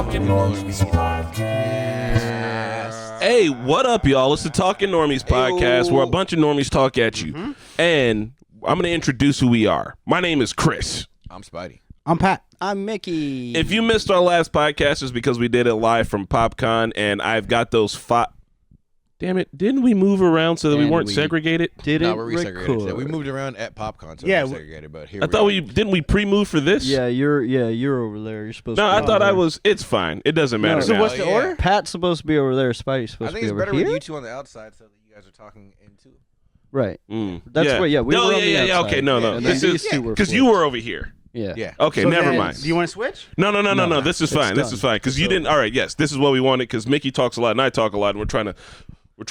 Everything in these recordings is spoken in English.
Talking Normies podcast. Hey, what up, y'all? It's the Talking Normies podcast where a bunch of normies talk at you. And I'm going to introduce who we are. My name is Chris. I'm Spidey. I'm Pat. I'm Mickey. If you missed our last podcast, it's because we did it live from PopCon, and I've got those Damn it, didn't we move around so that we weren't segregated? No, we're resegregated. So we moved around at PopCon, so we're segregated, but here I thought didn't we pre-move for this? Yeah, you're over there. You're supposed to No, be I thought over I was, it's fine. It doesn't matter So now. what's the order? Pat's supposed to be over there. Spidey's supposed to be over here. I think it's better with you two on the outside so that you guys are talking into. Right. That's what, we were on the outside. Okay, no. This is, because you were over here. Yeah. Okay, So never then, mind. Do you want to switch? No. This is fine. This is fine. Because you didn't, all right, yes, this is what we wanted because Mickey talks a lot and I talk a lot and we're trying to. I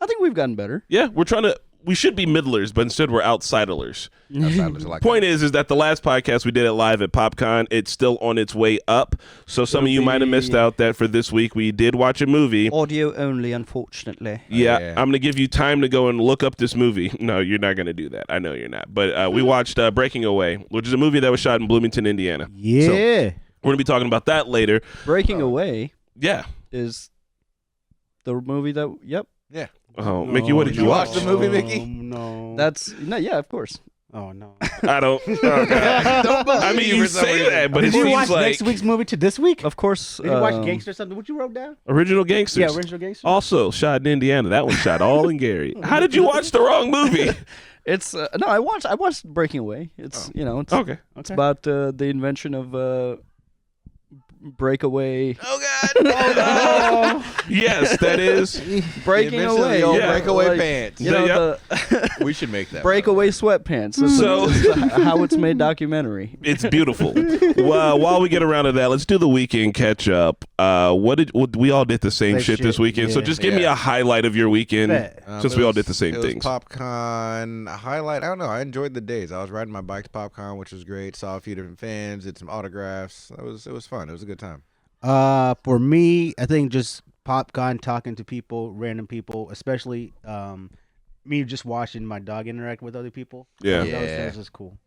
think we've gotten better. Yeah, we should be middlers, but instead we're outsiders. Outsiders like Point is that the last podcast we did it live at PopCon, it's still on its way up. So some of you might have missed out that for this week we did watch a movie. Audio only, unfortunately. Yeah, I'm going to give you time to go and look up this movie. No, you're not going to do that. I know you're not. But we watched Breaking Away, which is a movie that was shot in Bloomington, Indiana. Yeah. So we're going to be talking about that later. Breaking Away Yeah. is the movie that, Yeah. Oh, Mickey, what did you watch? The movie, Mickey? No. yeah, of course. Oh, no. I don't. Oh, God. I mean, you say that, but it Did you seems watch like next week's movie to this week? Of course. Did you watch Gangster or something? What you wrote down? Original Gangsters. Yeah, Original Gangster. Also shot in Indiana. That one shot all in Gary. How did you watch the wrong movie? It's no, I watched Breaking Away. It's it's Okay. It's about the invention of breakaway. Oh, God. Yes, that is. Breaking away. The old Yeah. breakaway pants. You know, We should make that. breakaway sweatpants. So- It's how it's made documentary. It's beautiful. Well, while we get around to that, let's do the weekend catch up. We all did the same Same shit this shit, weekend. So yeah. just give me a highlight of your weekend Bet. since we all did the same it things. was PopCon. A highlight, I don't know. I enjoyed the days. I was riding my bike to PopCon, which was great. Saw a few different fans, did some autographs. It was fun. It was a good time. For me, I think just PopCon, talking to people, random people, especially me just watching my dog interact with other people. Yeah. That was just cool.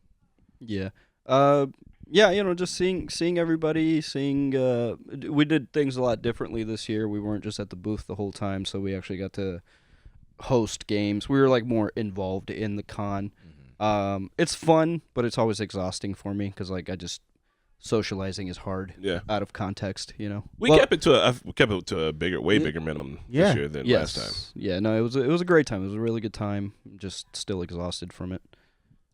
Yeah. Just seeing everybody, we did things a lot differently this year. We weren't just at the booth the whole time, so we actually got to host games. We were like more involved in the con. It's fun, but it's always exhausting for me because socializing is hard. Yeah. Out of context, We kept it to a way bigger minimum this year than last time. Yeah, no, it was a great time. It was a really good time. I'm just still exhausted from it.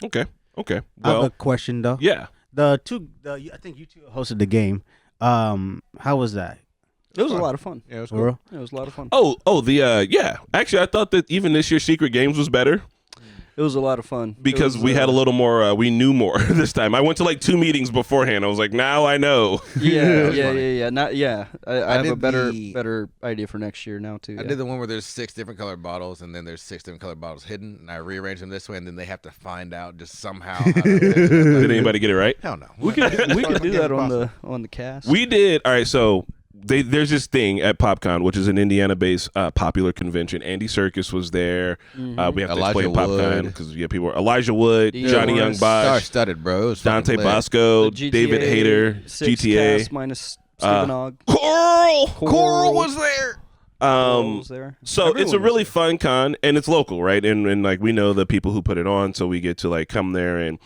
Okay. I have Well, a question though. yeah. I think you two hosted the game. How was that? It was a lot of fun. Yeah, it was For cool. real? It was a lot of fun. Actually, I thought that even this year's Secret Games was better. It was a lot of fun Because we had a little more, we knew more this time. I went to like 2 meetings beforehand. I was like, now I know. Yeah. I have did a better idea for next year now too. I did the one where there's 6 different colored bottles, and then there's 6 different colored bottles hidden, and I rearranged them this way, and then they have to find out just somehow. Did anybody get it right? Hell no. We could do that on the cast. We did. All right, so there's this thing at PopCon, which is an Indiana-based popular convention. Andy Serkis was there. We have to Elijah explain PopCon Wood. because people were Elijah Wood, Yeah. Johnny Young Bosch, Star-studded, bro. It was Dante fucking lit. Bosco, The GTA David Hayter, 6 GTA. cast minus Stephen Ogg. Coral was there. Was there. So Everyone it's a was really there. fun con, and it's local, right? And like we know the people who put it on, so we get to like come there and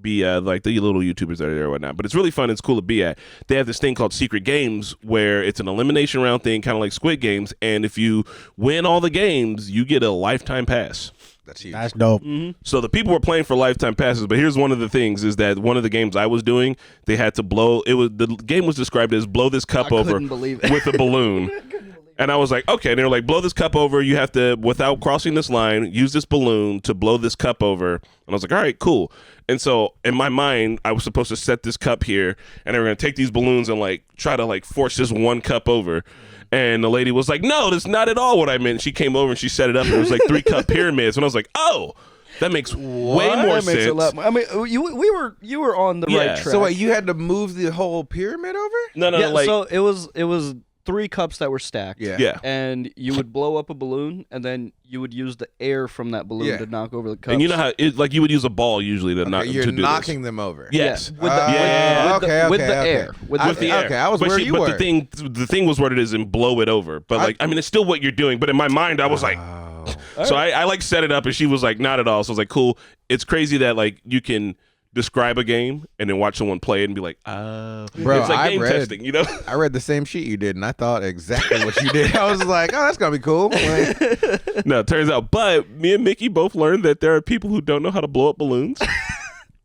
be like the little YouTubers that are there or whatnot. But it's really fun. It's cool to be at. They have this thing called Secret Games where it's an elimination round thing, kind of like Squid Games. And if you win all the games, you get a lifetime pass. That's huge. That's dope. So the people were playing for lifetime passes, but here's one of the things is that one of the games I was doing, they had to the game was described as blow this cup over couldn't believe it. with a balloon. And I was like, okay. And they were like, blow this cup over. You have to, without crossing this line, use this balloon to blow this cup over. And I was like, all right, cool. And so in my mind, I was supposed to set this cup here, and they were going to take these balloons and like try to like force this one cup over. And the lady was like, no, that's not at all what I meant. She came over and she set it up, and it was like 3 cup pyramids. And I was like, oh, that makes way more That makes sense. a lot more. I mean, you were on the right track. So wait, you had to move the whole pyramid over? No, yeah, like so it was 3 cups that were stacked. Yeah. And you would blow up a balloon, and then you would use the air from that balloon to knock over the cups. And you know how like you would use a ball usually to knock. You're to do knocking this. them over. Yes. With the, with the air. With the air. Okay, I was but where you were. But the thing was what it is and blow it over. But like I mean, it's still what you're doing. But in my mind, I was like, so I like set it up, and she was like, not at all. So I was like, cool. It's crazy that like you can describe a game and then watch someone play it and be like, Bro, it's like game testing, you know? I read the same sheet you did, and I thought exactly what you did. I was like, oh, that's gonna be cool. Like, No, it turns out. But me and Mickey both learned that there are people who don't know how to blow up balloons.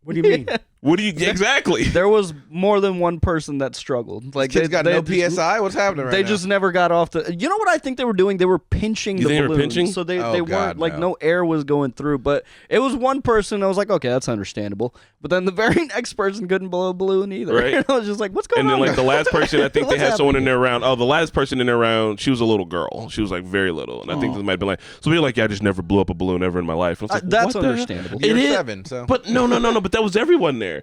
What do you mean? What do you exactly? There was more than one person that struggled. Like kids got no just- PSI. What's happening right They now? just never got off the. You know what I think they were doing? They were pinching You the think they were balloons, pinching? so they God, weren't like no. no air was going through. But it was one person. I was like, okay, that's understandable. But then the very next person couldn't blow a balloon either. Right. And I was just like, what's going And then on? like the last person, I think they What's had someone in happening? there around. Oh, the last person in there around, she was a little girl. She was like very little, and I think this might have been like. So we were like, yeah, I just never blew up a balloon ever in my life. I was like, That's what the hell? understandable. You're It is, 7, so. But no. But that was everyone there.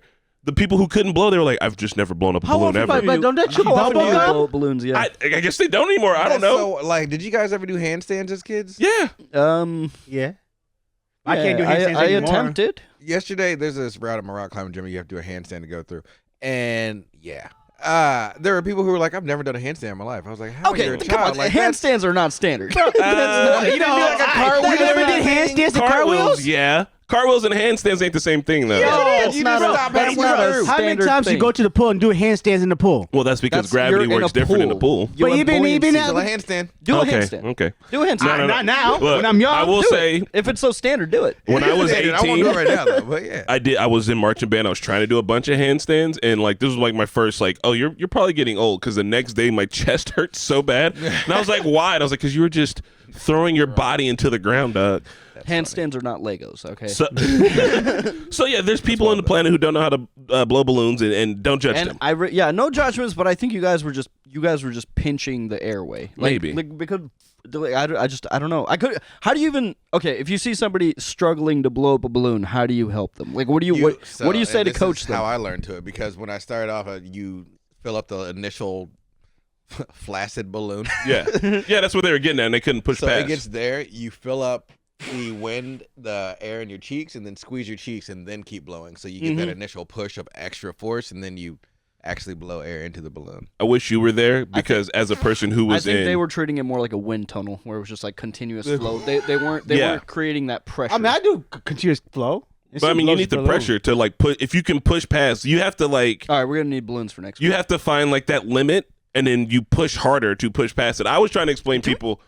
The people who couldn't blow, they were like, I've just never blown up a balloon ever. But don't that shoot How often bubble do you gum? blow up balloons? Yeah. I guess they don't anymore. I don't know. So, like, did you guys ever do handstands as kids? Yeah. Yeah. I can't do I handstands anymore. attempted. Yesterday, there's this route at my rock climbing gym. You have to do a handstand to go through, and yeah. There were people who were like, I've never done a handstand in my life. I was like, how Okay, you're a come child? on. Like, that's- Handstands are not standard. You never did handstands and cartwheels? Yeah. Cartwheels and handstands ain't the same thing, though. That's you not just a- stop that's halfway not a through. How many standard times thing. you go to the pool and do handstands in the pool? Well, that's because That's- gravity you're in works a different in the pool. You But have even buoyancy. Still a handstand. Do a Okay. handstand. Okay. Do a handstand. No. Not now. Look, When I'm young. I will Do say, it. If it's so standard, do it. when I was I won't 18, do it right now, though. But yeah. I was in marching band. I was trying to do a bunch of handstands, and like this was like my first like, oh, you're probably getting old because the next day my chest hurt so bad, and I was like, why? And I was like, because you were just throwing your body into the ground, Doug. Handstands are not Legos, okay? So, so yeah, there's people on the planet who don't know how to blow balloons, and don't judge them. And no judgments, but I think you guys were just pinching the airway. Maybe. Because I don't know. How do you even if you see somebody struggling to blow up a balloon, how do you help them? Like what do you say to coach them? How I learned to it, because when I started off, you fill up the initial flaccid balloon. Yeah, that's what they were getting at, and they couldn't push So past. it gets there, you fill up the air in your cheeks, and then squeeze your cheeks, and then keep blowing. So you get that initial push of extra force, and then you actually blow air into the balloon. I wish you were there because as a person who was I think in, they were treating it more like a wind tunnel, where it was just like continuous flow. They weren't creating that pressure. I mean, I do continuous flow. but I mean, you need the pressure to like put. If you can push past, you have to like. All right, we're gonna need balloons for next week. You have to find like that limit, and then you push harder to push past it. I was trying to explain people.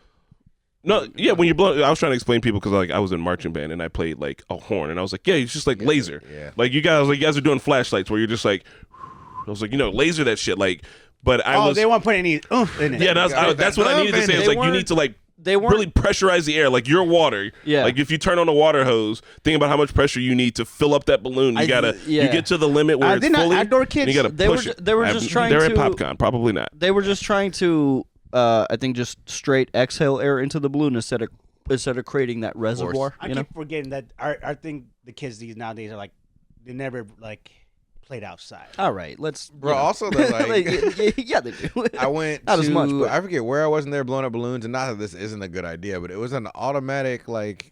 No, yeah, when you blow, I was trying to explain people because like I was in marching band and I played like a horn, and I was like, yeah, it's just like laser. Yeah. Like you guys are doing flashlights where you're just like, I was like, laser that shit. Like, but I was. They won't put any oomph in it. Yeah, that's what I needed to say. It's like you need to like. They weren't really pressurize the air, like your water. Yeah. Like if you turn on a water hose, think about how much pressure you need to fill up that balloon. You get to the limit where it's they're not fully. outdoor kids? And you got to They were push ju- it. they were just trying They're to- at PopCon, probably not. They were just trying to, I think, just straight exhale air into the balloon instead of creating that reservoir. I keep forgetting that I think the kids these nowadays are like they never like played outside. All right, let's. Bro, also though, like, yeah, they do. I went Not to, as much, but- I forget where I was in there blowing up balloons, and not that this isn't a good idea, but it was an automatic like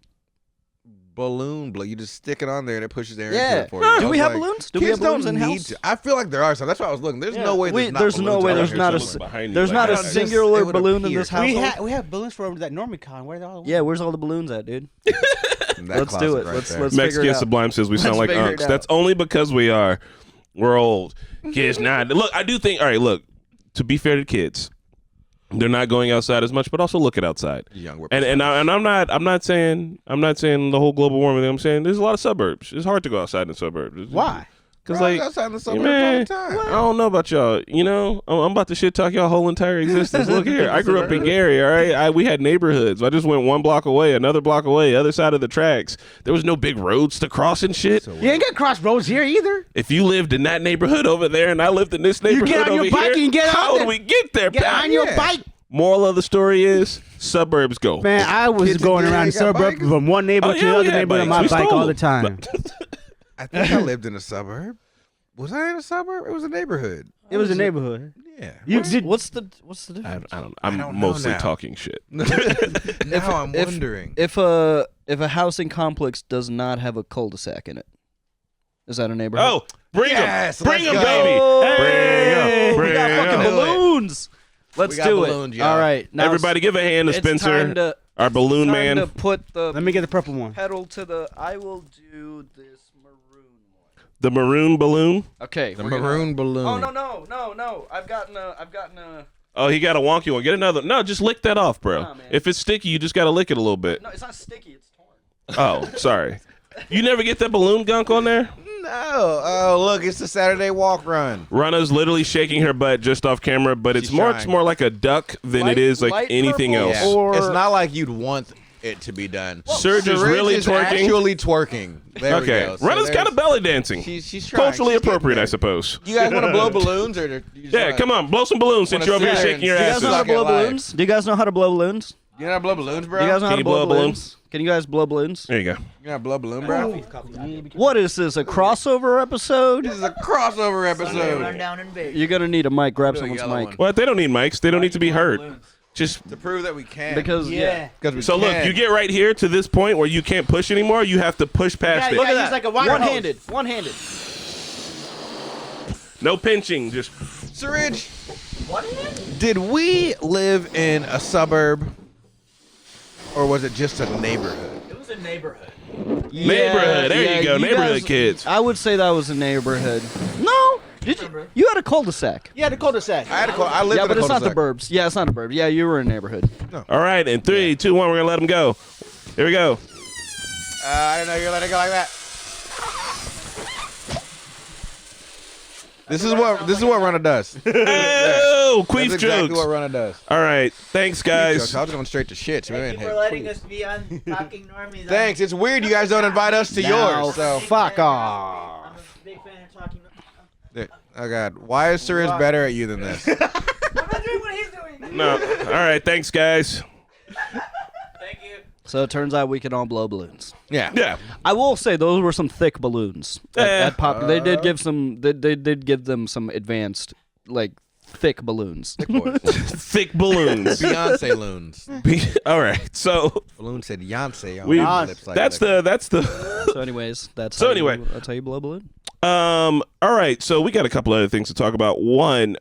balloon blow. You just stick it on there and it pushes air into Yeah. it for you. Do I we was have like, balloons? Do we kids have balloons don't in need house? to. I feel like there are some. That's why I was looking. There's no way. There's no way. There's not There's not a that. Just- singular it would balloon in appear. this house. We have balloons for that NormieCon. Where are they all? Yeah, where's all the balloons at, dude? Let's do it. Let's figure it Mexican out. Sublime says we sound like figure it unks. out. That's only because we're old. Kids not. Look, I do think. All right, look. To be fair to kids, they're not going outside as much, but also looking outside. Young And I'm not saying the whole global warming thing. I'm saying there's a lot of suburbs. It's hard to go outside in the suburbs. Why? Because Bro, I like, go outside in the suburbs man, all the time. I don't know about y'all. I'm about to shit talk y'all whole entire existence. Look here, I grew up in Gary. All right, we had neighborhoods. I just went one block away, another block away, other side of the tracks. There was no big roads to cross and shit. You ain't got crossroads here either. If you lived in that neighborhood over there, and I lived in this neighborhood get on over your bike here, and get how out do there. we get there? Get pal? on your bike. Moral of the story is suburbs go. Man, I was Kids going in around the Gary got suburb bikes? from one neighborhood to the other neighborhood on my bike all the time. I think I lived in a suburb. Was I in a suburb? It was a neighborhood. It was a neighborhood. Yeah. What's the difference? I don't know. I'm don't know mostly now. talking shit. Now I'm wondering. If a housing complex does not have a cul-de-sac in it, is that a neighborhood? Oh, bring Yes, them. Bring let's them, go. baby. Hey, Bring we got 'em. fucking Do it. balloons. Let's We got do balloons, it. y'all. All right. Now Everybody give a hand to it's Spencer, time to, our balloon time man. to put the Let me get the purple one. pedal to the. I will do this maroon one. The maroon balloon. Okay. The we're gonna- maroon balloon. Oh no! I've gotten a. Oh, he got a wonky one. Get another. No, just lick that off, bro. Nah, man. If it's sticky, you just got to lick it a little bit. No, it's not sticky. It's torn. Oh, sorry. You never get that balloon gunk on there? No. Oh, look, it's the Saturday walk run. Rana's literally shaking her butt just off camera, but it's She's more trying. it's more like a duck than Light- it is like light anything purple? else. Yeah. Or- It's not like you'd want it to be done. Surge is Syringe really is twerking. actually twerking. There we Okay. go. So Rana's kind there's- of belly dancing. She's trying. Culturally She's getting appropriate, there. I suppose. You guys want to blow balloons or? Yeah, come on, blow some balloons since Wanna you're over here sit there shaking your and- Do you guys know how asses. to blow Suck it live. balloons? Do you guys know how to blow balloons? You know how to blow balloons, bro? Do you guys know how Can to you blow blow a balloon? balloons? Can you guys blow balloons? There you go. You know how to blow a balloon, bro? What is this? A crossover episode? This is a crossover Run episode. down in Vegas. You're gonna need a mic. Grab Do a someone's yellow mic. one. Well, they don't need mics. They don't need to be heard. Just To prove that we can. Because Yeah. Because we so look, can. you get right here to this point where you can't push anymore. You have to push past Yeah, it. look at that. Like a wire hose. one-handed. One-handed. No pinching. Just Syringe. Did we live in a suburb, or was it just a neighborhood? It was a neighborhood. Neighborhood. There you go. Neighborhood kids. I would say that was a neighborhood. No, did you? You had a cul-de-sac. Yeah, the cul-de-sac. I lived Yeah, in but a it's not the cul-de-sac. burbs. Yeah, it's not a burb. Yeah, you were in a neighborhood. All right, in 3, 2, 1, we're gonna let them go. Here we go. I didn't know you were letting it go like that. This is what Rana does. Oh, queef That's exactly jokes. what Rana does. All right, thanks I guys. was going straight to shit. So we Thank ain't you for hit letting queef. us be on Talking Normies. Thanks. It's weird you guys don't invite us to Now, yours. So, fuck I'm off. a big fan of Talking Normies. oh god, why is Syringe better at you than this? I'm not doing what he's doing. No. All right, thanks guys. Thank you. So it turns out we can all blow balloons. Yeah. Yeah. I will say those were some thick balloons. At Pop, they did Uh. give some. They did give them some advanced, like thick balloons. Thick balloons. Beyonce loons. All right, so Balloon said Beyonce on we my lips like that's that. the So, anyways, that's So how anyway. that's how you blow a balloon. All right, so we got a couple other things to talk about. One,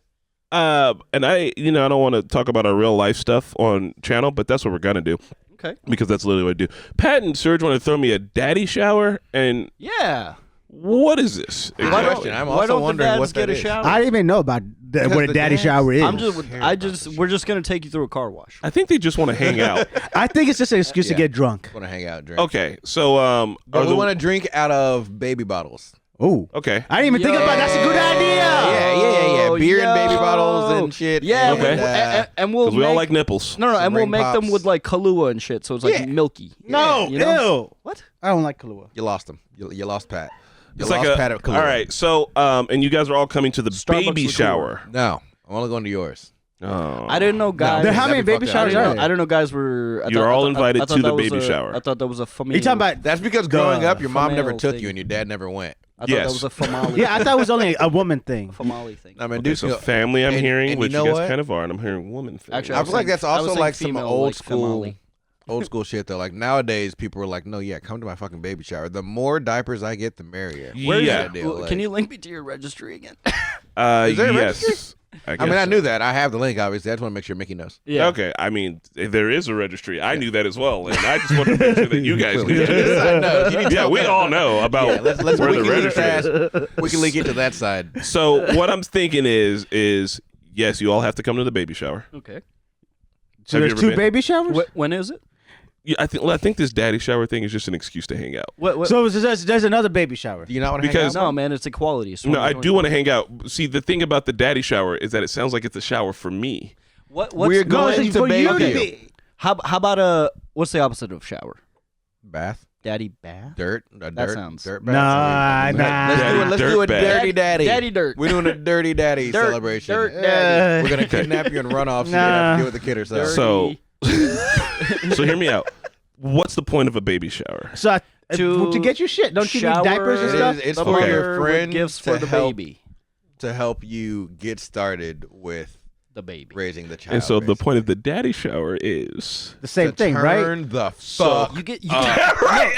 and I don't want to talk about our real life stuff on channel, but that's what we're gonna do Okay. because that's literally what I do. Pat and Serge want to throw me a daddy shower, and Yeah. what is this? Good Why don't- question. I'm why also don't the wondering dads what get that a is. shower? I didn't even know about Because what a the daddy dads- shower is. We're just gonna take you through a car wash. I think they just want to hang out. I think it's just an excuse to Yeah. get drunk. Want to hang out, drink. Okay, so But are we the- want to drink out of baby bottles. Oh, okay. I didn't even think about. That's a good idea. Yeah. Beer in baby Yo. bottles and shit. Yeah, Okay. and we'll Because we all make- like nipples. No, some and we'll ring make them pops. with like Kahlua and shit, so it's like Yeah. milky. No, You know? ew. What? I don't like Kahlua. You lost him. You lost Pat. You It's lost like Pat a. at Kahlua. All right, so and you guys are all coming to the Starbucks baby liqueur. shower. No, I'm only going to yours. Oh. I didn't know guys. Then how that'd many be baby fucked up. showers I are didn't know, there? I didn't know guys were. You're all invited to that the was baby a- shower. I thought that was a family. Are you talking about? That's because growing up, your mom never female took thing. you and your dad never went. I thought Yes. that was a family. Yeah, I thought it was only a woman thing. family thing. I mean, Okay, dude, so family I'm and- hearing, and which you you, know guys what? kind of are, and I'm hearing woman thing. Actually, I feel like that's also was like saying some female, old like school, family. old school shit though. Like nowadays, people are like, no, yeah, come to my fucking baby shower. The more diapers I get, the merrier. Where's Yeah. it? Deal, like- Can you link me to your registry again? Is there a yes. I mean, I knew that. I have the link, obviously. I just want to make sure Mickey knows. Yeah. Okay, I mean, there is a registry. I knew that as well, and I just wanted to make sure that you guys knew. I know. You need to Yeah, tell we me. all know about Yeah, let's where the wiki link registry is. that. We can link it to that side. So what I'm thinking is yes, you all have to come to the baby shower. Okay. So Have you there's ever two been? baby showers. When is it? Yeah, I think this daddy shower thing is just an excuse to hang out. What? So there's another baby shower. Do you not want to Because- hang out? No, man, it's equality. No, I do want to hang out. See, the thing about the daddy shower is that it sounds like it's a shower for me. What's We're No, going it's to for you to baby. be. How about what's the opposite of shower? Bath, Daddy bath. dirt, sounds- dirt Nah, bath. nah. Let's Daddy do a dirt dirty daddy. Daddy dirt. We're doing a dirty daddy Dirt, celebration. dirt daddy. We're gonna kidnap you and run off, so you have Nah. to deal with the kid herself. So, so hear me out. What's the point of a baby shower? So To to get you shit. Don't you need shower diapers and It stuff? is- it's the for mother your with friend gifts to for the help. baby. to help you get started with The baby. raising the child. And so the basically. point of the daddy shower is The same To thing, right? Turn the So- fuck. You get right.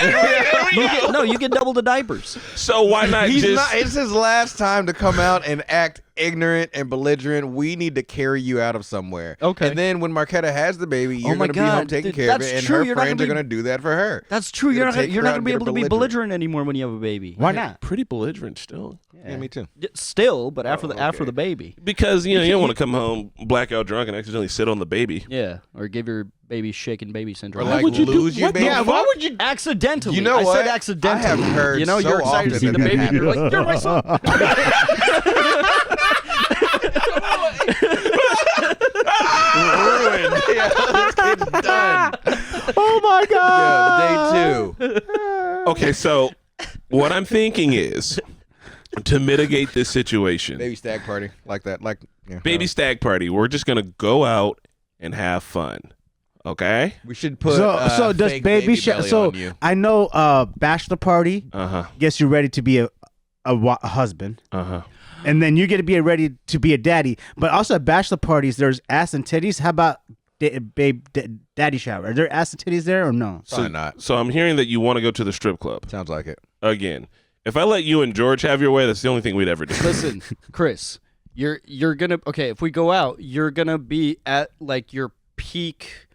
you get double the diapers. So why not He's just? not. It's his last time to come out and act ignorant and belligerent. We need to carry you out of somewhere. Okay. And then when Marquetta has the baby, you're my going to be home God, taking dude, care of that's it, and true. her You're not friends gonna are be- going to do that for her. That's true. You're You're gonna not take you're her not out gonna be and able get to be her belligerent anymore when you have a baby. Why not? Pretty belligerent still. Yeah, me too. Still, but after Oh, after okay. the baby. Because you don't want to come home blackout drunk and accidentally sit on the baby. Yeah, or give your baby shaken baby Or syndrome. like would you do- lose your what the baby. Yeah, why would you? Accidentally. You know I what? said accidentally. I have heard You know, so you're excited to often see the that baby. that You're like, you're my son. Ruined. Yeah, this kid's done. Oh my god! Yeah, day 2. Okay, so what I'm thinking is to mitigate this situation. Baby stag party like that. Like yeah, Baby stag party. We're just gonna go out and have fun. Okay. We should put. So does fake baby belly so on you. I know bachelor party gets you ready to be a husband, and then you get to be ready to be a daddy. But also at bachelor parties, there's ass and titties. How about daddy shower? Are there ass and titties there or no? Probably not. So I'm hearing that you want to go to the strip club Sounds like it. again. If I let you and George have your way, that's the only thing we'd ever do. Listen, Chris, you're gonna if we go out, you're gonna be at like your peak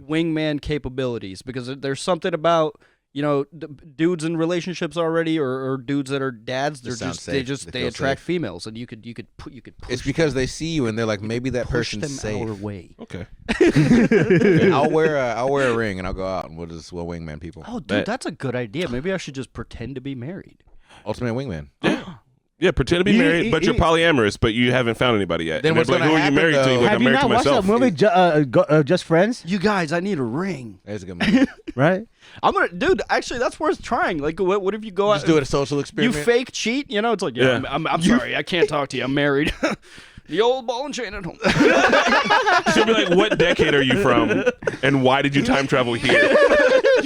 wingman capabilities because there's something about dudes in relationships already or dudes that are dads. They're sounds they safe. They they feel attract safe. females, and you could push. It's because they see you and they're like, maybe that push person's them our safe. way. Okay. Okay, I'll wear a ring and I'll go out and we'll wingman people. Oh, dude, Bet. that's a good idea. Maybe I should just pretend to be married. Ultimate wingman. Yeah, pretend to be You- married, you- but you're you- polyamorous, but you haven't found anybody yet. Then And what's they're like, gonna who are you happen, married to? though- You're like, Have I'm you married to not watched myself. that movie, Just Friends? You guys, I need a ring. That's a good movie. Right? I'm gonna, dude. Actually, that's worth trying. Like, what if you go out? Just do it a social You experiment. fake cheat. It's like, Yeah. I'm sorry, I can't talk to you. I'm married. The old ball and chain at home. She'll be like, what decade are you from? And why did you time travel here?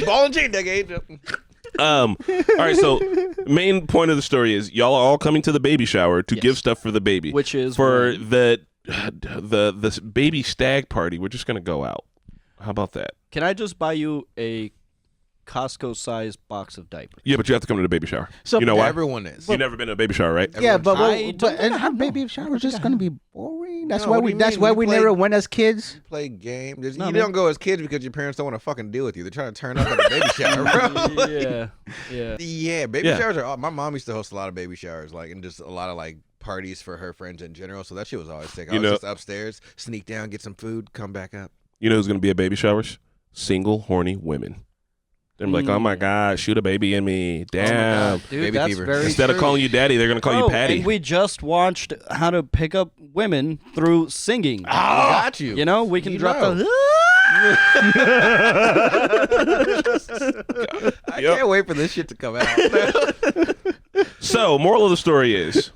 Ball and chain decade. All right, so main point of the story is y'all are all coming to the baby shower to give stuff for the baby. Which is for when- the baby stag party. We're just gonna go out. How about that? Can I just buy you a Costco-sized box of diapers? Yeah, but you have to come to the baby shower. So- you know why? Everyone is. You've never been to a baby shower, right? Yeah, but I don't think and I our have, baby no. shower is just gonna be boring. That's No, why what do we. you That's mean? why We we play- never went as kids. Play games. No, You man. don't go as kids because your parents don't want to fucking deal with you. They're trying to turn up at the baby shower, bro. Yeah. Yeah, baby Yeah. showers are. My mom used to host a lot of baby showers, like, and just a lot of like parties for her friends in general. So that shit was always sick. I You was know- just upstairs, sneak down, get some food, come back up. You know who's gonna be at baby showers? Single, horny women. They're like, oh my god, shoot a baby in me. Damn. Dude, Baby that's fever. very Instead of true. calling you daddy, they're gonna call you Oh, Patty. and we just watched How to Pick Up Women through singing. I got you. We can You drop know. the. I can't wait for this shit to come out. So, moral of the story is,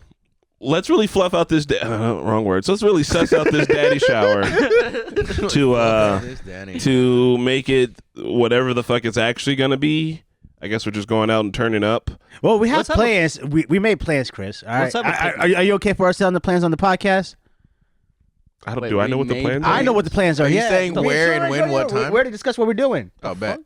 let's really fluff out this. Wrong words. Let's really suss out this daddy shower This Danny. to make it whatever the fuck it's actually gonna be. I guess we're just going out and turning up. Well, we have Let's have a- plans. We made plans, Chris. All right. Let's have a Are you okay for us telling the plans on the podcast? Wait, Do I we know what the made plans I are? know what the plans are. Are you yeah. saying No, where sure, and when, what time? We're to discuss what we're doing. Oh, bet.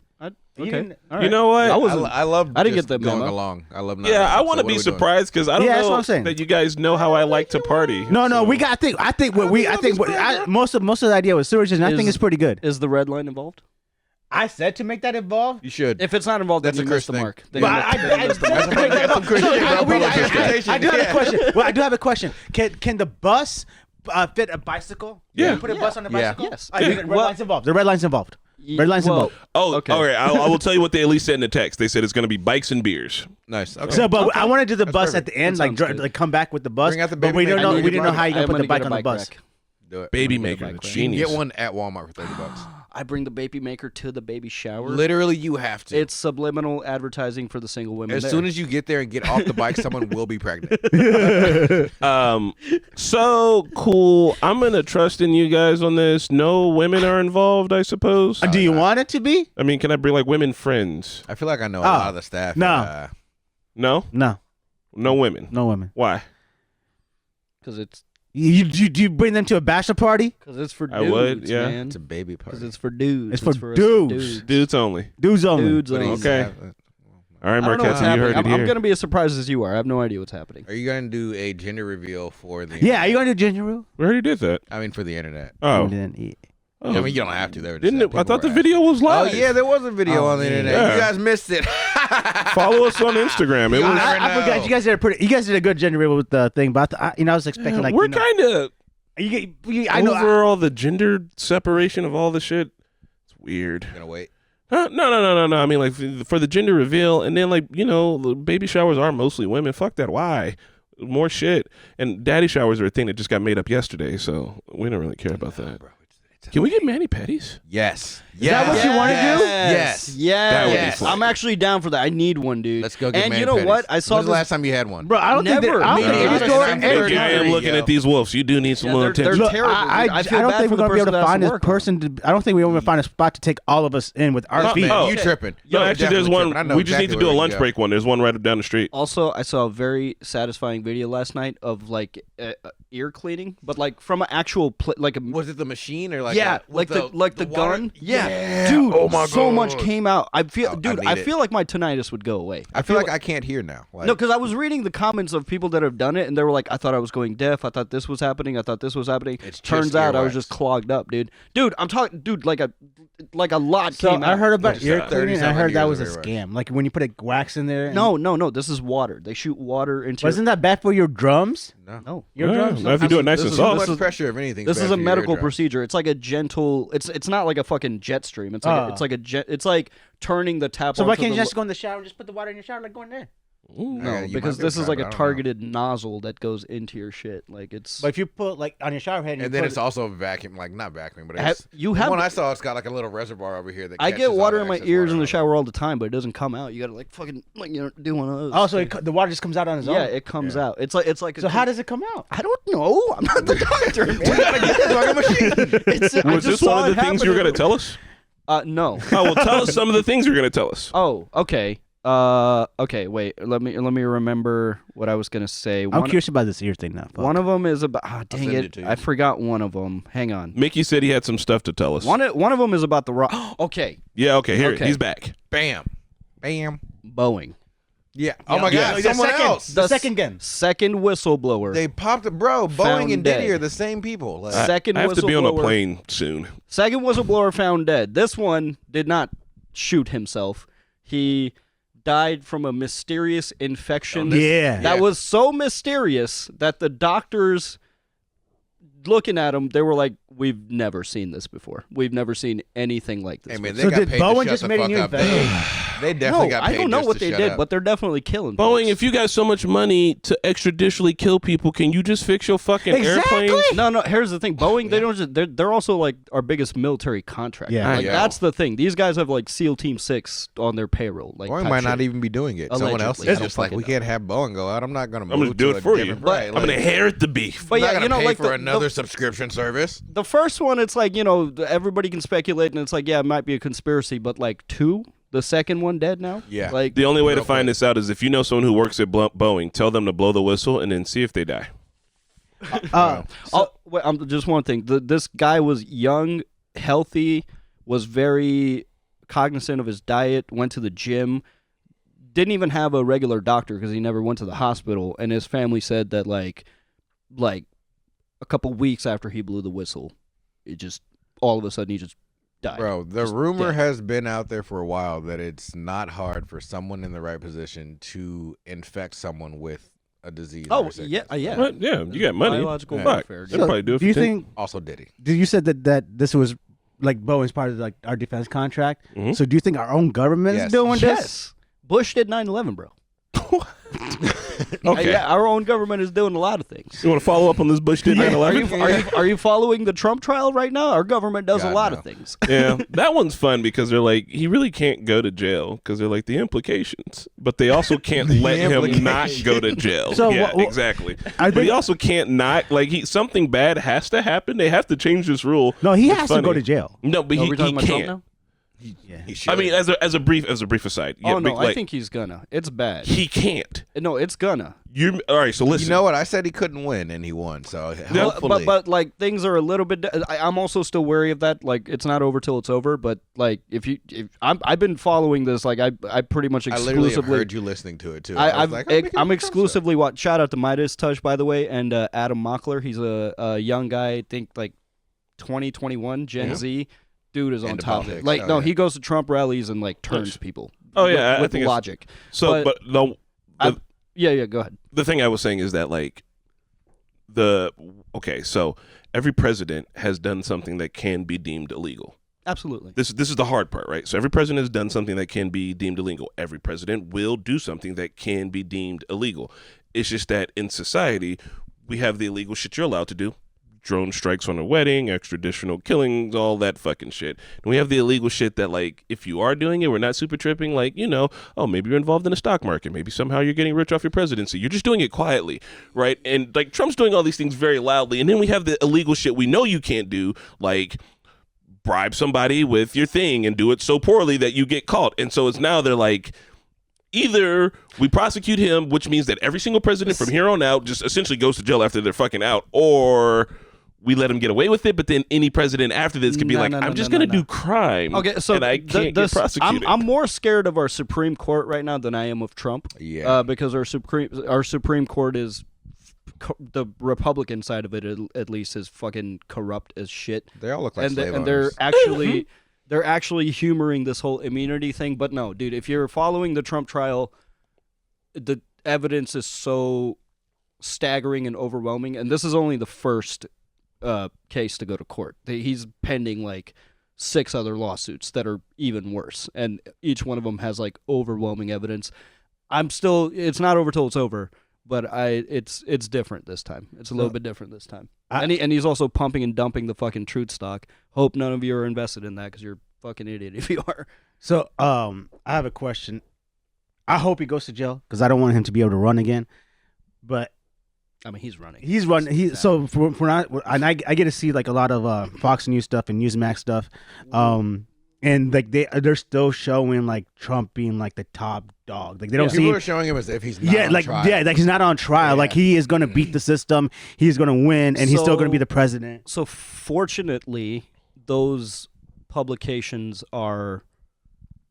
You Okay. didn't- All right. You know what? I wasn't. I love. I didn't just get the going memo. along. I love. Not Yeah, knowing. I want So to what be are we doing? surprised because I don't Yeah, that's what know I'm saying. that you guys know how I like to party. No, So- we got. I think what we. I think what. Most of the idea was sewage, and I think Is- it's pretty good. Is the red line involved? I said to make that involved. You should. If it's not involved, That's then a you missed Chris the thing. mark. Then But you I missed the mark. That's some Chris shit, bro. Public transportation. I do have a Yeah. question. Well, I do have a question. Can the bus fit a bicycle? Yeah. Can you put a bus on the Yeah. bicycle. Yes. The red Well- line's involved. The red line's involved. Red line's involved. Oh, Okay. all right. I will tell you what they at least said in the text. They said it's going to be bikes and beers. Nice. Okay. So, but I want to do the bus perfect. at the end, That like, sounds good. like come back with the bus. Bring out the but baby we don't maker. know. I We need didn't to know how you're gonna I'm put the gonna bike get on a the bus. rack. Do it. Baby I'm gonna maker. get a It's bike genius. Get one at Walmart for $30. I bring the baby maker to the baby shower. Literally, you have to. It's subliminal advertising for the single women. As there. soon as you get there and get off the bike, someone will be pregnant. So cool. I'm going to trust in you guys on this. No women are involved, I suppose. Do you want it to be? I mean, can I bring like women friends? I feel like I know a lot of the staff. No. No? No, No women. no women. Why? Because it's You bring them to a bachelor party? for dudes, I would, yeah. man. It's a baby party. Because it's for dudes. It's for us dudes. Dudes only. Dudes only. Dudes only. Okay. All right, I don't know what's Marquette, you happening. heard it I'm here. going to be as surprised as you are. I have no idea what's happening. Are you going to do a gender reveal for the? Yeah, are you going to do ginger rule? We already did that. I mean, for the internet. Oh. I mean, you don't have to. They were just Didn't it? I thought the video was Oh live. yeah, there was a video on the internet. Yeah. You guys missed it. Follow us on Instagram. It was. I forgot. You guys did a good gender reveal with the thing, but I was expecting like we're kind of I know. over all the gender separation of all the shit. It's weird. Gonna wait. No. I mean, like for the gender reveal, and then like the baby showers are mostly women. Fuck that. Why? More shit. And daddy showers are a thing that just got made up yesterday, so we don't really care about that. Bro, Can we get mani-pedis? Yes. Is that what you want to do? Yes. That would be Yes. fun. I'm actually down for that. I need one, dude. Let's go get And mani you know pedis. what? I saw When's the this. last time you had one? Bro, I don't Never. think I don't Me think neither. any store. Thank Thank you. I am There you looking go. at these wolves. You do need some little they're attention. terrible. I feel don't bad think for we're the gonna be able person that to has find to this work on it. person. I don't think we're gonna find a spot to take all of us in with our No, feet. man, Oh. you tripping? No, You're actually, there's definitely one. tripping. I know We just need to exactly do a where lunch you go. break one. There's one right down the street. Also, I saw a very satisfying video last night of like ear cleaning, but like from an actual like a Was it the machine or like? yeah, with like the water? gun. Yeah, dude. Oh my so God. much came out. I feel, I dude. need I it. feel like my tinnitus would go away. I feel like I can't hear now. Like, No, because I was reading the comments of people that have done it, and they were like, "I thought I was going deaf. I thought this was happening. I thought this was happening." It's just Turns out I was earwax. just clogged up, dude. Dude, I'm talking, dude. Like a lot So came out. I heard about Just ear 30 cleaning. I something heard that years was a of scam. Like when you put a wax in there. and- No. This is water. They shoot water into. Wasn't that bad for your drums? No. Your Yeah, drums. now if you do it nice and This is- so soft. much pressure of anything. This is a medical procedure. It's like a gentle. It's not like a fucking jet stream. It's like it's like a jet. It's like turning the tap. So why onto can't you the just go in the shower and just put the water in your shower like going there? No, because this is like a targeted nozzle that goes into your shit. Like it's. But if you put like on your shower head, And you then put it's also vacuum, like not vacuum, but Have- it's, you the have- one I saw. It's got like a little reservoir over here that. I catches get all water the in my excess ears water in the out of it. shower all the time, but it doesn't come out. You gotta like fucking like do one of those. oh, so the water just comes out on its own. yeah, it comes out. It's like. So how does it come out? I don't know. I'm not the doctor. We gotta get this fucking machine. I Was just this saw one of it the things you were happen. going to tell us? No. Oh, well, tell us some of the things you're going to tell us. Oh, okay. Okay. Wait. Let me remember what I was gonna say. I'm curious about this ear thing now. Fuck. One of them is about. Ah, dang send it! it to you. I forgot one of them. Hang on. Mickey said he had some stuff to tell us. One of them is about the rock. Okay. Yeah, okay, here. Okay. He's back. Bam, bam. Boeing. Yeah. Oh my God. The Someone second, else. The second gun. Second whistleblower. They popped it, bro. Boeing Found and Diddy dead. are the same people. Like, Second I have to be on a whistleblower- plane soon. Second whistleblower found dead. This one did not shoot himself. He died from a mysterious infection. Yeah. That was so mysterious that the doctors looking at him, they were like, "We've never seen this before. We've never seen anything like this." Hey man, before." they So got did paid Boeing to just shut made the a new fuck up. They definitely no, got I paid don't know just what to they shut did, up. but they're definitely killing Boeing, folks. if you got so much money to extrajudicially kill people, can you just fix your fucking Exactly. airplanes? No. Here's the thing. Boeing, they don't just. They're also like our biggest military contractor. Yeah. Like, Yeah. that's the thing. These guys have like SEAL Team 6 on their payroll. Like Boeing type might not shit. even be doing it. Someone else Allegedly. is I don't just like, fucking we know. can't have Boeing go out. I'm not gonna move I'm going to do to it for a you. different- Right, I'm going to inherit the beef. But I'm yeah, not you know, gonna pay like for another subscription service. the first one, it's like, you know, everybody can speculate, and it's like, yeah, it might be a conspiracy, but like the second one dead now. Yeah. Like The only way to Real find quick. this out is if you know someone who works at Boeing, tell them to blow the whistle and then see if they die. wait, just one thing. This guy was young, healthy, was very cognizant of his diet, went to the gym, didn't even have a regular doctor because he never went to the hospital, and his family said that like a couple weeks after he blew the whistle, it just all of a sudden he just died. Bro, the Just rumor dead. has been out there for a while that it's not hard for someone in the right position to infect someone with a disease. or Oh a sickness. yeah. But, yeah, you got money. Biological Fuck. warfare. They'll probably do it Do you for 10. think? Also Diddy. You said that this was like Boeing's part of like our defense contract. Mhm. So do you think our own government Yes. is doing this? Yes. Bush did 9/11, bro. Okay. Yeah, our own government is doing a lot of things. You want to follow up on this Bush did Are 9/11? you following the Trump trial right now? Our government does God, a lot no. of things. Yeah, that one's fun because they're like, he really can't go to jail because they're like the implications, but they also can't let him not go to jail. So yeah, what- exactly. I But he think- also can't not something bad has to happen. They have to change this rule. No, he It's has to go funny. to jail. No, but Are we he talking about can't. Trump He should. I mean, as a brief aside. Yeah, Oh no, like, I think he's gonna. It's bad. he can't. No, it's gonna. All right. So listen. You know what? I said he couldn't win, and he won. So Yeah, hopefully, But like things are a little bit. I'm also still wary of that. Like it's not over till it's over. But like if I've been following this. Like I pretty much I literally have exclusively. heard you listening to it too. I'm exclusively shout out to Midas Touch, by the way, and Adam Mockler. He's a young guy, I think like 2021 Gen Z. Dude is on Into top of politics. it. Like Oh, no, yeah. he goes to Trump rallies and like turns people. Oh, yeah, I with think it's- logic. So, but no. Yeah, go ahead. The thing I was saying is that like so every president has done something that can be deemed illegal. Absolutely. This is the hard part, right? So every president has done something that can be deemed illegal. Every president will do something that can be deemed illegal. It's just that in society, we have the illegal shit you're allowed to do. Drone strikes on a wedding, extraditional killings, all that fucking shit. And we have the illegal shit that, like, if you are doing it, we're not super tripping. Like, maybe you're involved in the stock market. Maybe somehow you're getting rich off your presidency. You're just doing it quietly, right? And, like, Trump's doing all these things very loudly. And then we have the illegal shit we know you can't do, like bribe somebody with your thing and do it so poorly that you get caught. And so it's now they're like, either we prosecute him, which means that every single president from here on out just essentially goes to jail after they're fucking out, or we let him get away with it, but then any president after this could be I'm just going to do crime. Okay, so and I can't get prosecuted. I'm more scared of our Supreme Court right now than I am of Trump. Yeah. Because our Supreme Court is the Republican side of it at least is fucking corrupt as shit. They all look like slave and owners. they're actually humoring this whole immunity thing. But no, dude, if you're following the Trump trial, the evidence is so staggering and overwhelming, and this is only the first case to go to court. He's pending like 6 other lawsuits that are even worse, and each one of them has like overwhelming evidence. It's not over till it's over, but it's different this time. It's a little bit different this time. And he's also pumping and dumping the fucking truth stock. Hope none of you are invested in that because you're a fucking idiot if you are. So I have a question. I hope he goes to jail because I don't want him to be able to run again. But I mean, he's running. He's running. So for not, and I get to see like a lot of Fox News stuff and Newsmax stuff, and like they're still showing like Trump being like the top dog. Like they don't see. People are showing him as if he's not on trial. like he's not on trial. Like he is going to beat the system. He's going to win, and he's still going to be the president. So fortunately, those publications are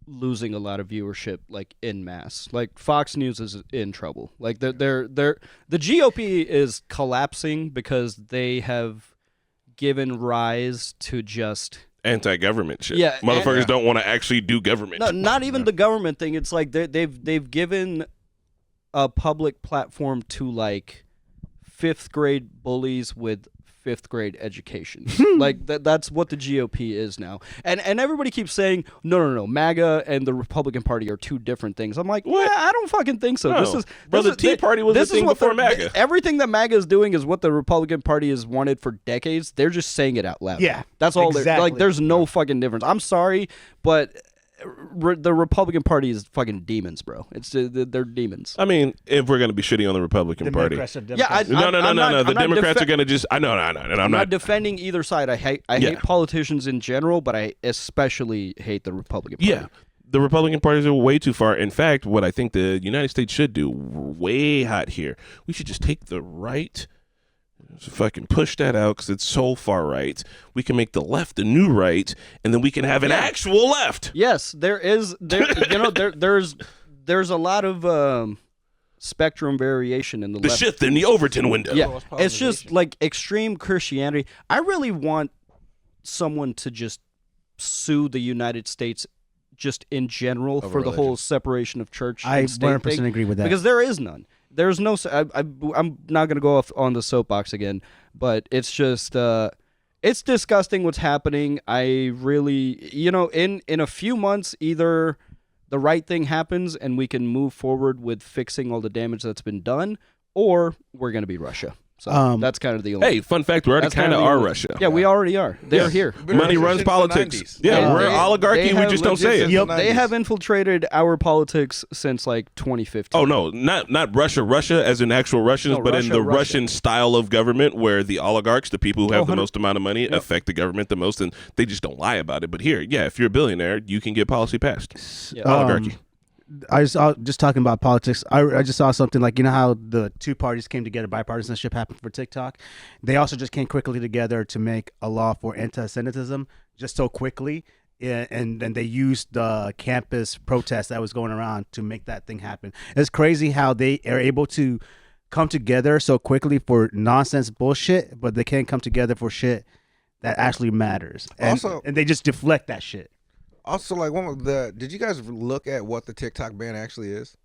losing a lot of viewership, like en masse. Like Fox News is in trouble. Like the GOP is collapsing because they have given rise to just anti-government shit. Yeah, motherfuckers don't want to actually do government. No, not even the government thing. It's like they've given a public platform to like 5th grade bullies with 5th grade education. Like that's what the GOP is now. And everybody keeps saying no, MAGA and the Republican Party are 2 different things. I'm like, what? I don't fucking think so. No. The Tea Party was the thing before MAGA. Everything that MAGA is doing is what the Republican Party has wanted for decades. They're just saying it out loud. Yeah, that's all. exactly. Like, there's no fucking difference. I'm sorry, but the Republican Party is fucking demons, bro. They're demons. I mean, if we're gonna be shitting on the Republican Party, Democrats. No. The Democrats are gonna just. I'm not defending either side. I hate politicians in general, but I especially hate the Republican Party. Yeah. The Republican parties are way too far. In fact, what I think the United States should do, way hot here, we should just take the right, fucking push that out because it's so far right. We can make the left the new right, and then we can have an actual left. Yes, there's a lot of spectrum variation in the left. Shift in the Overton window. Yeah, it's just like extreme Christianity. I really want someone to just sue the United States just in general for the whole separation of church I and state 100% thing, agree with that. because there is none. There's no. I'm not gonna go off on the soapbox again, but it's just it's disgusting what's happening. I really, in a few months, either the right thing happens and we can move forward with fixing all the damage that's been done, or we're gonna be Russia. So that's kind of the only. Hey, fun fact: we already That's kind of the are only- Russia. Yeah, we already are. They're here. Money runs politics. Yeah, we're oligarchy. They We have just don't say it. legit- Yep, they have infiltrated our politics since like 2015. Oh no, not Russia as in actual Russians, No, but in Russia, the Russia. Russian style of government where the oligarchs, the people who have the 100 most amount of money, Yep. affect the government the most, and they just don't lie about it. But here, yeah, if you're a billionaire, you can get policy passed. Yeah. Oligarchy. I saw, just talking about politics. I just saw something like, you know how the two parties came together, bipartisanship happened for TikTok. They also just came quickly together to make a law for anti-Semitism just so quickly, and then they used the campus protest that was going around to make that thing happen. It's crazy how they are able to come together so quickly for nonsense bullshit, but they can't come together for shit that actually matters. And, and they just deflect that shit. Also, like did you guys look at what the TikTok ban actually is?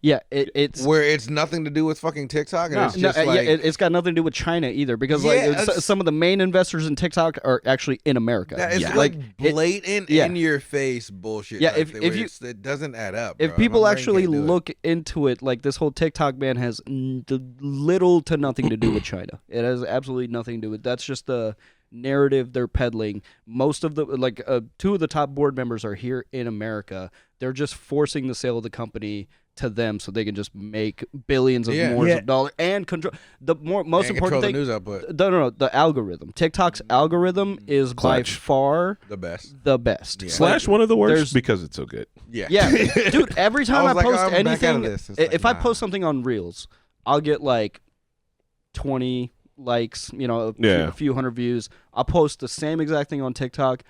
Yeah, it's Where it's nothing to do with fucking TikTok, and it's just like it's got nothing to do with China either, because some of the main investors in TikTok are actually in America. it's like blatant in your face bullshit. Yeah, type if thing you- where it doesn't add up. If bro. people My brain actually can't do it. look into it, like this whole TikTok ban has little to nothing to do with China. It has absolutely nothing to do with. That's just the narrative they're peddling. Most of the two of the top board members are here in America. They're just forcing the sale of the company to them so they can just make billions of dollars and control most And important control thing. the news output. No, the algorithm. TikTok's algorithm is Clutch. by far The best. the best. Yeah. Slash one of the worst there's- because it's so good. Yeah. Yeah, dude. Every time I, was like, post I'm back out of anything, this. It's like, if I nah. post something on Reels, I'll get like 20 likes, Yeah. a few hundred views. I'll post the same exact thing on TikTok,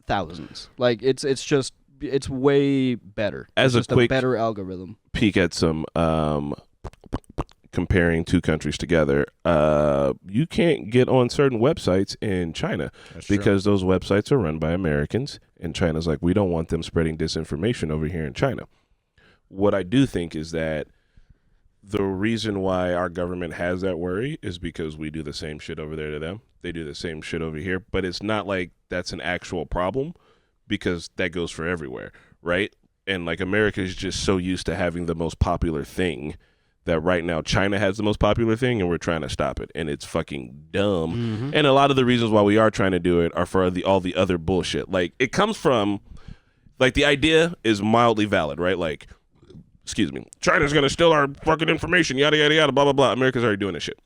thousands. Like it's way better. As It's a just quick better algorithm. peek at some comparing two countries together, you can't get on certain websites in China because those websites are run by Americans, and China's like, we don't want them spreading disinformation over here in China. What I do think is that the reason why our government has that worry is because we do the same shit over there to them. They do the same shit over here, but it's not like that's an actual problem because that goes for everywhere, right? And like America is just so used to having the most popular thing that right now China has the most popular thing and we're trying to stop it. And it's fucking dumb. Mm-hmm. And a lot of the reasons why we are trying to do it are for all the other bullshit. Like it comes from, like the idea is mildly valid, right? Like, excuse me, China's going to steal our fucking information, yada, yada, yada, blah, blah, blah. America's already doing this shit.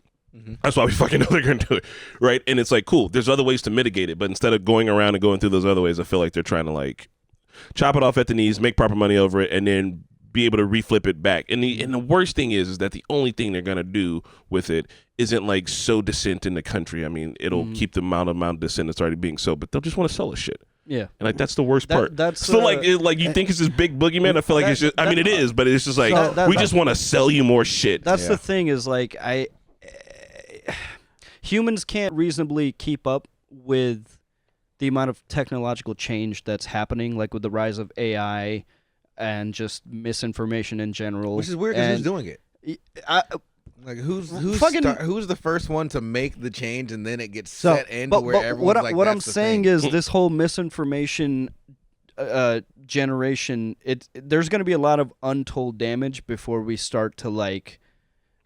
That's why we fucking know they're going to do it, right? And it's like, cool, there's other ways to mitigate it, but instead of going around and going through those other ways, I feel like they're trying to like chop it off at the knees, make proper money over it, and then be able to reflip it back. And the worst thing is that the only thing they're going to do with it isn't like sow dissent in the country. I mean, it'll keep the amount of dissent that's already being sowed, but they'll just want to sell us shit. Yeah. And like that's the worst part. That's so like you think it's this big boogeyman. I feel like it's just. I mean, it is, but it's just like we just want to sell you more shit. That's the thing is like humans can't reasonably keep up with the amount of technological change that's happening, like with the rise of AI and just misinformation in general. Which is weird because who's doing it? Like who's the first one to make the change and then it gets set into where everyone's like, what that's I'm the saying thing. is this whole misinformation generation. There's going to be a lot of untold damage before we start to like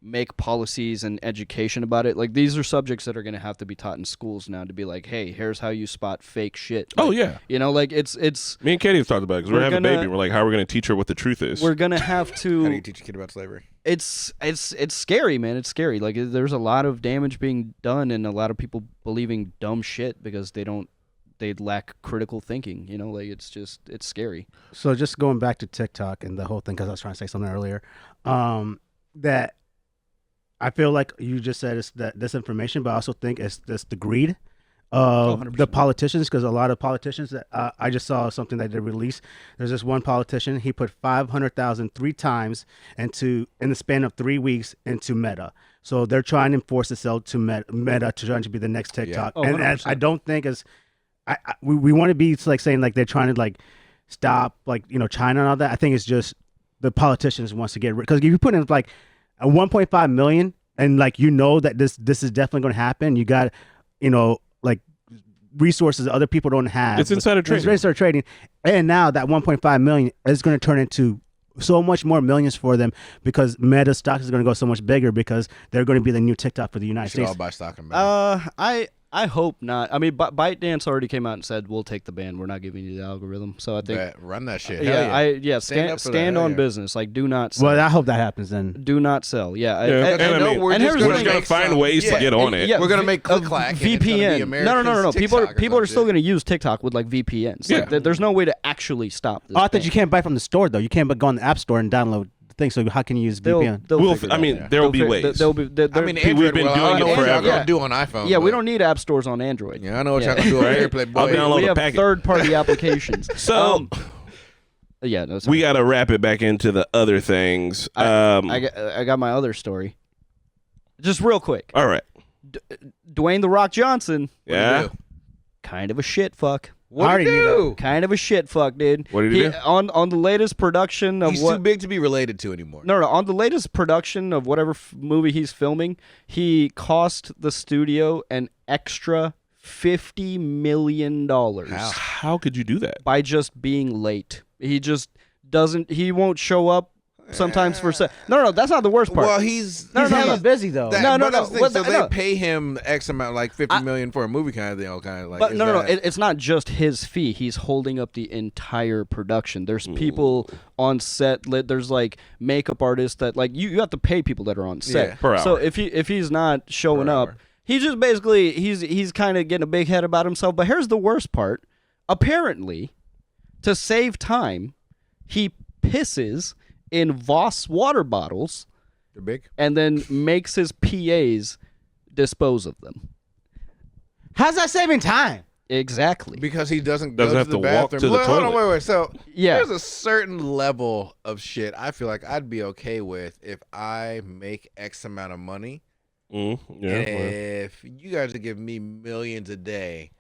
make policies and education about it. Like these are subjects that are going to have to be taught in schools now to be like, hey, here's how you spot fake shit. Like, oh yeah, like it's. Me and Katie have talked about it because we're having a baby. And we're like, how are we going to teach her what the truth is? We're gonna have to. How do you teach a kid about slavery? It's scary, man. It's scary. Like there's a lot of damage being done, and a lot of people believing dumb shit because they lack critical thinking. Like it's scary. So just going back to TikTok and the whole thing, because I was trying to say something earlier, that I feel like you just said it's that disinformation, but I also think it's the greed of the politicians, because a lot of politicians that I just saw something that they released. There's this one politician, he put 500,000 3 times in the span of 3 weeks into Meta. So they're trying to enforce the sell to Meta to try to be the next TikTok. Yeah. And I don't think we want to be like saying like they're trying to like stop like China and all that. I think it's just the politicians wants to get rid, because if you put in like a 1.5 million and like that this is definitely going to happen, you got like resources that other people don't have. It's insider trading. It's insider trading, and now that 1.5 million is going to turn into so much more millions for them because Meta stock is going to go so much bigger because they're going to be the new TikTok for the United should all States. buy stock in Meta. I hope not. I mean, ByteDance already came out and said we'll take the ban. We're not giving you the algorithm. So I think Run that shit. stand on business. Like, do not sell. Well, I hope that happens then. Do not sell. Yeah. And I mean, we're here's just the we're thing. just gonna find ways to get on it. Yeah, We're gonna make click-clack. VPN. No. People are still going going to use TikTok with like VPNs. Yeah. Like, there's no way to actually stop this. Oh, I thought ban. you can't buy from the store though. You can't go on the App Store and download the thing. So how can you use VPN? There will be ways. There will be. I mean, We've Android, been I doing don't know it what y'all forever. gonna do on iPhone. Yeah, we but- don't need app stores on Android. Yeah, I know what y'all gonna do on AirPlay. I'll Boy. download We a have packet. third-party applications. So Yeah, no, we got to wrap it back into the other things. I got my other story. Just real quick. All right. Dwayne "The Rock" Johnson, Yeah. kind of a shit fuck. What do you do? Kind of a shit fuck, dude. What did he do? On the latest production of He's what? too big to be related to anymore. No, on the latest production of whatever movie he's filming, he cost the studio an extra $50 million How could you do that? by just being late. He just doesn't. He won't show up sometimes for. No, that's not the worst part. Well, he's He's hella busy though. No. That's the thing. Well, So no. they pay him X amount, like $50 million for a movie, kind of thing. All kind of like. But is no. that- It's not just his fee. He's holding up the entire production. There's people on set. There's like makeup artists that like you have to pay people that are on set. Yeah. Per So hour. if he's not showing Per up, hour. he's just basically he's kind of getting a big head about himself. But here's the worst part. Apparently, to save time, he pisses in Voss water bottles They're big. and then makes his PAs dispose of them. How's that saving time? Exactly. Because he doesn't Doesn't go have to the to walk bathroom. to the Look, hold on, toilet. wait. So Yeah. there's a certain level of shit I feel like I'd be okay with if I make X amount of money. Yeah. And well. if you guys are giving me millions a day,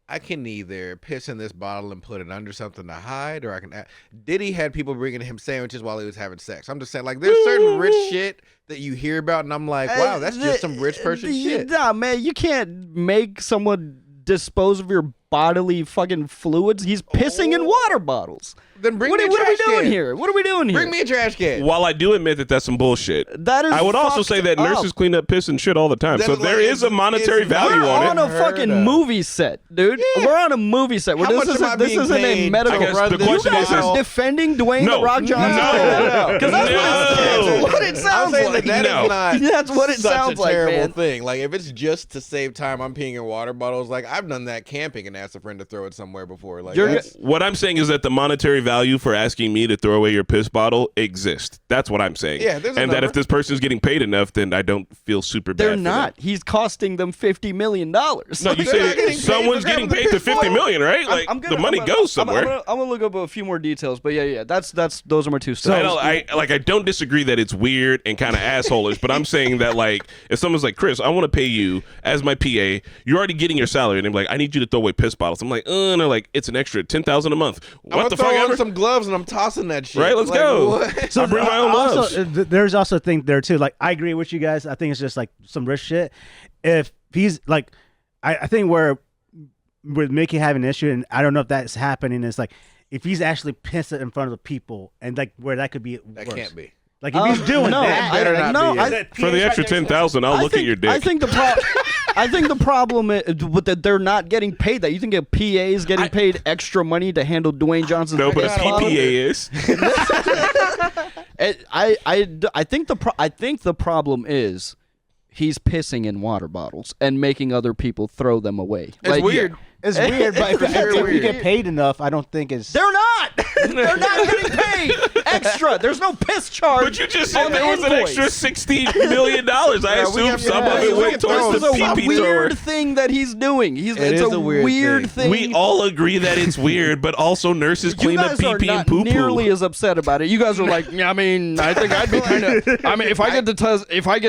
I can either piss in this bottle and put it under something to hide, or I can. Diddy had people bringing him sandwiches while he was having sex. I'm just saying, like, there's certain rich shit that you hear about, and I'm like, wow, that's just some rich person shit. Nah, man, you can't make someone dispose of your bodily fucking fluids. He's pissing in water bottles. Then bring What me are a we trash doing can. here? What are we doing here? Bring me a trash can. While I do admit that that's some bullshit, That is. I would also fucked say that up. nurses clean up piss and shit all the time. Then, So like, there is a monetary it's value We're on on it. a fucking Heard of. movie set, dude. Yeah. We're on a movie set. Where How this much am I isn't this being isn't a paid medical. I guess run the this question You guys is- are defending Dwayne No. "The Rock" Johnson. No. Because that's what it sounds I'm saying like. that No. is not. That's what it such sounds a like, terrible man. thing. Like if it's just to save time, I'm peeing in water bottles. Like I've done that camping and asked a friend to throw it somewhere before. Like You're that's- What I'm saying is that the monetary value for asking me to throw away your piss bottle exists. That's what I'm saying. Yeah, there's a and that number. if this person's getting paid enough, then I don't feel super bad. They're for them. not. He's costing them $50 million. No, you They're not say getting paid someone's for getting grabbing the paid to piss 50 bottle. million, right? Like the money goes somewhere. I'm gonna look up a few more details, but yeah. That's those are my two I stories. I don't disagree that it's weird and kind of assholish, but I'm saying that like if someone's like, Chris, I want to pay you as my PA, you're already getting your salary, and they're like, I need you to throw away piss bottles. I'm like, and they're like, it's an extra $10,000 a month. I'm What gonna the throw fuck on ever? some gloves and I'm tossing that shit. Right, let's Like, go. what? So I bring my own gloves. Also, there's also a thing there too. Like I agree with you guys. I think it's just like some rich shit. If he's like, I think where with Mickey having an issue, and I don't know if that's happening, is like if he's actually pissing in front of the people, and like where that could be That worse. can't be. Like if he's doing no, that, better not be. For the extra 10,000, I'll look at your dick. I think the problem is that they're not getting paid that. You think a PA is getting paid extra money to handle Dwayne Johnson's no, but a piss bottle? PPA is. I think the problem is he's pissing in water bottles and making other people throw them away. It's weird. it's weird. But Very if you weird. get paid enough, I don't think it's. They're not. They're not getting paid extra. There's no piss charge. But you just said on the there was an invoice. extra $60 million. I assume have- some yeah, of it we went can throw towards the This is a pee-pee thrower. weird thing that he's doing. It's is a a weird weird thing. We all agree that it's weird, but also nurses You clean up guys are pee-pee and not poo-poo. nearly as upset about it. You guys are like, I mean, I think I'd be kind of. I mean, if I get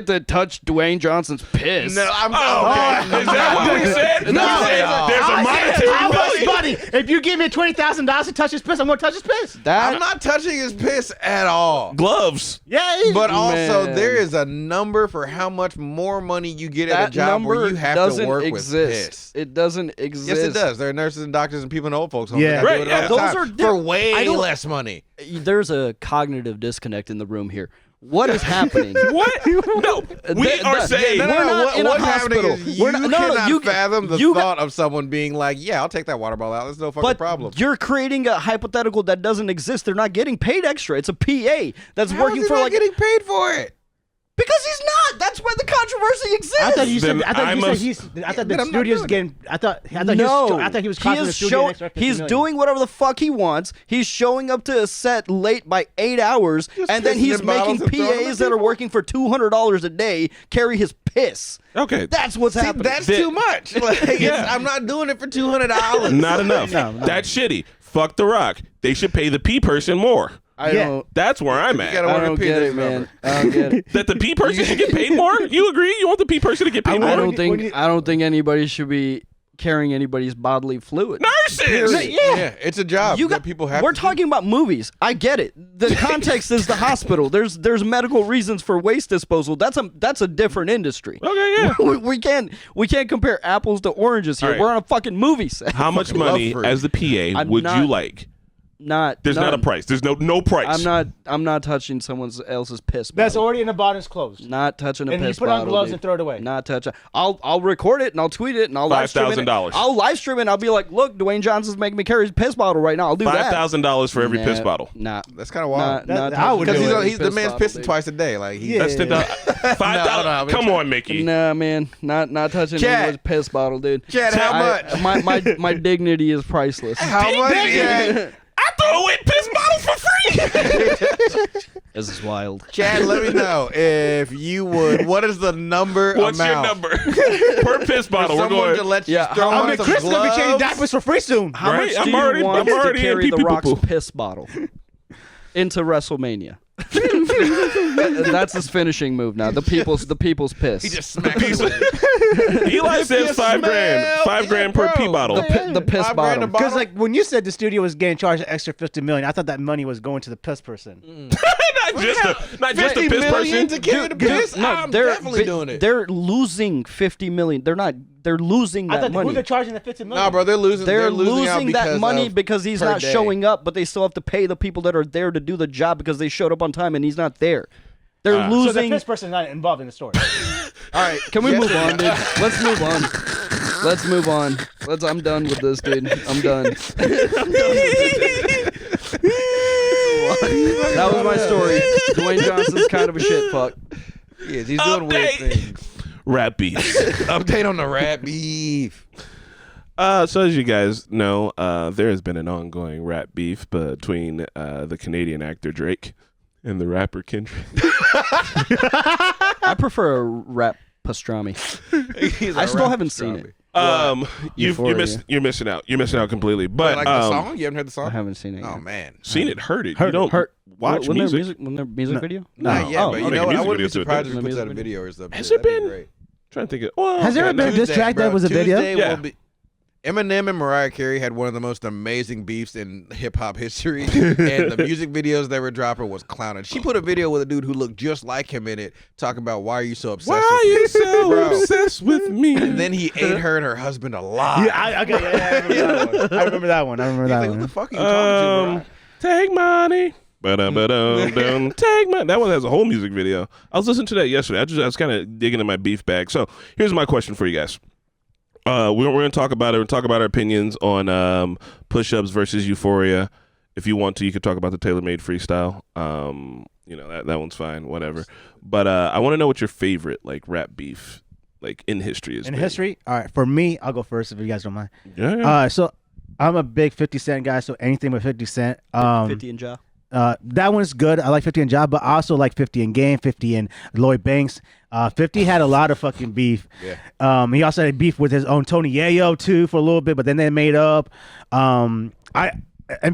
to touch Dwayne Johnson's piss. No, I'm Oh, okay. is that what we said? No. We said there's a monetary I was value. about Daddy, if you give me $20,000 to touch his piss, I'm gonna touch his piss. I'm not touching his piss at all. Gloves. Yeah, But also, Man. there is a number for how much more money you get at a That job where number you have doesn't to work exist. with piss. It doesn't exist. Yes, it does. There are nurses and doctors and people in old folks homes Yeah. that Right, do it yeah. all the Those time are for I way don't- less money. There's a cognitive disconnect in the room here. What is happening? What? No, we are saying. No, no, We're no. not in a What's happening hospital. is We're you not- no, no, cannot you- fathom the you thought of someone being like, "Yeah, I'll take that water bottle out. There's no fucking But problem." you're creating a hypothetical that doesn't exist. They're not getting paid extra. It's a PA that's How working is he for not like getting paid for it? because he's not. That's where the controversy exists. I thought you said. Then I thought I'm you a- said he's. I thought but the I'm not studio's doing getting. I thought he was. No, I thought he was costing the studio an extra $50 he's million. doing whatever the fuck he wants. He's showing up to a set late by 8 hours, and then pissing he's in bottles making and throwing them PAs at that are people? working for $200 a day carry his piss. Okay. That's what's See, happening. that's too much. Like, I'm not doing it for $200. Not enough. No. That's shitty. Fuck The Rock. They should pay the P person more. I Yeah. don't. That's where I'm You at. gotta I work a don't P get this it, man. number. I don't get it. That the P person should get paid more? You agree? You want the P person to get paid I more? don't I don't think anybody should be carrying anybody's bodily fluid. Nurses! Yeah, it's a job You that got, people have. we're to do. talking about movies. I get it. The context is the hospital. There's medical reasons for waste disposal. That's a different industry. Okay, yeah. We can't compare apples to oranges here. All right. We're on a fucking movie set. How much Fucking love money fruit. as the PA I'm would not- you like? There's not a none. price. There's no price. I'm not touching someone else's piss That's bottle. already in the bottle. It's closed. Not touching a And you piss put on bottle, gloves dude. and throw it away. Not touch. I'll record it and I'll tweet it and I'll live stream it. $5,000. I'll live stream it and I'll be like, look, Dwayne Johnson's making me carry his piss bottle right now. I'll do that. $5,000 for every piss Nah, bottle. Nah. That's kind of wild. I would Because do it. he's the man's pissing twice a day. Like he, That's $10. $5. Come on, Mickey. Nah, man, not touching Chad. anyone's piss bottle, dude. Chad, how much? My dignity is priceless. How much? Chad? I throw away piss bottles for free. This is wild. Chad, let me know if you would. What is the number? What's your amount? number per piss bottle? We're Someone going. to let you Yeah, throw how on I mean, some Chris is gonna be changing gloves? diapers for free soon. How Right? much I'm do you already- want I'm already to carry in the pee-pee Rock's poo-poo. piss bottle into WrestleMania? That's his finishing move now. The people's piss. He just smacks it. Eli says you $5 grand. smell- $5 per Yeah, pee bro. bottle. the piss 5 grand a bottom. bottle? Because like when you said the studio was getting charged an extra $50 million, I thought that money was going to the piss person. not just the 50 piss million person. to carry the piss? I'm definitely doing it. They're losing $50 million. They're losing I that thought who money. they're charging the $50 million? Nah, bro, they're losing. They're losing out losing that because money of because he's per not day. showing up, but they still have to pay the people that are there to do the job because they showed up on time and he's not there. They're So the losing. piss person is not involved in the story. All right, can we Yes, move they on, dude? Let's move on. Let's move on. I'm done with this, dude. I'm done. That was my story. Dwayne Johnson's kind of a shit fuck. Yes, he's doing weird Update. things. Rat beef. Update on the rat beef. So as you guys know, there has been an ongoing rat beef between the Canadian actor Drake and the rapper Kendrick. I prefer a rap pastrami. I still haven't seen it. Euphoria. You're missing out. You're missing out completely. But Like the song? You haven't heard the song? I haven't seen it. Oh yet. man, seen it, heard it. Heard you don't watch Wasn't music. Wasn't there music video? not yet. Oh, But okay. you know what? I Music wouldn't be videos to it, surprised if though. he puts out a Music video or something. Has it That'd be been? great. Trying to think of. Well, Has there okay, ever been a diss Tuesday, track bro. that was a video? Tuesday Yeah. will be- Eminem and Mariah Carey had one of the most amazing beefs in hip hop history, and the music videos they were dropping was clowning. She put a video with a dude who looked just like him in it, talking about why are you so obsessed Why with are me? you so Bro. obsessed with me? And then he ate her and her husband alive. Yeah, I remember that one. I remember He's that like, one. what the fuck are you talking to, Take money. Ba-dum-ba-dum-dum. Take money. That one has a whole music video. I was listening to that yesterday. I was kind of digging in my beef bag. So here's my question for you guys. We're going to talk about it. We're talk about our opinions on push-ups versus Euphoria. If you want to, you could talk about the tailor-made freestyle. That one's fine. Whatever. But I want to know what your favorite like rap beef like in history is. In history? All right, for me, I'll go first if you guys don't mind. Yeah. So I'm a big 50 Cent guy, so anything with 50 Cent. 50 and Ja. That one's good. I like 50 and Job, but I also like 50 and Game, 50 and Lloyd Banks. 50 had a lot of fucking beef. Yeah. He also had beef with his own Tony Yayo too for a little bit, but then they made up. And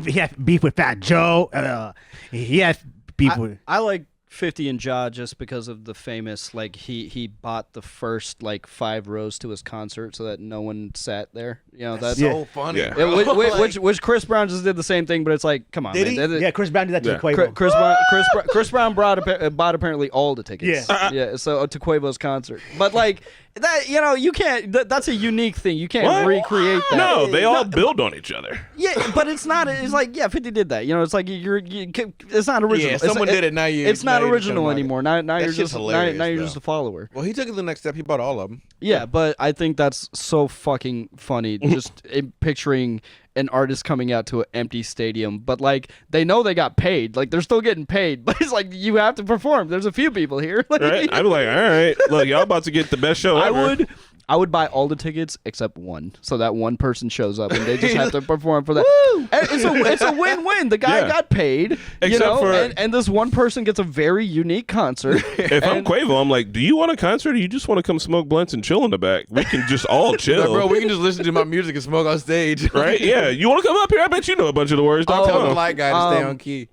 he had beef with Fat Joe. He had beef with. I like 50 and Ja just because of the famous, like, he bought the first, like, 5 rows to his concert so that no one sat there. You know, that's so funny. Yeah. Bro. which Chris Brown just did the same thing, but it's like, come on, Did man. he? Yeah, Chris Brown did that to Yeah. Quavo. Chris Brown bought apparently all the tickets. Yeah. So to Quavo's concert, but like that, you know, you can't. That's a unique thing. You can't What? recreate that. No, they all build on each other. Yeah, but it's not. It's like 50 did that. You know, it's like it's not original. Yeah, someone did it. Now It's not now you're just original gonna like it. anymore. Now you're shit's just hilarious, now you're though. just a follower. Well, he took it to the next step. He bought all of them. Yeah, but I think that's so fucking funny. Just picturing an artist coming out to an empty stadium, but like they know they got paid. Like they're still getting paid, but it's like you have to perform. There's a few people here. Like, Right? I'd be like, all right, look, y'all about to get the best show ever. I would buy all the tickets except one, so that one person shows up and they just have to perform for that. And it's a win-win. The guy Yeah. got paid, Except for- and this one person gets a very unique concert. If I'm Quavo, I'm like, do you want a concert or you just want to come smoke blunts and chill in the back? We can just all chill. Like, bro, we can just listen to my music and smoke on stage. Right? Yeah. You want to come up here? I bet you know a bunch of the words. Dog. Tell Come the on. light guy to stay on key.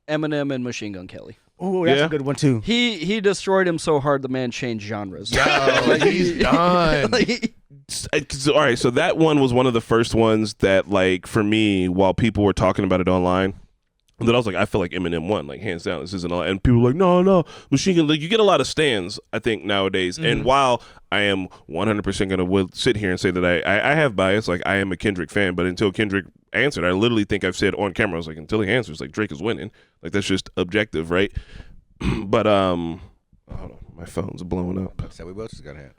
Eminem and Machine Gun Kelly. Oh, that's Yeah. a good one too. He destroyed him so hard the man changed genres. Like he's done. All right, so that one was one of the first ones that, like, for me, while people were talking about it online, that I was like, I feel like Eminem won, like, hands down. This isn't all. And people were like, no, Machine Gun. Like, you get a lot of stands, I think, nowadays. And while I am 100% going to sit here and say that I have bias, like, I am a Kendrick fan, but until Kendrick answered, I literally think I've said on camera, I was like, until he answers, like, Drake is winning. Like, that's just objective, right? But, hold on, my phone's blowing up. So we both just got hit.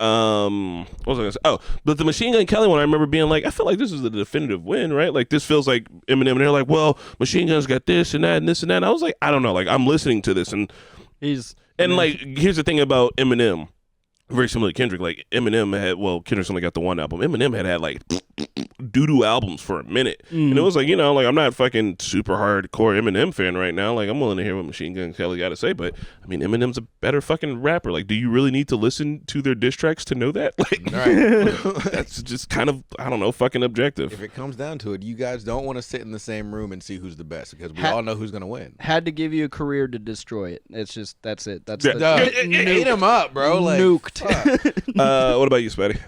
What was I gonna say? Oh, but the Machine Gun Kelly one, I remember being like, I feel like this is the definitive win, right? Like, this feels like Eminem, and they're like, well, Machine Gun's got this and that and this and that. And I was like, I don't know. Like, I'm listening to this, and like, here's the thing about Eminem, very similar to Kendrick. Like, Kendrick's only got the one album. Eminem had like doo-doo albums for a minute. And it was like, you know, like, I'm not fucking super hardcore Eminem fan right now. Like, I'm willing to hear what Machine Gun Kelly got to say, but I mean, Eminem's a better fucking rapper. Like, do you really need to listen to their diss tracks to know that? Like, that's just kind of, I don't know, fucking objective. If it comes down to it, you guys don't want to sit in the same room and see who's the best because we all know who's gonna win. Had to give you a career to destroy it. It's just that's it. That's Yeah. Eat him up, bro. Like, nuked. What about you, Spatty?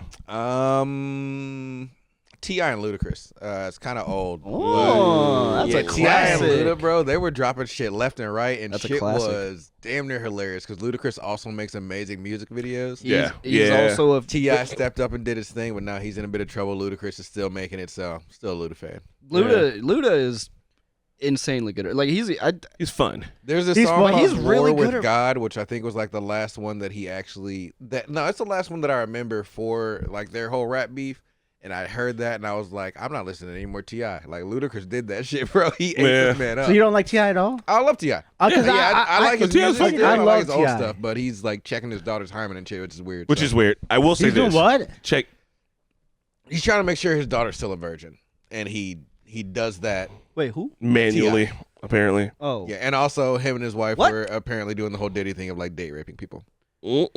T.I. and Ludacris. It's kind of old. Oh, that's a T.I. and classic. Luda, bro, they were dropping shit left and right, and That's a shit classic. was damn near hilarious because Ludacris also makes amazing music videos. He's also a T.I. stepped up and did his thing, but now he's in a bit of trouble. Ludacris is still making it, so still a Luda fan. Luda is insanely good. Like He's fun. There's this He's song fun. called He's really War good with at- God, which I think was like the last one that he actually it's the last one that I remember for like their whole rap beef. And I heard that and I was like, I'm not listening to any more T.I. Like Ludacris did that shit, bro. He ate this man up. So you don't like T.I. at all? I love T.I. Because I like his T.I.'s music. fucking I good. like his I old love stuff, but he's like checking his daughter's hymen and shit, which is weird. Which is weird. I will say He's doing this. what? Check. He's trying to make sure his daughter's still a virgin, and he does that. wait, who? Manually, T.I. apparently. Oh, Yeah, and also him and his wife What? were apparently doing the whole Diddy thing of like date raping people. God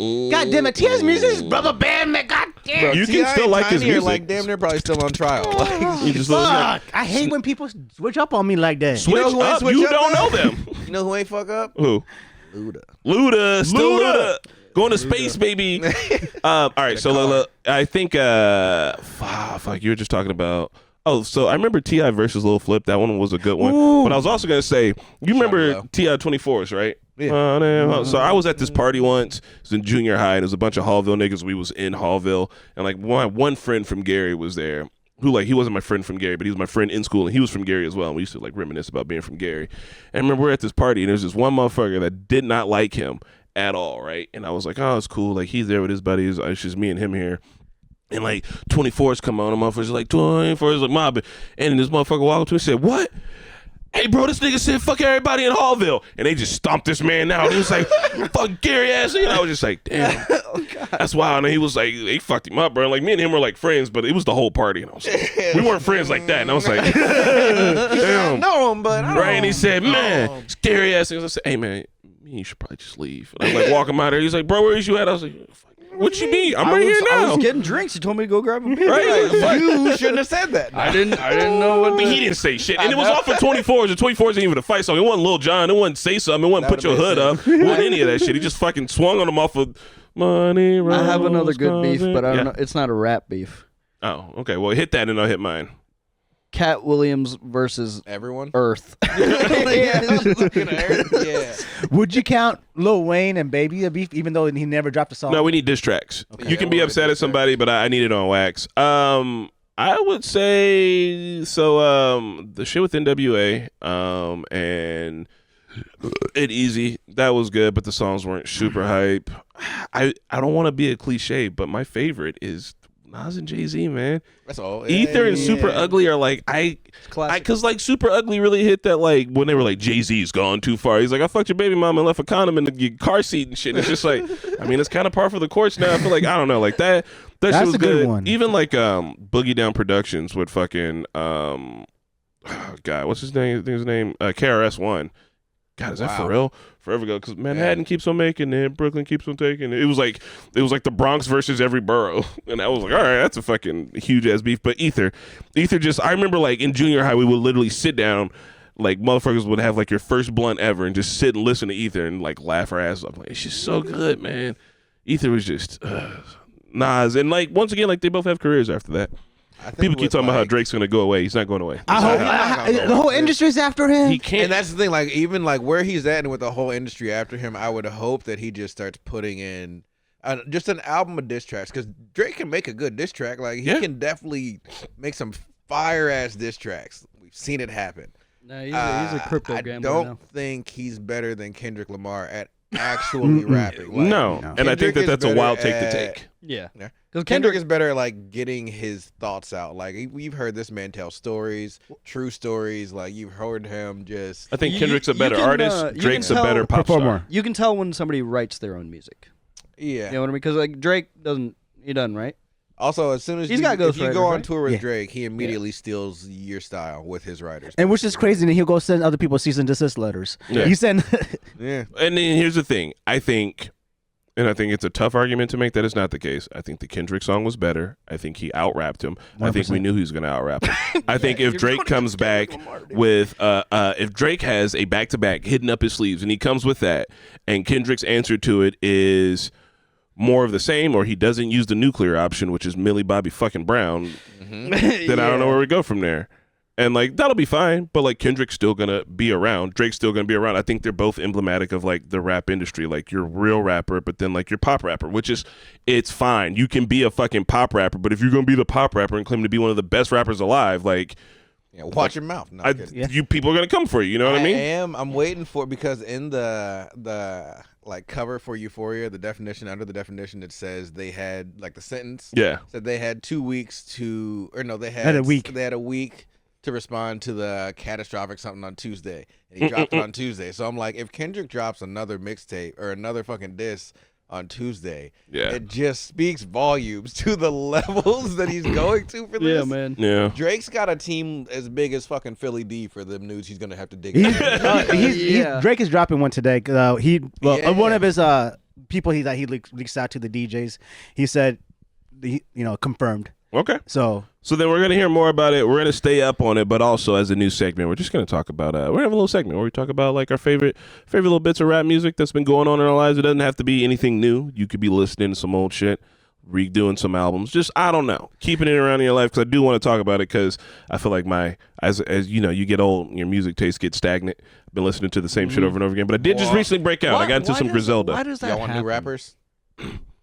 damn it, T.I.'s music is brother band, man. God damn. Bro, You can T.I. still and like his Tiny are, music. like damn near probably still on trial. Like, You just look like, Fuck. I hate when people switch up on me like that. switch who ain't up. switch You up, don't know though? them. you know who ain't fuck up? Who? Luda. Luda. Still Luda. Luda. Going to space, baby. All right. So Lola, I think. Fuck. You were just talking about. Oh, so I remember T.I. versus Lil Flip. That one was a good one. Ooh. But I was also gonna say, you remember Low. T.I. 24s, right? Yeah. So I was at this party once. It was in junior high, and it was a bunch of Hallville niggas. We was in Hallville, and like one friend from Gary was there. Who, like, he wasn't my friend from Gary, but he was my friend in school, and he was from Gary as well. And we used to like reminisce about being from Gary. And I remember we're at this party, and there's this one motherfucker that did not like him at all, right? And I was like, oh, it's cool. Like, he's there with his buddies. It's just me and him here. And like 24s come on, and motherfuckers like 24s like mobbing. And this motherfucker walked up to me and said, "What? Hey, bro, this nigga said fuck everybody in Hallville." And they just stomped this man out. He was like, "Fuck Gary ass." And I was just like, damn. That's wild. And he was like, they fucked him up, bro. Like, me and him were like friends, but it was the whole party. And I was like, we weren't friends like that. And I was like, damn. know him, but I don't Right, and he said, "Man, scary ass." And I said, "Hey, man, you should probably just leave." And I was like, walk him out there. He's like, "Bro, where is you at?" I was like, "Fuck." What you mean? I'm right here I now. was getting drinks. You told me to go grab a beer. Right? You shouldn't have said that. I didn't know what. I mean, he didn't say shit, and it was off of 24s. And 24s ain't even a fight song. It wasn't Lil Jon. It wasn't say something. It wasn't That put your would've hood been up. It wasn't any of that shit. He just fucking swung on him off of money. I have another Rolls good beef, coming. but I don't Yeah. know. It's not a rap beef. Oh, okay. Well, hit that, and I'll hit mine. Cat Williams versus Everyone. Earth. Yeah. Would you count Lil Wayne and Baby a beef, even though he never dropped a song? No, we need diss tracks. Okay. You can Yeah, be we'll upset diss at somebody, but I need it on wax. I would say so. The shit with NWA, and Easy, that was good, but the songs weren't super hype. I don't want to be a cliche, but my favorite is Nas and Jay-Z, man. That's all. Ether and Super Yeah. Ugly are like because like Super Ugly really hit that, like when they were like, Jay-Z's gone too far. He's like, I fucked your baby mama and left a condom in the car seat and shit. And it's just like, I mean, it's kind of par for the course now. I feel like, I don't know, like that shit That's was a good good. one. Even like Boogie Down Productions with fucking God, what's his name? KRS-One. God, is that for real? Forever ago, because Manhattan keeps on making it, Brooklyn keeps on taking it. It was like the Bronx versus every borough, and I was like, all right, that's a fucking huge ass beef. But Ether just, I remember like in junior high, we would literally sit down, like motherfuckers would have like your first blunt ever, and just sit and listen to Ether and like laugh our asses off. Like, it's just so good, man. Ether was just Nas, and like once again, like they both have careers after that. People keep talking about how Drake's gonna go away. He's not going away. I hope the whole industry's after him. He can't. And that's the thing, like even like where he's at and with the whole industry after him, I would hope that he just starts putting in just an album of diss tracks, because Drake can make a good diss track. Like he can definitely make some fire ass diss tracks. We've seen it happen. No, he's a crypto I gambler don't now. think he's better than Kendrick Lamar at actually rapping. Like, No, and I think Kendrick that's is a wild better take to at- take. Yeah. Yeah. Because Kendrick is better at like getting his thoughts out. Like we've heard this man tell stories, true stories. Like you've heard him just. I think You- Kendrick's a you better can, artist. you can Drake's a tell- better pop star. Performer. You can tell when somebody writes their own music. Yeah. You know what I mean? Because like Drake doesn't, right? Also, as soon as He's you, got if you go ghostwriters, on right? tour with Yeah. Drake, he immediately steals your style with his writers. And which is crazy, and he'll go send other people cease and desist letters. Yeah. He sent. Yeah. And then here's the thing. I think it's a tough argument to make that is not the case. I think the Kendrick song was better. I think he out-rapped him. I think we 100%. knew he was going to out-rap him. I think if Drake comes back with, if Drake has a back-to-back hidden up his sleeves and he comes with that, and Kendrick's answer to it is more of the same, or he doesn't use the nuclear option, which is Millie Bobby fucking Brown, then I don't know where we go from there. And like that'll be fine, but like Kendrick's still gonna be around, Drake's still gonna be around. I think they're both emblematic of like the rap industry. Like you're a real rapper, but then like you're pop rapper, which is it's fine. You can be a fucking pop rapper, but if you're gonna be the pop rapper and claim to be one of the best rappers alive, like Yeah. Watch your mouth. No, I'm kidding. you people are gonna come for you. You know what I mean? I'm waiting for, because in the like cover for Euphoria, the definition, under the definition, it says they had like the sentence. Yeah. Said they had 2 weeks to, or no, they Had a week. They had a week to respond to the catastrophic something on Tuesday, and he dropped it on Tuesday. So I'm like, if Kendrick drops another mixtape or another fucking diss on Tuesday, Yeah. it just speaks volumes to the levels that he's going to for this. Yeah, man. Yeah. Drake's got a team as big as fucking Philly D for the news he's gonna have to dig. He's, into. Drake is dropping one today. Yeah. One of his people he leaks out to the DJs. He said, confirmed. Okay. So then we're gonna hear more about it. We're gonna stay up on it, but also as a new segment, we're just gonna talk about. We're gonna have a little segment where we talk about like our favorite little bits of rap music that's been going on in our lives. It doesn't have to be anything new. You could be listening to some old shit, redoing some albums. Just I don't know, keeping it around in your life, because I do want to talk about it, because I feel like as you know, you get old, your music taste gets stagnant. I've been listening to the same shit over and over again, but I did just recently break out. I got into some Griselda. Why does that Y'all want happen? new rappers?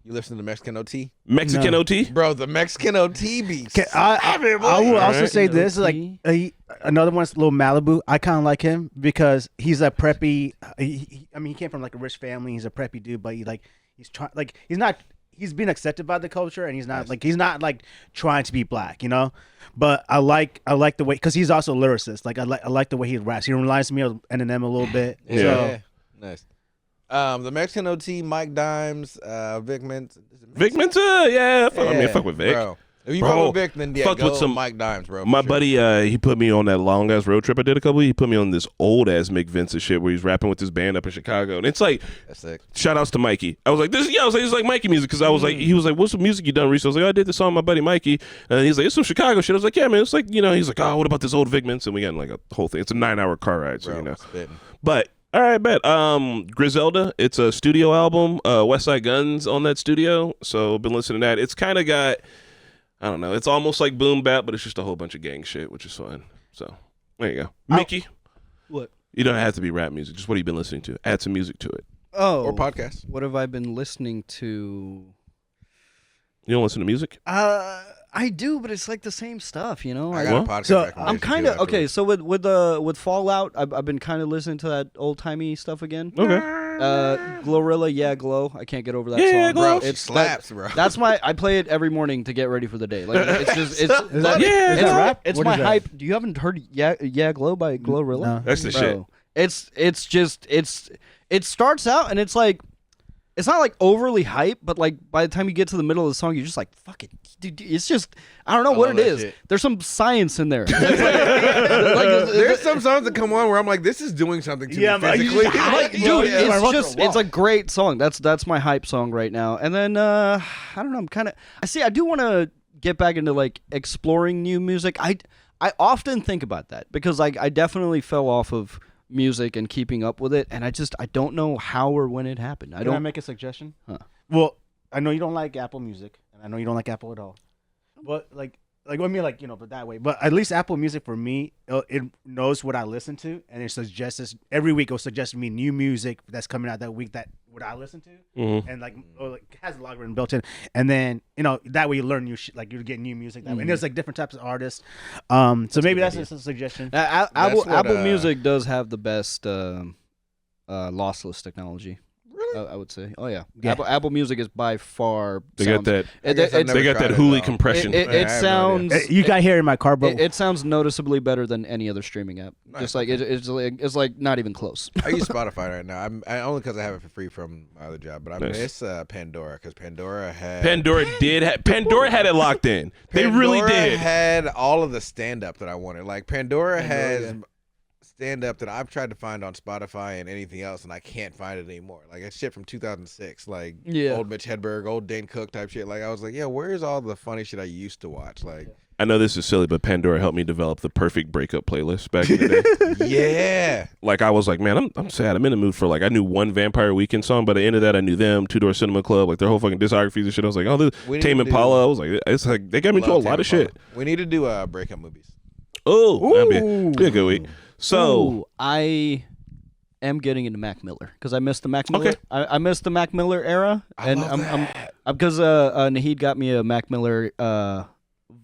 You listen to the Mexican OT? Mexican No. OT. Bro, the Mexican OT beats. I will also Alright. say this, like another one's Lil Malibu. I kind of like him because he's a preppy. He came from like a rich family. He's a preppy dude, but he's trying, like he's being accepted by the culture, and he's not like trying to be black, you know. But I like the way, because he's also a lyricist. Like I like the way he raps. He reminds me of Eminem a little bit. Yeah. So, Nice. The Mexican OT, Mike Dimes, Vic Mensa. Vic Mensa, yeah. I fuck with Vic. Bro, If you Bro, fuck with Vic, then yeah, fucked go with some- Mike Dimes, bro. for My sure. buddy, he put me on that long ass road trip I did a couple. He put me on this old ass Mick Vincent shit where he's rapping with his band up in Chicago, and it's like, That's sick. shout outs to Mikey. I was like, this, yeah, I was like, it's like Mikey music because I was like, he was like, what's the music you done recently? I was like, oh, I did this song with my buddy Mikey, and he's like, it's some Chicago shit. I was like, yeah, man, it's like, you know, he's like, oh, what about this old Vic Vincent? And we got like a whole thing. It's a 9-hour car ride, so Bro, you know. spitting. But all right, bet. Griselda, it's a studio album. West Side Guns on that studio, so been listening to that. It's kind of got, I don't know, it's almost like boom bap, but it's just a whole bunch of gang shit, which is fun. So there you go, Mickey. What? You don't have to be rap music. Just what have you been listening to? Add some music to it. Oh, Or podcast. what have I been listening to? You don't listen to music? I do, but it's like the same stuff, you know. I got a podcast. So, recommendation I'm kind of too okay. afterwards. So with Fallout, I've been kind of listening to that old timey stuff again. Okay. Glorilla, yeah, Glow. I can't get over that Yeah, song. Glow. Bro, it slaps, bro. That's I play it every morning to get ready for the day. Like it's just Is that rap? It's What my is that? hype. You haven't heard Yeah Glow by Glorilla? No. That's the shit. Bro, it starts out and it's like it's not like overly hype, but like by the time you get to the middle of the song, you're just like, fuck it, dude. It's just I don't know what love it that is. shit. There's some science in there. It's like, There's some songs that come on where I'm like, this is doing something to Yeah, me man, you physically. just- like, Yeah, dude, yeah, I wrote it's the just wall. it's a great song. That's my hype song right now. And then I don't know. I'm kind of I do want to get back into like exploring new music. I often think about that because I definitely fell off of music and keeping up with it, and I don't know how or when it happened. Can I make a suggestion? Huh. Well, I know you don't like Apple Music, and I know you don't like Apple at all. But like I mean, like but that way. But at least Apple Music for me, it knows what I listen to, and it suggests every week. It'll suggest me new music that's coming out that week that what I listen to, and like it has a logarithm built in, and then that way you learn new shit. Like you're getting new music that way, and there's like different types of artists. So maybe that's just a suggestion. Apple Music does have the best lossless technology. I would say. Oh yeah. Apple Music is by far. They got that. I guess I've never They got tried that it, Huli though. compression. It I have no sounds. idea. You got here in my car, but It sounds noticeably better than any other streaming app. Nice. Just like it's like not even close. I use Spotify right now. I only because I have it for free from my other job, but I Nice. miss Pandora because Pandora had Pandora had it locked in. They really Pandora did. had all of the stand up that I wanted. Like Pandora has yeah. stand up that I've tried to find on Spotify and anything else, and I can't find it anymore. Like it's shit from 2006, like old Mitch Hedberg, old Dane Cook type shit. Like I was like, yeah, where's all the funny shit I used to watch? Like, I know this is silly, but Pandora helped me develop the perfect breakup playlist back in the day. yeah, Like I was like, man, I'm sad. I'm in the mood for like I knew one Vampire Weekend song. By the end of that, I knew them, Two Door Cinema Club, like their whole fucking discographies and shit. I was like, oh, this We need Tame to do- Impala. I was like, it's like they got me to a love lot Tame of shit. Impala. We need to do breakup movies. Oh, that'd be a good week. So Ooh, I am getting into Mac Miller because I missed the Mac Miller. Okay. I missed the Mac Miller era, and I'm because Naheed got me a Mac Miller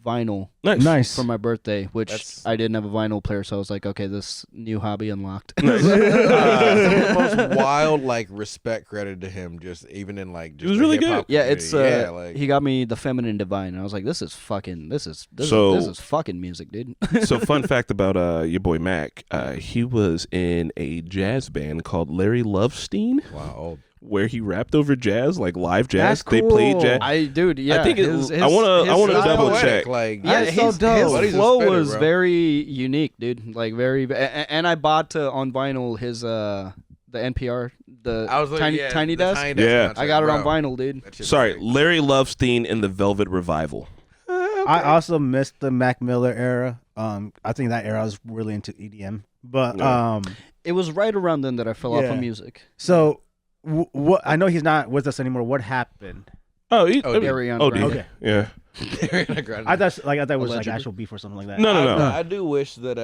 vinyl nice. for my birthday, which That's- I didn't have a vinyl player, so I was like, okay, this new hobby unlocked. Some of the most wild like respect credit to him, just even in like just was the really hip-hop Yeah, it's community. like he got me the Feminine Divine, and I was like, this is fucking music, dude. So fun fact about your boy Mac, he was in a jazz band called Larry Lovestein, wow. where he rapped over jazz, like live jazz. That's They played cool. jazz. I think I wanna double check. Like Yeah, That's so his dope. Buddy's a flow spitter, was bro. very unique, dude. Like and I bought on vinyl his the NPR I was like, Tiny the Desk. Tiny Desk Yeah. concert, I got it on bro. vinyl, dude. That shit's Sorry, sick. Larry Lovestein in the Velvet Revival. I also missed the Mac Miller era. I think that era I was really into EDM. But Yeah. It was right around then that I fell off Yeah. of music. so what? I know he's not with us anymore. What happened? Oh, Ariana oh, Grande. Okay. Yeah. Ariana Grande. I thought it was like Allegedly. actual beef or something like that. No. I do wish that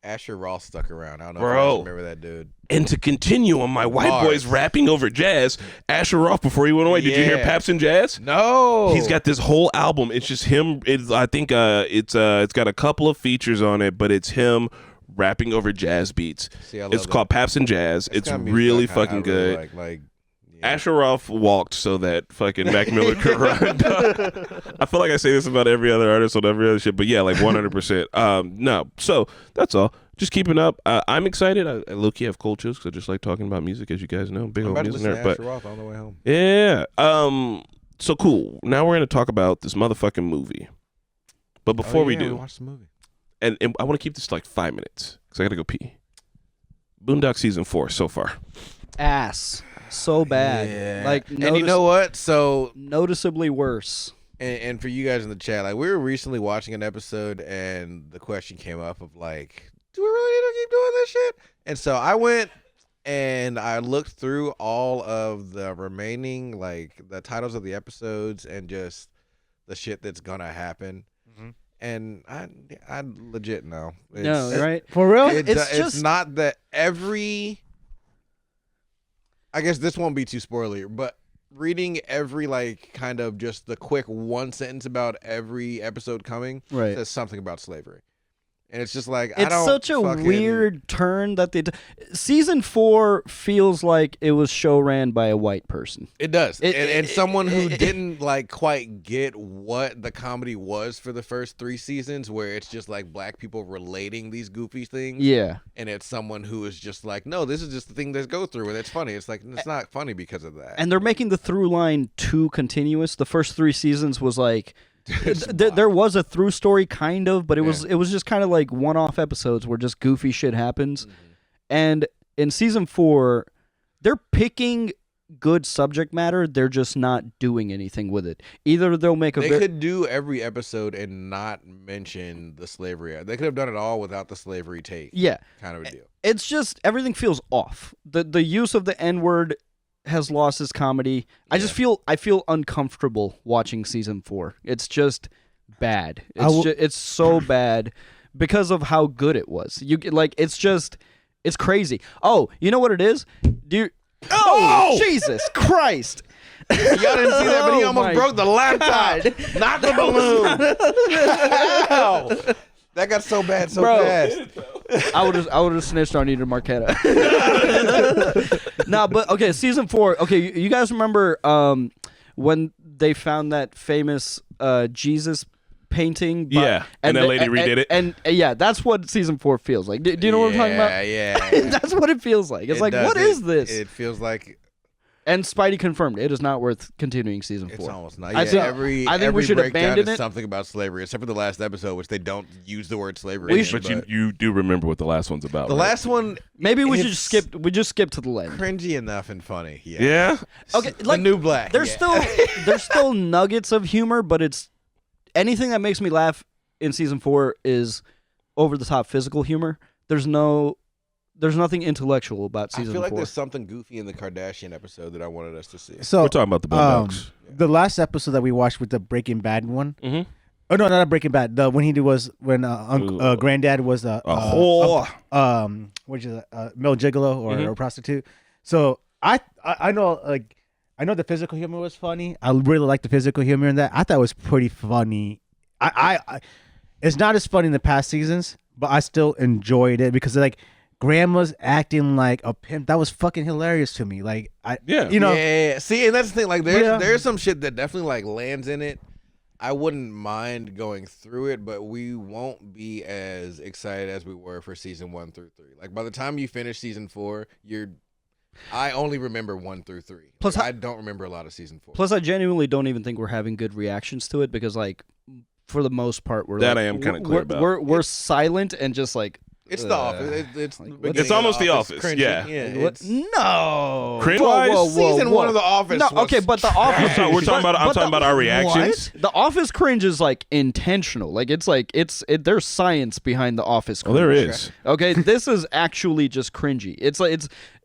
Asher Ross stuck around. I don't know if you Bro. guys remember that dude. And to continue on my white Bars. boys rapping over jazz, Asher Roth before he went away. Did you hear Yeah. Paps and Jazz? No, He's got this whole album. It's just him. I think it's got a couple of features on it, but it's him rapping over jazz beats. See, I love It's that. called Paps and Jazz. That's It's kind of music really I kinda- fucking I good. really like yeah. Asher Roth walked so that fucking Mac Miller could run. I feel like I say this about every other artist on every other shit, but yeah, like 100%. No, so that's all. Just keeping up. I'm excited. I low-key have cold chills because I just like talking about music, as you guys know. Big I'm old about to music listen nerd. to But Asher Roth on the way home. yeah. So cool. Now we're gonna talk about this motherfucking movie. But before we do, watch the movie. and I want to keep this to like 5 minutes because I gotta go pee. Boondocks season 4 so far. Ass. So bad. Yeah. Like, and you know what? So, noticeably worse. and for you guys in the chat, like we were recently watching an episode, and the question came up of like, do we really need to keep doing this shit? And so I went and I looked through all of the remaining, like the titles of the episodes and just the shit that's gonna happen. And I legit know. No, right? For real? It's not that every. I guess this won't be too spoilery, but reading every like kind of just the quick one sentence about every episode coming says something about slavery. And it's just like, it's such a weird turn that they season 4 feels like it was show ran by a white person. It does. And someone who didn't like quite get what the comedy was for the first 3 seasons, where it's just like black people relating these goofy things. Yeah. And it's someone who is just like, no, this is just the thing they go through and it's funny. It's like, it's not funny because of that. And they're making the through line too continuous. The first 3 seasons was like there was a through story kind of, but it was just kind of like one-off episodes where just goofy shit happens. And in season 4, they're picking good subject matter. They're just not doing anything with it. Either they'll make a. They could do every episode and not mention the slavery. They could have done it all without the slavery take. Yeah, kind of a deal. It's just everything feels off. The use of the N-word has lost its comedy. I feel uncomfortable watching season 4. It's just bad. It's so bad because of how good it was. It's crazy. Oh, you know what it is? Jesus Christ. Y'all didn't see that, but he almost broke the laptop, not the balloon. Ow. That got so bad so fast. I would have snitched on you to Marquetta. No, but okay, season 4. Okay, you guys remember when they found that famous Jesus painting? And that lady redid it. And yeah, that's what season 4 feels like. Do you know what I'm talking about? Yeah. That's what it feels like. It's like, what is this? It feels like. And Spidey confirmed it is not worth continuing season 4. It's almost not. I think we should abandon it. Something about slavery, except for the last episode, which they don't use the word slavery. But you do remember what the last one's about. The last one. Maybe we should skip. We just skip to the end. Cringy enough and funny. Yeah. Okay. Like the new black. There's still nuggets of humor, but it's anything that makes me laugh in season 4 is over the top physical humor. There's nothing intellectual about season 4. I feel like there's something goofy in the Kardashian episode that I wanted us to see. So we're talking about the Boondocks. The last episode that we watched with the Breaking Bad one. Mm-hmm. Oh no, not Breaking Bad. The when Granddad was Mel Gigolo or a prostitute. So I know the physical humor was funny. I really like the physical humor in that. I thought it was pretty funny. I it's not as funny in the past seasons, but I still enjoyed it because like. Grandma's acting like a pimp. That was fucking hilarious to me. Like, Yeah. See, and that's the thing. Like, there's some shit that definitely like lands in it. I wouldn't mind going through it, but we won't be as excited as we were for season 1 through 3. Like, by the time you finish season 4, I only remember 1 through 3. Plus, I don't remember a lot of season 4. Plus, I genuinely don't even think we're having good reactions to it because, like, for the most part, I am kind of clear about. We're silent and just like. It's The Office. It's almost The Office. Cringy. Yeah. No. Cringe-wise? Season 1 of The Office. No, okay, but The Office. I'm talking about our reactions. What? The Office cringe is like intentional. Like there's science behind The Office cringe. Oh, there is. Okay, this is actually just cringy. It's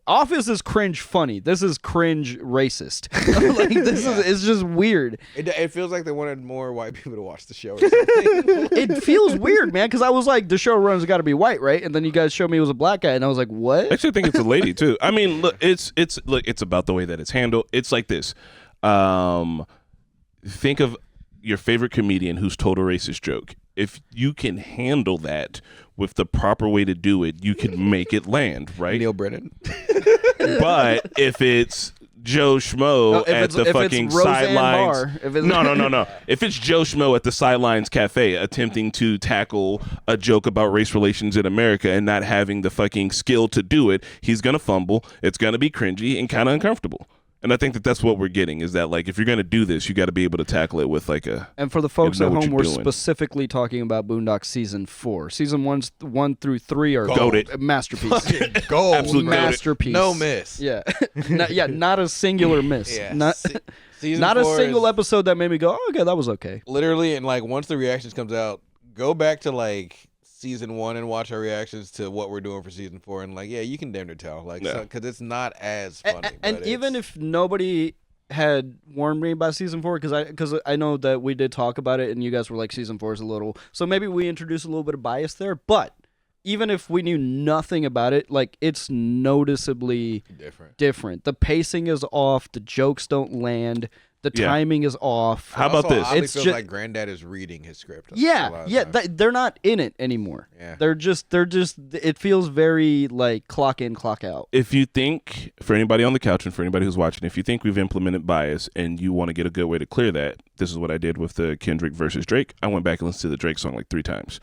Office is cringe funny. This is cringe racist. Like it's just weird. It feels like they wanted more white people to watch the show or something. It feels weird, man, because I was like, the showrunner's got to be white, right? And then you guys showed me it was a black guy, and I was like, what? I actually think it's a lady too. I mean, look, it's about the way that it's handled. It's like this. Think of your favorite comedian who's told a racist joke. If you can handle that with the proper way to do it, you can make it land, right? Neil Brennan. But if it's Joe Schmo at the fucking sidelines. No. If it's Joe Schmo at the sidelines cafe attempting to tackle a joke about race relations in America and not having the fucking skill to do it, he's going to fumble. It's going to be cringy and kind of uncomfortable. And I think that that's what we're getting is that like if you're gonna do this, you got to be able to tackle it with like a. And for the folks know at what home, you're we're doing. specifically talking about Boondocks season 4. Season 1 through 3 are Goated. masterpiece. Gold. Absolute man. Masterpiece. No miss. Yeah, not a singular miss. Yeah. Not, Season not a 4 single is episode that made me go, oh, okay, that was okay. literally, and like once the reactions comes out, go back to like season 1 and watch our reactions to what we're doing for season 4, and like, yeah, you can damn near tell, like, because it's not as funny. And but even it's- if nobody had warned me about season 4, because I know that we did talk about it, and you guys were like, season 4 is a little, so maybe we introduced a little bit of bias there. But even if we knew nothing about it, like it's noticeably different. The pacing is off. The jokes don't land. The Yeah. timing is off. How about also this? oddly It's feels ju- like Granddad is reading his script. a Yeah, lot of yeah, times. they're not in it anymore. Yeah. They're just. It feels very like clock in, clock out. If you think, for anybody on the couch and for anybody who's watching, if you think we've implemented bias and you want to get a good way to clear that, this is what I did with the Kendrick versus Drake. I went back and listened to the Drake song like 3 times.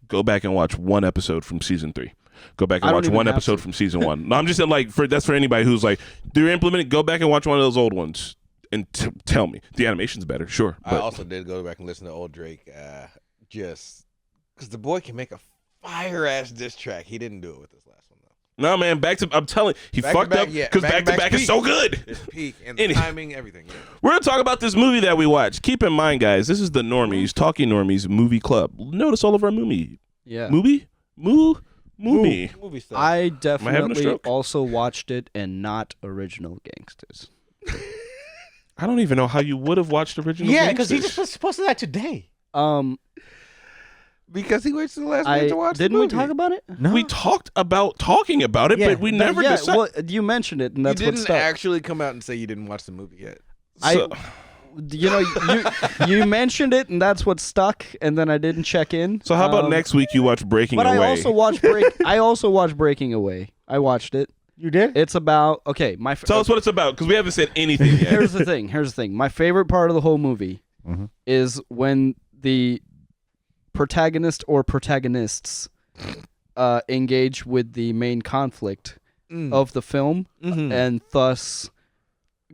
Go back and watch one episode from season 3. Go back I and don't watch even one have episode to. from season 1. No, I'm just saying, like, that's for anybody who's like, they're implementing. Go back and watch one of those old ones and tell me the animation's better. Sure, I but also did go back and listen to old Drake, just because the boy can make a fire ass diss track. He didn't do it with this last one though. no, man. I'm telling he Back to fucked back, up yeah, because back back to to back back is peak. so good. It's peak and Any- the timing, everything. Yeah. We're going to talk about this movie that we watched. Keep in mind, guys, this is the Normies, Talking Normies movie club. Notice all of our movie. Yeah. Movie? Movie. Movie stuff. I having a definitely stroke? also watched it and not Original Gangsters. I don't even know how you would have watched original Yeah, because he Gangsters. just posted that today. because he waits to the last minute to watch. Didn't the we movie. talk about it? No, We talked about talking about it, Yeah, but we never yeah, decided. well, you mentioned it, and that's you what didn't stuck. actually come out and say you didn't watch the movie yet. So- You know, you mentioned it, and that's what stuck. And then I didn't check in. So how about next week you watch Breaking But Away? I also watched Breaking Away. I watched it. you did. It's about Tell us what it's about, because we haven't said anything yet. Here's the thing. My favorite part of the whole movie is when the protagonist or protagonists engage with the main conflict of the film, and thus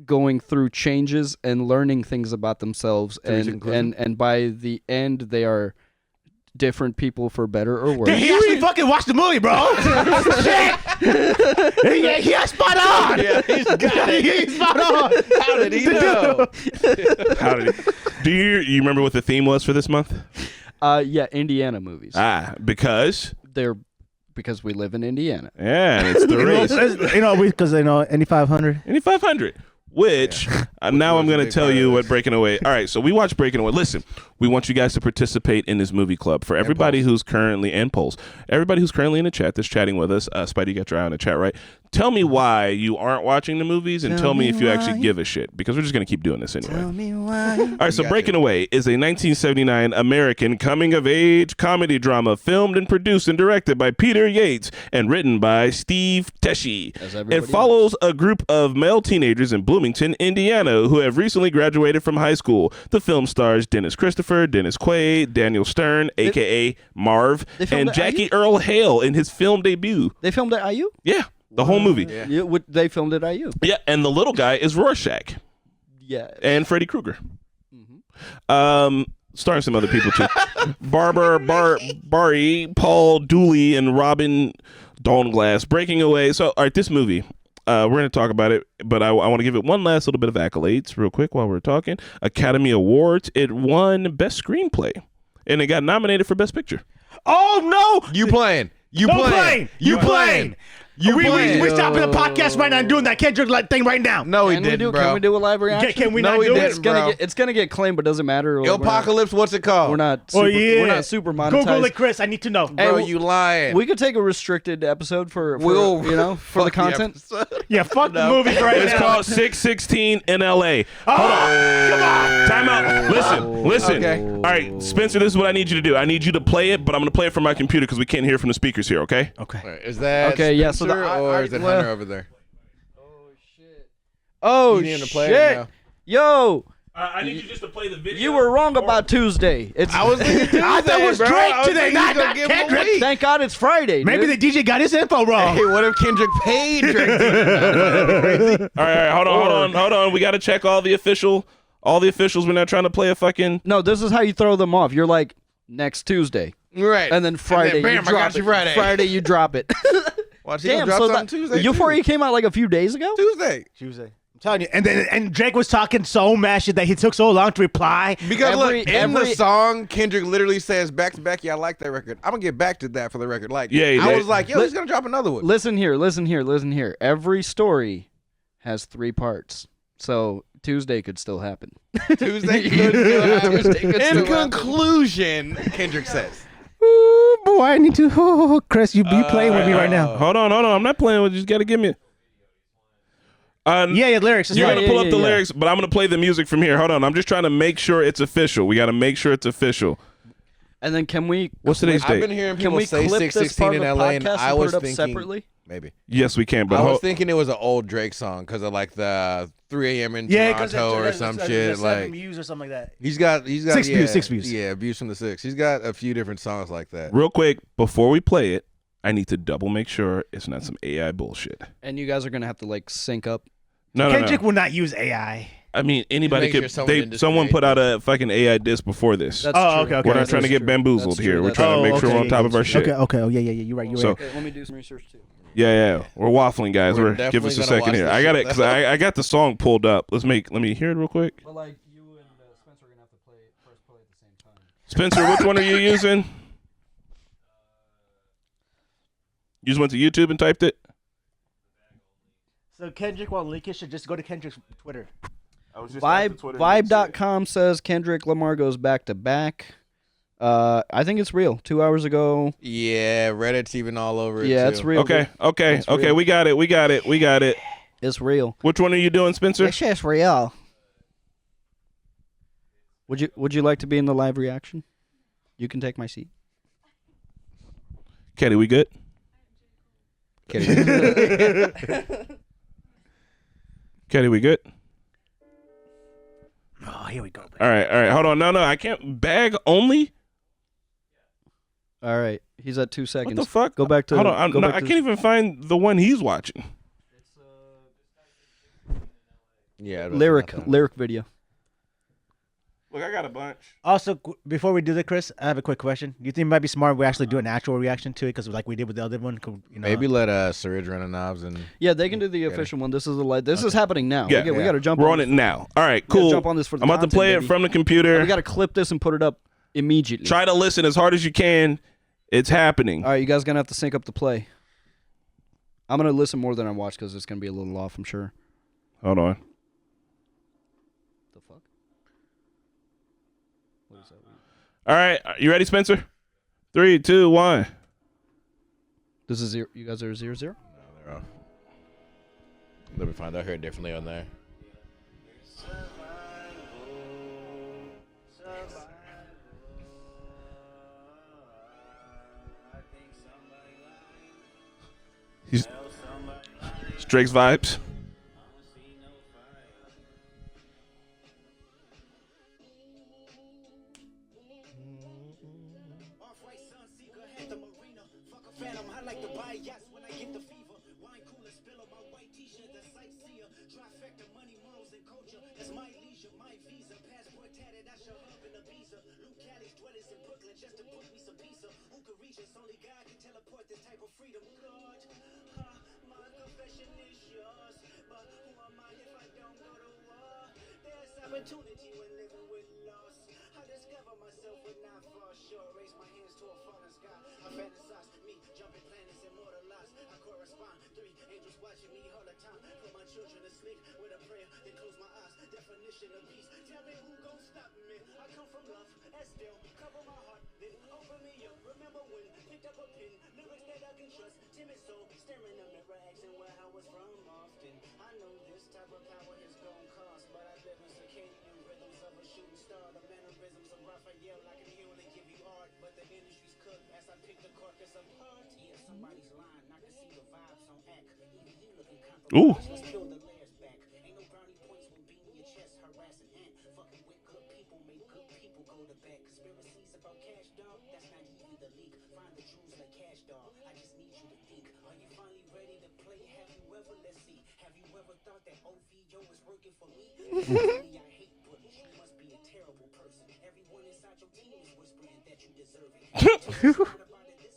going through changes and learning things about themselves, and by the end they are different people for better or worse. He actually fucking watched the movie, bro. Shit. Yeah, spot on. Yeah, he's got it. He's spot on. How did he know? How did it, do you remember what the theme was for this month? Yeah, Indiana movies. Because Because we live in Indiana. yeah, and it's the race. Because any 500. Any 500. Which now I'm was a going to big tell part you of what this. Breaking Away. All right, so we watched Breaking Away. Listen, we want you guys to participate in this movie club. For everybody who's currently in polls, everybody who's currently in the chat that's chatting with us, Spidey, you got your eye on the chat, right? Tell me why you aren't watching the movies, and tell me if you actually give a shit, because we're just going to keep doing this anyway. Tell me why. All right, so got Breaking you. Away is a 1979 American coming-of-age comedy drama filmed and produced and directed by Peter Yates and written by Steve Teshi. As It everybody follows a group of male teenagers in Bloomington, Indiana, who have recently graduated from high school. The film stars Dennis Christopher, Dennis Quaid, Daniel Stern, a.k.a. Marv, They filmed and at Jackie Earl Hale in his film debut. They filmed at IU? Yeah, the whole movie. Yeah. They filmed at IU. Yeah, and the little guy is Rorschach Yeah. and Freddy Krueger. Starring some other people too. Barry, Paul Dooley, and Robin Donglass. Breaking Away. So, all right, this movie. We're going to talk about it, but I want to give it one last little bit of accolades real quick while we're talking. Academy Awards. It won Best Screenplay, and it got nominated for Best Picture. Oh no! You playing? You No playing? playing. You playing? You we playing? stopping the podcast right now and doing that Kendrick thing right now. No, he Can we didn't, do? bro. Can we do a live reaction? Can we No, not we do didn't, it? bro. It's gonna get claimed, but doesn't matter. We're not- Apocalypse, what's it called? We're not. Oh Super, yeah. We're not super monetized. Google it, Chris. I need to know. Bro, Hey, you lying. We could take a restricted episode for We'll for the fuck content. episode. Yeah, fuck the movies right It's now. called 616 in LA. Hold on. Come on. Time out. Listen. Okay. All right, Spencer, this is what I need you to do. I need you to play it, but I'm going to play it from my computer because we can't hear from the speakers here, okay? Okay. All right, is that Okay, yeah, so the- Spencer, or is it Hunter over there? Oh You need him to play it shit! now. Yo, All I need you just to play the video. You were wrong about Tuesday. It's I was thinking Tuesday, I thought it was bro. Drake I was today, thinking not he's gonna give him a Kendrick. week. Thank God it's Friday. Maybe dude. the DJ got his info wrong. Hey, what if Kendrick paid Drake? All right, hold on. We got to check all the officials. We're not trying to play a fucking. No, this is how you throw them off. You're like, next Tuesday. Right. And then Friday, bam, you I drop got you it. Friday. Friday, you drop it. Watch, he Damn, gonna drop so something that Tuesday. Euphoria came out like a few days ago? Tuesday. I'm telling you. And Drake was talking so mad shit that he took so long to reply. Because Every- look, in the every- song, Kendrick literally says back to back, yeah, I like that record. I'm gonna get back to that for the record. Like, Yeah, I was like, yo, he's gonna drop another one. Listen here. Every story has 3 parts. So Tuesday could still happen. Tuesday could still happen. Tuesday could In still happen. conclusion, Kendrick says. Ooh, boy, I need to. Oh, Chris, you playing with me right now. Hold on. I'm not playing with you. Just got to give me. Yeah, lyrics. You're going to pull up the yeah. lyrics, but I'm going to play the music from here. Hold on. I'm just trying to make sure it's official. We got to make sure it's official. And then can we What's today's I've been date? hearing can people we say clip this 616 part in of the LA, and podcast I and was put it up thinking separately? maybe. Yes, we can. But I was thinking it was an old Drake song because of like the 3 a.m. in Toronto or some shit. Like views or something like that. he's got 6 yeah, views, 6 views. Yeah, views from the 6. He's got a few different songs like that. real quick, before we play it, I need to double make sure it's not some AI bullshit. And you guys are going to have to like sync up. No. Kendrick will not use AI. I mean, anybody Make sure could. someone in Someone industry put out a fucking AI disc before this. That's Oh, true. okay. We're not That's trying to get true. bamboozled That's here. true. We're That's trying to true. make sure we're on top of our shit. Okay. Oh, yeah. You're right. So- Okay, let me do some research too. Yeah. We're waffling, guys. We're Give us a definitely second gonna here. watch I this got shit. it because I got the song pulled up. Let me hear it real quick. But like you and Spencer are going to have to play at the same time. Spencer, which one are you using? You just went to YouTube and typed it? So Kendrick won't leak it. Should just go to Kendrick's Twitter. Vibe.com says Kendrick Lamar goes back to back. I think it's real. 2 hours ago. Yeah, Reddit's even all over it. Yeah, too. it's real. Okay. It's real. We got it. It's real. Which one are you doing, Spencer? It's just real. Would you like to be in the live reaction? You can take my seat. Kenny, we good? Kenny, we good? Oh, here we go. All right. Hold on. No, I can't. Bag only? All right. He's at 2 seconds. What the fuck? Go back to. Hold on. go back I to- can't even find the one he's watching. Yeah. lyric video. Look, I got a bunch. Also, before we do that, Chris, I have a quick question. Do you think it might be smart if we actually do an actual reaction to it, because like we did with the other one? You know, Maybe let Surge run the knobs and Yeah, they can do the official one. This is the light. This is happening now. Yeah. we got to jump. We're on it now. All right, We gotta cool. jump on this for the I'm about to content, play baby. it from the computer. We got to clip this and put it up immediately. Try to listen as hard as you can. It's happening. All right, you guys gonna have to sync up the play. I'm gonna listen more than I watch because it's gonna be a little off. I'm sure. Hold on. The fuck? What is that? All right, you ready, Spencer? 3, 2, 1. This is 0. You guys are 0-0. they're off. Let me find out. I heard differently on there. It's Drake's vibes. Opportunity when living with loss. I discover myself when I fall short. Raise my hands to a fallen sky. I fantasize me jumping planets and mortal lost. I correspond. 3 angels watching me all the time. Put my children to sleep with a prayer. Then close my eyes. Definition of peace. Tell me who gon' stop me. I come from love. Estelle. Cover my heart. Then open me up. Remember when picked up a pen. Lyrics that I can trust. Timid soul. Staring in the mirror. Asking where I was from often. I know this type of power is gon' cost. But I live in circadian rhythms of a shooting star. The mannerisms of Raphael. I can heal and give you art. But the industry's cooked as I pick the carcass apart. Yeah, somebody's lying. I can see the vibes on act. Even you looking compromised. Ooh. Let's peel the layers back. Ain't no brownie points when beating your chest. Harassing ant. Fucking hold it back. Conspiracies about cash, dog, that's not even the leak. Find the truths like cash, dog. I just need you to think. Are you finally ready to play? Have you ever, let's see, have you ever thought that OVO is working for me? I hate bullies. You must be a terrible person. Everyone inside your team is whispering that you deserve it. This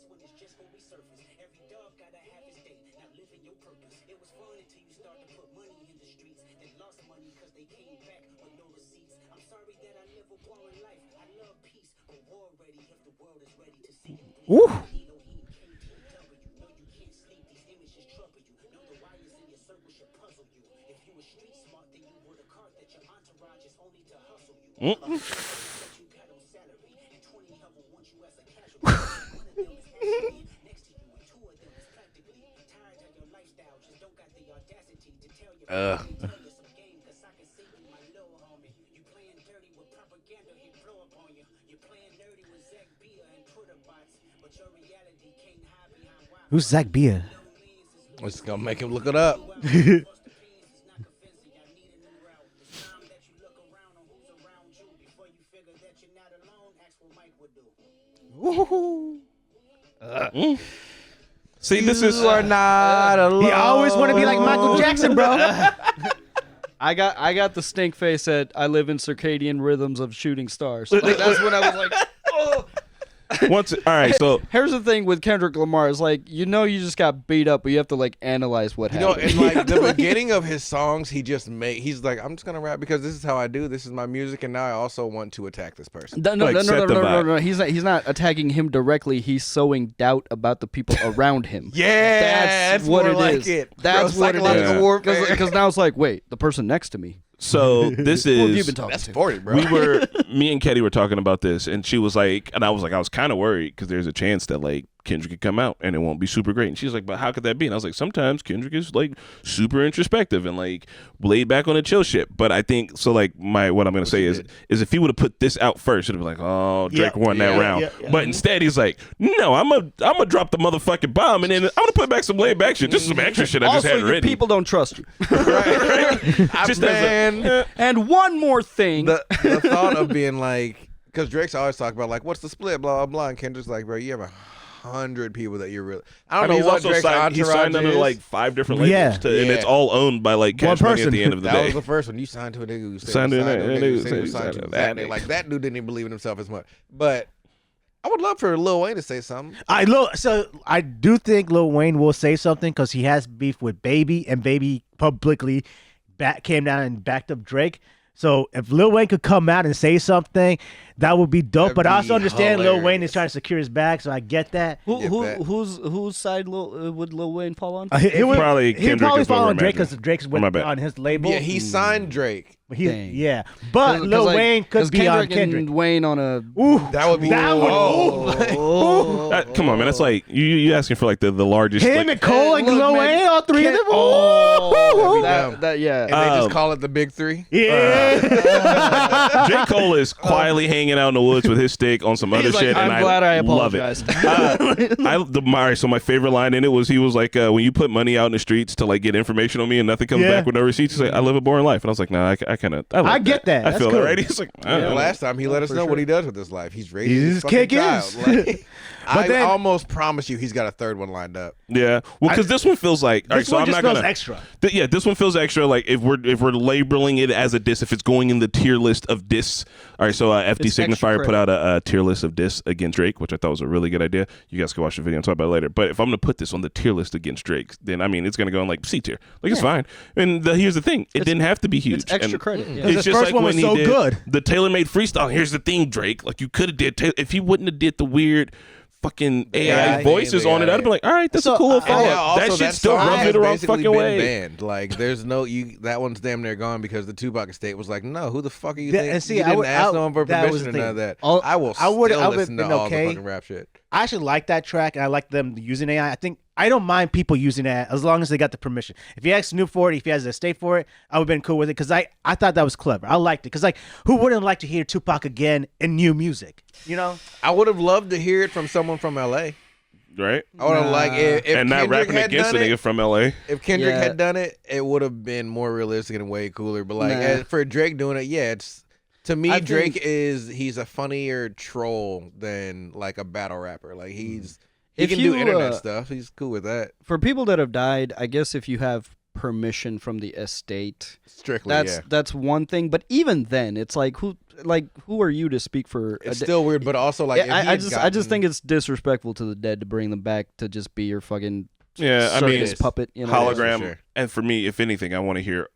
one is just gonna resurface. Every dog gotta have his day. Now living your purpose. It was fun until you start to put money in the streets. They lost money because they came back with no receipts. I'm sorry that I live a boring life. I love peace, but war ready if the world is ready to see you. Ooh. No, you can't sleep. These images trouble you. Know the wires in your circle should puzzle you. If you were street smart, then you would have caught that your entourage is only to hustle you. That you got on salary, and 20 of them want you as a casualty. One of them is actually next to you, and two of them is practically tired of your lifestyle. Just don't got the audacity to tell you some game, 'cause I can see you, my little homie. You playing dirty with propaganda, he blow up on you. You playing nerdy with Zach Bia and Twitter bots, but your reality can't hide behind why. Who's Zach Bia? It's gonna make him look it up. See, this is You are not alone. He always want to be like Michael Jackson, bro. I got the stink face at I live in circadian rhythms of shooting stars. Like, that's when I was like, oh. once. All right, so Here's the thing with Kendrick Lamar is like, you just got beat up, but you have to like analyze what You know, happened. in like the beginning of his songs, he's like, I'm just gonna rap because this is how I do. This is my music, and now I also want to attack this person. No, Like, set the vibe. no. He's not attacking him directly. He's sowing doubt about the people around him. Yeah, that's what more it like is. it. That's Bro, what it psychological is. warfare. Because now it's like, wait, the person next to me. so this Who have you is been talking That's to? 40, bro. me and Ketty were talking about this, and she was like, and I was like, I was kind of worried because there's a chance that like Kendrick could come out and it won't be super great. And she's like, but how could that be? And I was like, sometimes Kendrick is like super introspective and like laid back on the chill shit. But I think so. Like what I'm gonna say is if he would have put this out first, it'd be like, oh, Drake won that round. But instead, he's like, no, I'm gonna drop the motherfucking bomb, and then I'm gonna put back some laid back shit, just some extra shit I just Also, hadn't your written. people don't trust you. Just as Man, And one more thing. the thought of being like, because Drake's always talk about like, what's the split, blah blah blah, and Kendrick's like, bro, you have 100 people that you're really. I don't know he's what also Drake's signed, he's signed entourage under is. like 5 different labels, Yeah. and it's all owned by like Cash Money at person. the end of the That day. was the first one. You signed to a nigga who said Signed to a signed to a nigga nigga who who said he said signed he to signed that to nigga. that Like that dude didn't even believe in himself as much. But I would love for Lil Wayne to say something. So I do think Lil Wayne will say something because he has beef with Baby, and Baby publicly came down and backed up Drake. So if Lil Wayne could come out and say something, that would be dope. That'd But I be also understand Lil Wayne is hilarious. trying to secure his bag, so I get that. Whose side would Lil Wayne fall on? It would probably he'd Kendrick probably is what follow we're on Drake imagining. because Drake's My bad. on his label. Yeah, he signed Drake. Dang. Yeah, but 'Cause, Lil like, Wayne could 'cause be on Kendrick Kendrick. and Wayne on a. Ooh, That would be. that would. Oh. Come on, man. That's like you asking for like the largest. Him like, and Cole and look, Lil man, Wayne, all three of them. Oh, Yeah. And they just call it the Big Three. Yeah. J. Cole is quietly hanging out in the woods with his stick on some other He's like, shit, and I'm glad I love it. apologized. So my favorite line in it was he was like, when you put money out in the streets to like get information on me and nothing comes Yeah. back with no receipts, he's like, I live a boring life, and I was like, no, I kind of, I get that. I That's feel cool. that, right? He's like, I don't know. Last time he let us know what he does with his life. He's raising He's his fucking kick child. is. Like, I then- almost promise you he's got a third one lined up. Yeah, well, because this one feels like, all right, This so one I'm just not feels gonna extra. Yeah, this one feels extra. Like if we're labeling it as a diss, if it's going in the tier list of diss. All right, so FD It's extra Signifier put credit. out a tier list of diss against Drake, which I thought was a really good idea. You guys can watch the video and talk about it later. But if I'm gonna put this on the tier list against Drake, then I mean it's gonna go in like C tier. Like it's fine. And here's the thing, it didn't have to be huge. It's extra And credit. Yeah. It's His just first like one when was he so did good. the tailor-made freestyle. Here's the thing, Drake. Like you could have did if he wouldn't have did the weird fucking AI AI voices thing, on it, yeah. I'd be like, all right, that's So, a cool and follow. yeah, also That shit still song rubs has it the wrong basically fucking been way. banned. Like, there's no that one's damn near gone because the Tupac estate was like, no, who the fuck are you? Yeah, think? and see, you I didn't would- ask I- no one for that was permission the or none of thing. that. Oh, I will I would- still I would listen to been all okay. the fucking rap shit. I actually like that track, and I like them using AI. I think I don't mind people using that as long as they got the permission. If he asked Snoop for it, if he has the estate for it, I would have been cool with it because I thought that was clever. I liked it because like who wouldn't like to hear Tupac again in new music? You know? I would have loved to hear it from someone from LA. Right? I would have like if And not Kendrick rapping had against a done nigga it. from LA. If Kendrick Yeah. had done it, it would have been more realistic and way cooler. But like Nah. for Drake doing it, yeah, it's To me, I Drake think- he's a funnier troll than like a battle rapper. Like he If can you, do internet stuff. He's cool with that. For people that have died, I guess if you have permission from the estate, Strictly, that's one thing. But even then, it's like who are you to speak for? It's still weird, but also like Yeah, I just think it's disrespectful to the dead to bring them back to just be your fucking circus puppet, you know? Hologram. For sure. And for me, if anything, I want to hear.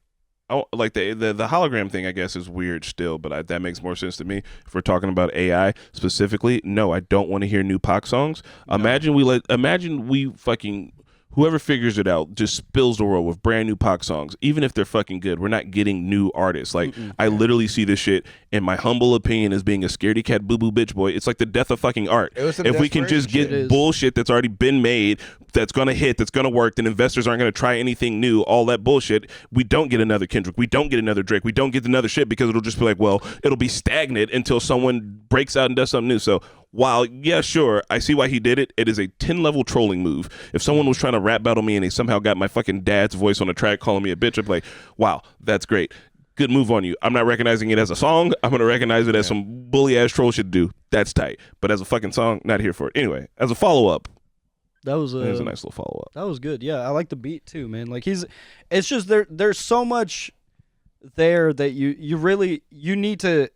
Like the hologram thing, I guess, is weird still, but that makes more sense to me. If we're talking about AI specifically, no, I don't want to hear new Pac songs. No. Imagine we fucking whoever figures it out just spills the world with brand new Pac songs, even if they're fucking good. We're not getting new artists. Like I literally see this shit, in my humble opinion, as being a scaredy cat boo boo bitch boy. It's like the death of fucking art. If we can just get bullshit that's already been made, that's gonna hit, that's gonna work, then investors aren't gonna try anything new. All that bullshit. We don't get another Kendrick. We don't get another Drake. We don't get another shit because it'll just be like, well, it'll be stagnant until someone breaks out and does something new. So while, yeah, sure, I see why he did it, it is a 10-level trolling move. If someone was trying to rap battle me and they somehow got my fucking dad's voice on a track calling me a bitch, I'd be like, wow, that's great. Good move on you. I'm not recognizing it as a song. I'm going to recognize it as some bully-ass troll should do. That's tight. But as a fucking song, not here for it. Anyway, as a follow-up. That was a nice little follow-up. That was good. Yeah, I like the beat too, man. Like it's just there's so much there that you need to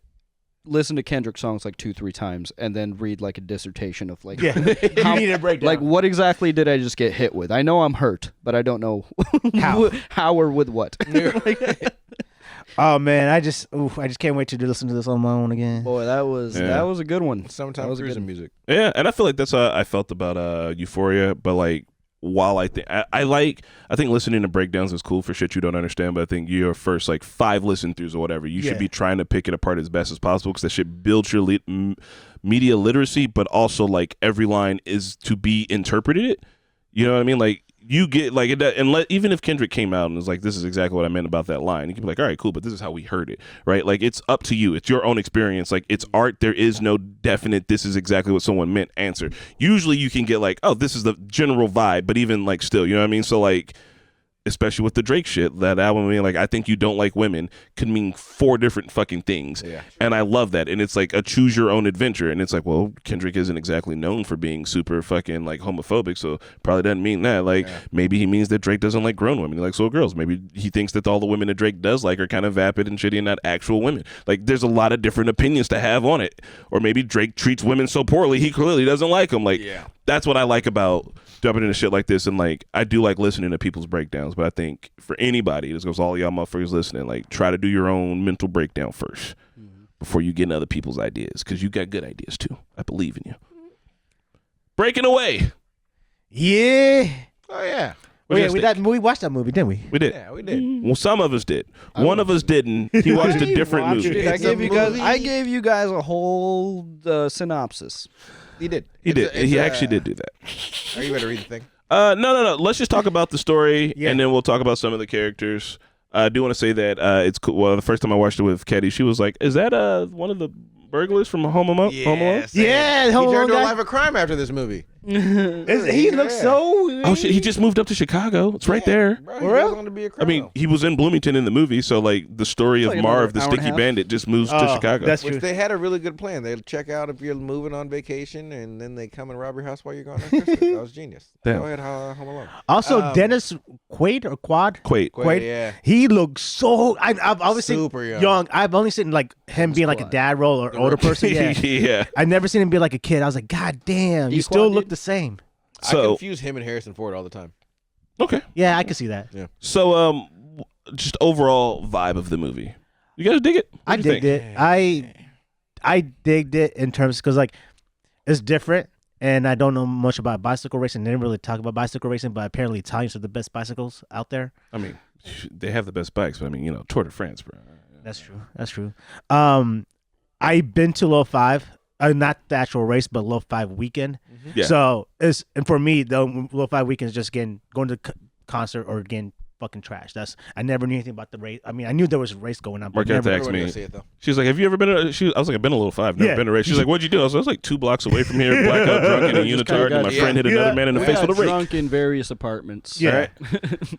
listen to Kendrick songs like 2-3 times and then read like a dissertation of like you need a breakdown. Like what exactly did I just get hit with? I know I'm hurt, but I don't know how or with what. Oh man, I just can't wait to listen to this on my own again. Boy, that was a good one. Sometimes cruising music. Yeah, and I feel like that's how I felt about Euphoria, but like while I think listening to breakdowns is cool for shit you don't understand, but I think your first like 5 listen throughs or whatever, you should be trying to pick it apart as best as possible because that shit builds your media literacy, but also like every line is to be interpreted. You know what I mean? Like you get like it, and even if Kendrick came out and was like, "This is exactly what I meant about that line," you can be like, "All right, cool," but this is how we heard it, right? Like it's up to you. It's your own experience. Like it's art. There is no definite. This is exactly what someone meant. Answer. Usually, you can get like, "Oh, this is the general vibe," but even like still, you know what I mean? So like, especially with the Drake shit, that album, I mean, like I think you don't like women could mean 4 different fucking things, and I love that. And it's like a choose your own adventure. And it's like, well, Kendrick isn't exactly known for being super fucking like homophobic, so probably doesn't mean that. Like maybe he means that Drake doesn't like grown women, he likes little girls. Maybe he thinks that all the women that Drake does like are kind of vapid and shitty and not actual women. Like there's a lot of different opinions to have on it. Or maybe Drake treats women so poorly he clearly doesn't like them. Like that's what I like about jumping into shit like this. And like I do like listening to people's breakdowns, but I think for anybody, this goes all y'all motherfuckers listening, like try to do your own mental breakdown first before you get in other people's ideas, because you got good ideas too. I believe in you. Breaking Away. Yeah. Oh yeah. We watched that movie, didn't we? We did. Yeah, we did. Well, some of us did. One of us didn't. He watched a different movie. I gave you guys a whole synopsis. He did. He actually did do that. Are you ready to read the thing? No. Let's just talk about the story, and then we'll talk about some of the characters. I do want to say that it's cool. Well, the first time I watched it with Keddy, she was like, "Is that one of the burglars from Home Alone?" Yeah, he turned to a life of crime after this movie. He looks so. Oh shit! He just moved up to Chicago. It's right there. Bro, he goes on to be a criminal. I mean, he was in Bloomington in the movie, so like the story of like Marv, the another hour and a sticky half. bandit, just moves to Chicago. That's Which true. they had a really good plan. They'd check out if you're moving on vacation, and then they come and rob your house while you're gone on Christmas. That was genius. Damn. Go ahead, Home Alone. Also, Dennis Quaid or Quad? Quaid. Yeah. He looks so. I've always seen Super young. I've only seen like him being like a dad role or older person. Yeah. Yeah. I've never seen him be like a kid. I was like, God damn, you still look the same. I So confuse him and Harrison Ford all the time. okay. Yeah, I can see that. Yeah. So just overall vibe of the movie. You guys dig it? I What do you digged think? it. I digged it in terms because like it's different, and I don't know much about bicycle racing. They didn't really talk about bicycle racing, but apparently Italians are the best bicycles out there. I mean, they have the best bikes, but I mean, Tour de France, bro. That's true. I've been to Low 5. Not the actual race, but Low 5 weekend. Yeah. So and for me, the Low 5 weekend is just going to concert or again fucking trash. I never knew anything about the race. I mean, I knew there was a race going on, but Marquette never. asked Everyone me. go see it, though. She's like, "Have you ever been?" I was like, "I've been a little 5. Never Yeah. been to a race." She's like, "What'd you do?" I was like 2 blocks away from here, blackout drunk in a Just kinda unitard, and my got- friend hit Yeah. another man in the We face got with a rake. drunk in various apartments. Yeah.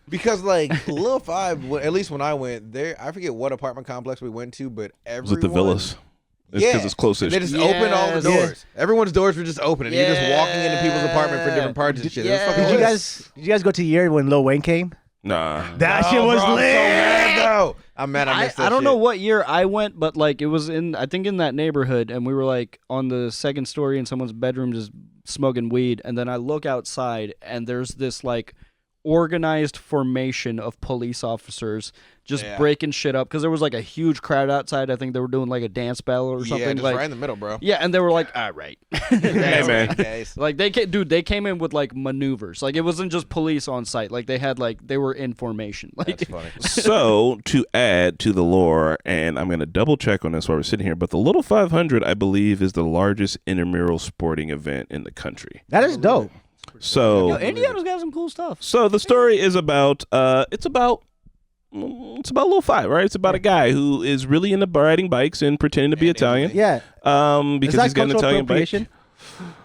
Because like Lil 5, at least when I went there, I forget what apartment complex we went to, but everyone. Was it the Villas? It's because it's closest. They just opened all the Yes. doors. Everyone's doors were just open, and you're just walking into people's apartment for different parts and shit. It was fucking Did lit. you guys go to the year when Lil Wayne came? Nah. That shit Oh, was bro, I'm lit. so mad, though. I'm mad I missed that I don't shit. know what year I went, but like it was I think in that neighborhood, and we were like on the second story in someone's bedroom just smoking weed, and then I look outside and there's this like organized formation of police officers just Yeah. breaking shit up because there was like a huge crowd outside. I think they were doing like a dance battle or something. Yeah, just like, right in the middle, bro. yeah, and they were like, all right. Hey, man. Guys. Like they came in with like maneuvers. Like it wasn't just police on site. Like they were in formation. Like That's funny. So to add to the lore, and I'm going to double check on this while we're sitting here, but the Little 500, I believe, is the largest intramural sporting event in the country. That is dope. So, Yo, Indiana's got some cool stuff. so the story is about it's about Little 5, right? It's about a guy who is really into riding bikes and pretending to be And Italian. Yeah. Because Is that he's got an cultural Italian bike. appropriation?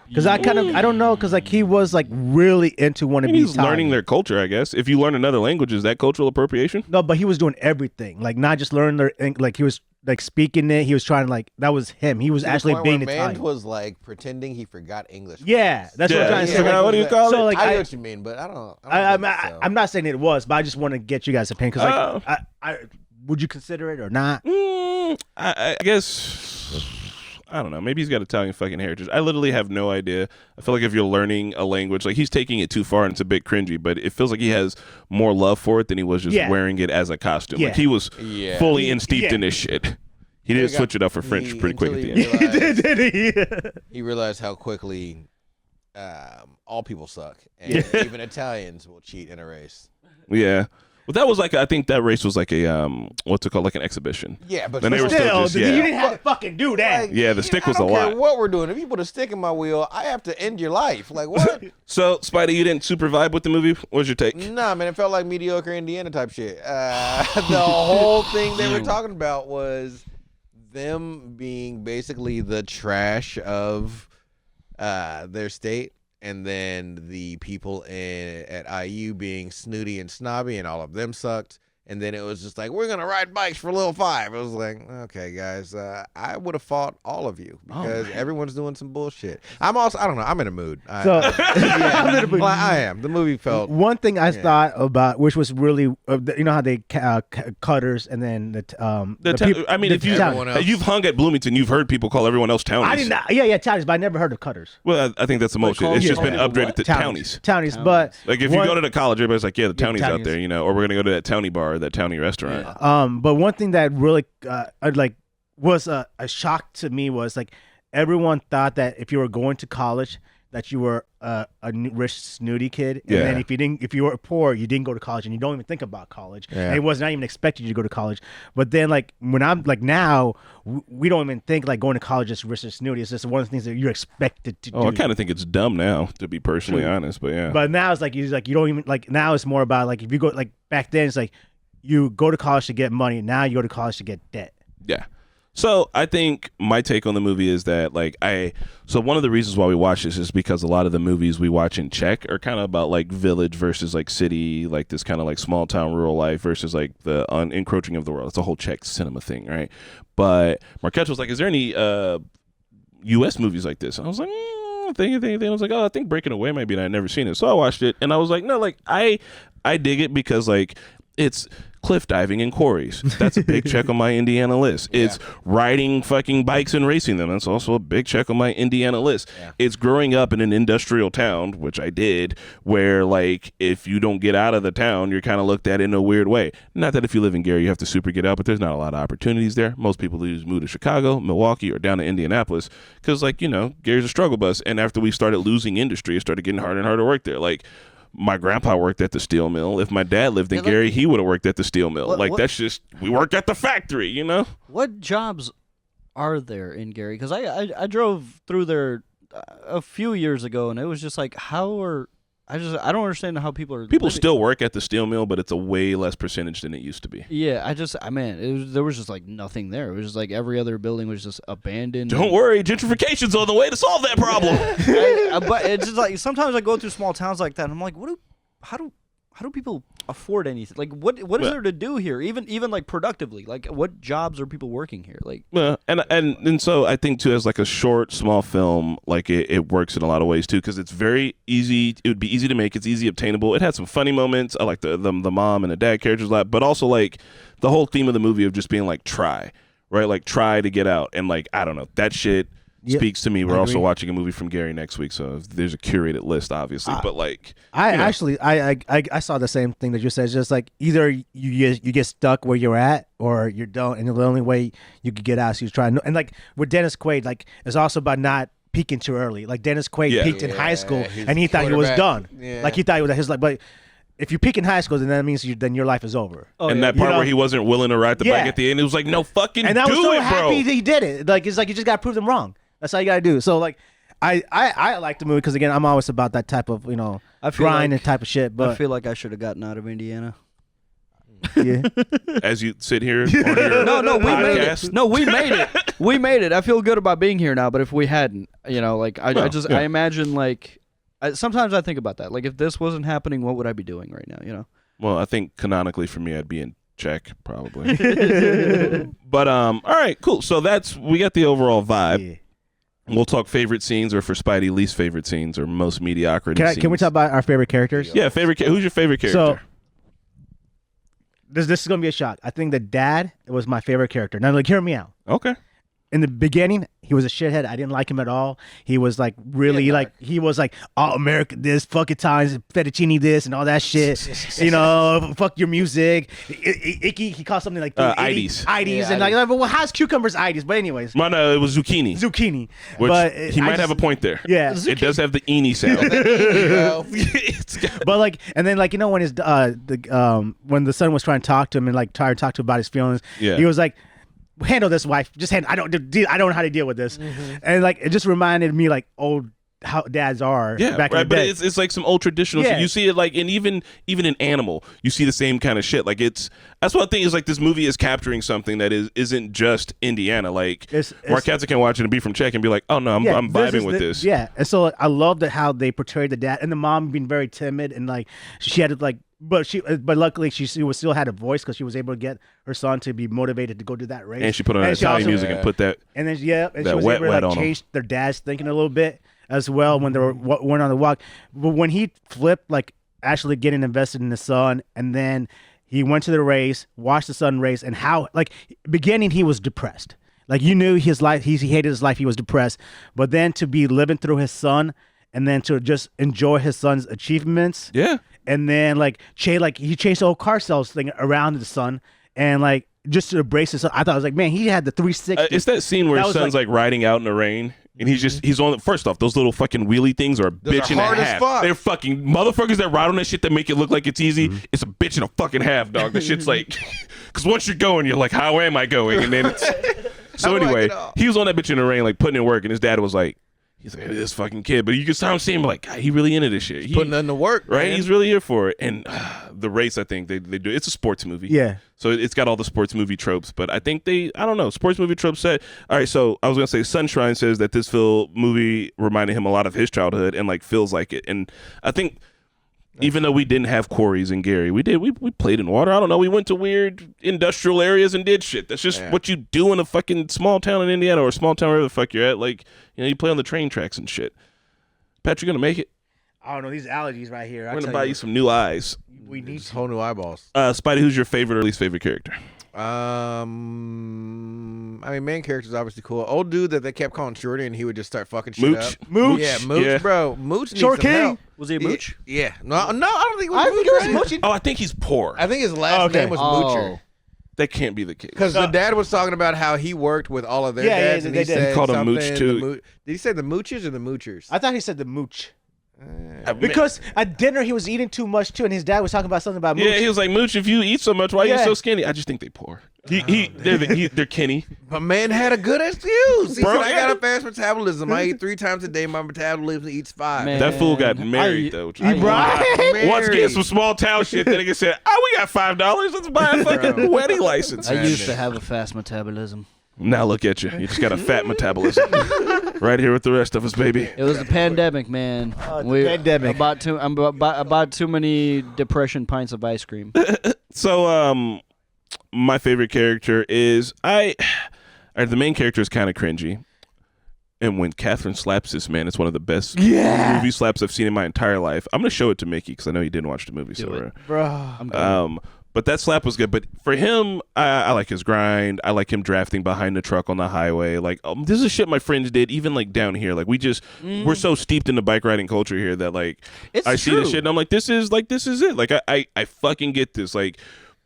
Because I don't know, because like he was like really into wanting to be He's Italian. learning their culture, I guess. If you learn another language, is that cultural appropriation? No, but he was doing everything, like not just learning their, like he was like speaking it. He was trying to like that was him. He was To the actually point being where man Italian. was like pretending he forgot English. Yeah, that's what I'm trying to Yeah, say. yeah. What do you call So it? like I know I, what you mean, but I don't. I'm not saying it was, but I just want to get you guys' opinion. Because Oh. like, I would you consider it or not? I guess I don't know. Maybe he's got Italian fucking heritage. I literally have no idea. I feel like if you're learning a language, like he's taking it too far and it's a bit cringy, but it feels like he has more love for it than he was just Yeah. wearing it as a costume. Like Yeah. he was Yeah. fully insteeped Yeah. in this shit. He did switch it up for French pretty quick at the end. Did he? He realized how quickly all people suck, and even Italians will cheat in a race. Yeah. Well, that was like, I think that race was like a, what's it called? Like an exhibition. Yeah, but Then they were still Still, just, you yeah. didn't have to fucking do that. Like, Yeah, the stick was I don't a care lot. what we're doing. If you put a stick in my wheel, I have to end your life. Like what? So, Spidey, you didn't super vibe with the movie? What was your take? Nah, man, it felt like mediocre Indiana type shit. The whole thing they were talking about was them being basically the trash of their state, and then the people at IU being snooty and snobby, and all of them sucked. And then it was just like, we're gonna ride bikes for Lil 5. It was like, okay, guys, I would have fought all of you because everyone's doing some bullshit. I don't know. I'm in a mood. So I'm in a mood. Well, I am. The movie felt. one thing I thought about, which was really, you know how they cutters and then I mean, if everyone else. you've hung at Bloomington, you've heard people call everyone else townies. I did not. Yeah, townies, but I never heard of cutters. Well, I think that's the most. It's just been people upgraded what? to townies. Townies, but Like if you go to the college, everybody's like, "Yeah, the townies out townies. there," you know, or we're gonna go to that townie bar, that townie restaurant. but one thing that really was a shock to me was like everyone thought that if you were going to college that you were a rich snooty kid, and then if you were poor, you didn't go to college, and you don't even think about college. And it was not even expected you to go to college. But then like when I'm like now, we don't even think like going to college is rich and snooty. It's just one of the things that you're expected to do. Oh, I kind of think it's dumb now, to be personally honest. But yeah, But now it's like you don't even like now it's more about like if you go like back then it's like you go to college to get money. Now you go to college to get debt. yeah. So I think my take on the movie is that so one of the reasons why we watch this is because a lot of the movies we watch in Czech are kind of about like village versus like city, like this kind of like small town rural life versus like the encroaching of the world. It's a whole Czech cinema thing, right? But Marquette was like, is there any U.S. movies like this? And I was like, I was like, oh, I think Breaking Away might be, and I'd never seen it. So I watched it, and I was like, no, like I dig it because like it's cliff diving in quarries. That's a big check on my Indiana list. It's riding fucking bikes and racing them. That's also a big check on my Indiana list. It's growing up in an industrial town, which I did, where like if you don't get out of the town, you're kind of looked at in a weird way. Not that if you live in Gary, you have to super get out, but there's not a lot of opportunities there. Most people move to Chicago, Milwaukee, or down to Indianapolis because like, you know, Gary's a struggle bus. And after we started losing industry, it started getting harder and harder to work there. Like, my grandpa worked at the steel mill. If my dad lived in Gary, he would have worked at the steel mill. That's just, we work at the factory, you know? What jobs are there in Gary? Because I drove through there a few years ago, and it was just like, how are I don't understand how people are. People still work at the steel mill, but it's a way less percentage than it used to be. Yeah, there was just like nothing there. It was just like every other building was just abandoned. Don't worry, gentrification's on the way to solve that problem. But it's just like sometimes I go through small towns like that, and I'm like, how do people afford anything? Like, what is there to do here? Even like productively, like what jobs are people working here? Like, and so I think too, as like a short, small film, like it works in a lot of ways too, because it's very easy. It would be easy to make. It's easy obtainable. It had some funny moments. I like the mom and the dad characters a lot, but also like the whole theme of the movie of just being like try, right? Like try to get out, and like I don't know, that shit speaks to me. We're also watching a movie from Gary next week, so there's a curated list, obviously. But like, I saw the same thing that you said. It's just like either you get stuck where you're at, or you don't, and the only way you could get out is you try. And like with Dennis Quaid, like it's also about not peaking too early. Like Dennis Quaid peaked in high school, and he thought he was done. Yeah. Like he thought he was his like, but. If you peak in high school, then that means then your life is over. And that part where he wasn't willing to ride the bike at the end, it was like, no, fucking do it, bro. And I was so happy that he did it. Like it's like you just got to prove them wrong. That's all you got to do. So like, I like the movie because again, I'm always about that type of grind and type of shit. But I feel like I should have gotten out of Indiana. Yeah. As you sit here on your podcast. We made it. We made it. I feel good about being here now. But if we hadn't, I imagine like. Sometimes I think about that. Like, if this wasn't happening, what would I be doing right now? Well, I think canonically for me, I'd be in Czech probably. But all right, cool. So we got the overall vibe. Yeah. We'll talk favorite scenes, or for Spidey, least favorite scenes, or most mediocrity scenes. Can we talk about our favorite characters? Yeah, who's your favorite character? So this is gonna be a shock. I think the dad was my favorite character. Now, like, hear me out. Okay. In the beginning, he was a shithead. I didn't like him at all. He was like really he was like, oh, America this, fuck Italians, fettuccine this, and all that shit. Fuck your music. Icky, he called something like Ides. Ides, and like, well, how's cucumbers Ides? But anyways, no, it was zucchini. Which but he might have a point there. Yeah, it does have the eeny sound. But like, and then like when his when the son was trying to talk to him and like trying to talk to him about his feelings, he was like, handle this, wife. Just I don't know how to deal with this. And like it just reminded me like old how dads are back in the day. But it's like some old traditional shit. You see it like even in Animal, you see the same kind of shit. Like that's what I think is like this movie is capturing something that isn't just Indiana. Like Mark Katza can watch it and be from Czech and be like, oh no, I'm vibing with this. Yeah. And so I love how they portrayed the dad and the mom being very timid and like she had to like but luckily she still had a voice because she was able to get her son to be motivated to go do that race. And she put on Italian music and put that. And then she was able to like change their dad's thinking a little bit as well when they went on the walk. But when he flipped, like actually getting invested in the son, and then he went to the race, watched the son race, and how like beginning he was depressed. Like you knew his life, he hated his life, he was depressed. But then to be living through his son, and then to just enjoy his son's achievements. Yeah. And then like he changed the whole car sales thing around the son, and like just to embrace his son. I thought I was like, man, he had the 360. It's that scene where his son's like riding out in the rain. And he's on. First off, those little fucking wheelie things are a bitch and a half. They're fucking motherfuckers that ride on that shit that make it look like it's easy. It's a bitch and a fucking half, dog. That shit's like, because once you're going, you're like, how am I going? And then it's so anyway, he was on that bitch in the rain, like putting in work, and his dad was like, he's like, this fucking kid, but you can sound seeing like, God, he really into this shit. He's putting in the work, right? Man. He's really here for it. And the race, I think they do. It's a sports movie, so it's got all the sports movie tropes. But I think I don't know, sports movie tropes said. All right, so I was gonna say, Sunshine says that this movie reminded him a lot of his childhood and like feels like it. And I think even though we didn't have quarries in Gary, we played in water. I don't know. We went to weird industrial areas and did shit. That's just what you do in a fucking small town in Indiana or a small town wherever the fuck you're at. Like, you play on the train tracks and shit. Pat, you gonna make it? I don't know. These allergies right here. We're gonna buy you some new eyes. We need whole new eyeballs. Spidey, who's your favorite or least favorite character? I mean, main character's obviously cool. Old dude that they kept calling Shorty, and he would just start fucking shit up. Mooch. Yeah, Mooch, bro. Mooch needs Short some King. help. Was he a Mooch? Yeah. No, I don't think it was Mooch. Oh, I think he's poor. I think his last name was Moocher. That can't be the case. Because the dad was talking about how he worked with all of their dads, and he said he called him Mooch too. Did he say the Moochers or the Moochers? I thought he said the Mooch. Because at dinner he was eating too much too, and his dad was talking about something about Mooch. Yeah, he was like, Mooch, if you eat so much, why are you so skinny? I just think they poor. They're Kenny. My man had a good excuse. He Bro, said, I yeah. got a fast metabolism. I eat 3 times a day. My metabolism eats 5. Man. That fool got married though. Married. Once again, some small town shit. That nigga said, "Oh, we got $5. Let's buy a fucking wedding license." I used to have a fast metabolism. Now look at you. You just got a fat metabolism. Right here with the rest of us, baby. It was the pandemic, man. Pandemic. I bought too many depression pints of ice cream. So, my favorite character is the main character is kind of cringy. And when Catherine slaps this man, it's one of the best movie slaps I've seen in my entire life. I'm gonna show it to Mickey because I know you didn't watch the movie. Bro. But that slap was good. But for him, I like his grind. I like him drafting behind the truck on the highway. Like, this is shit my friends did, even like down here. Like, we're so steeped in the bike riding culture here that like I see this shit and I'm like, this is it. Like, I fucking get this. Like,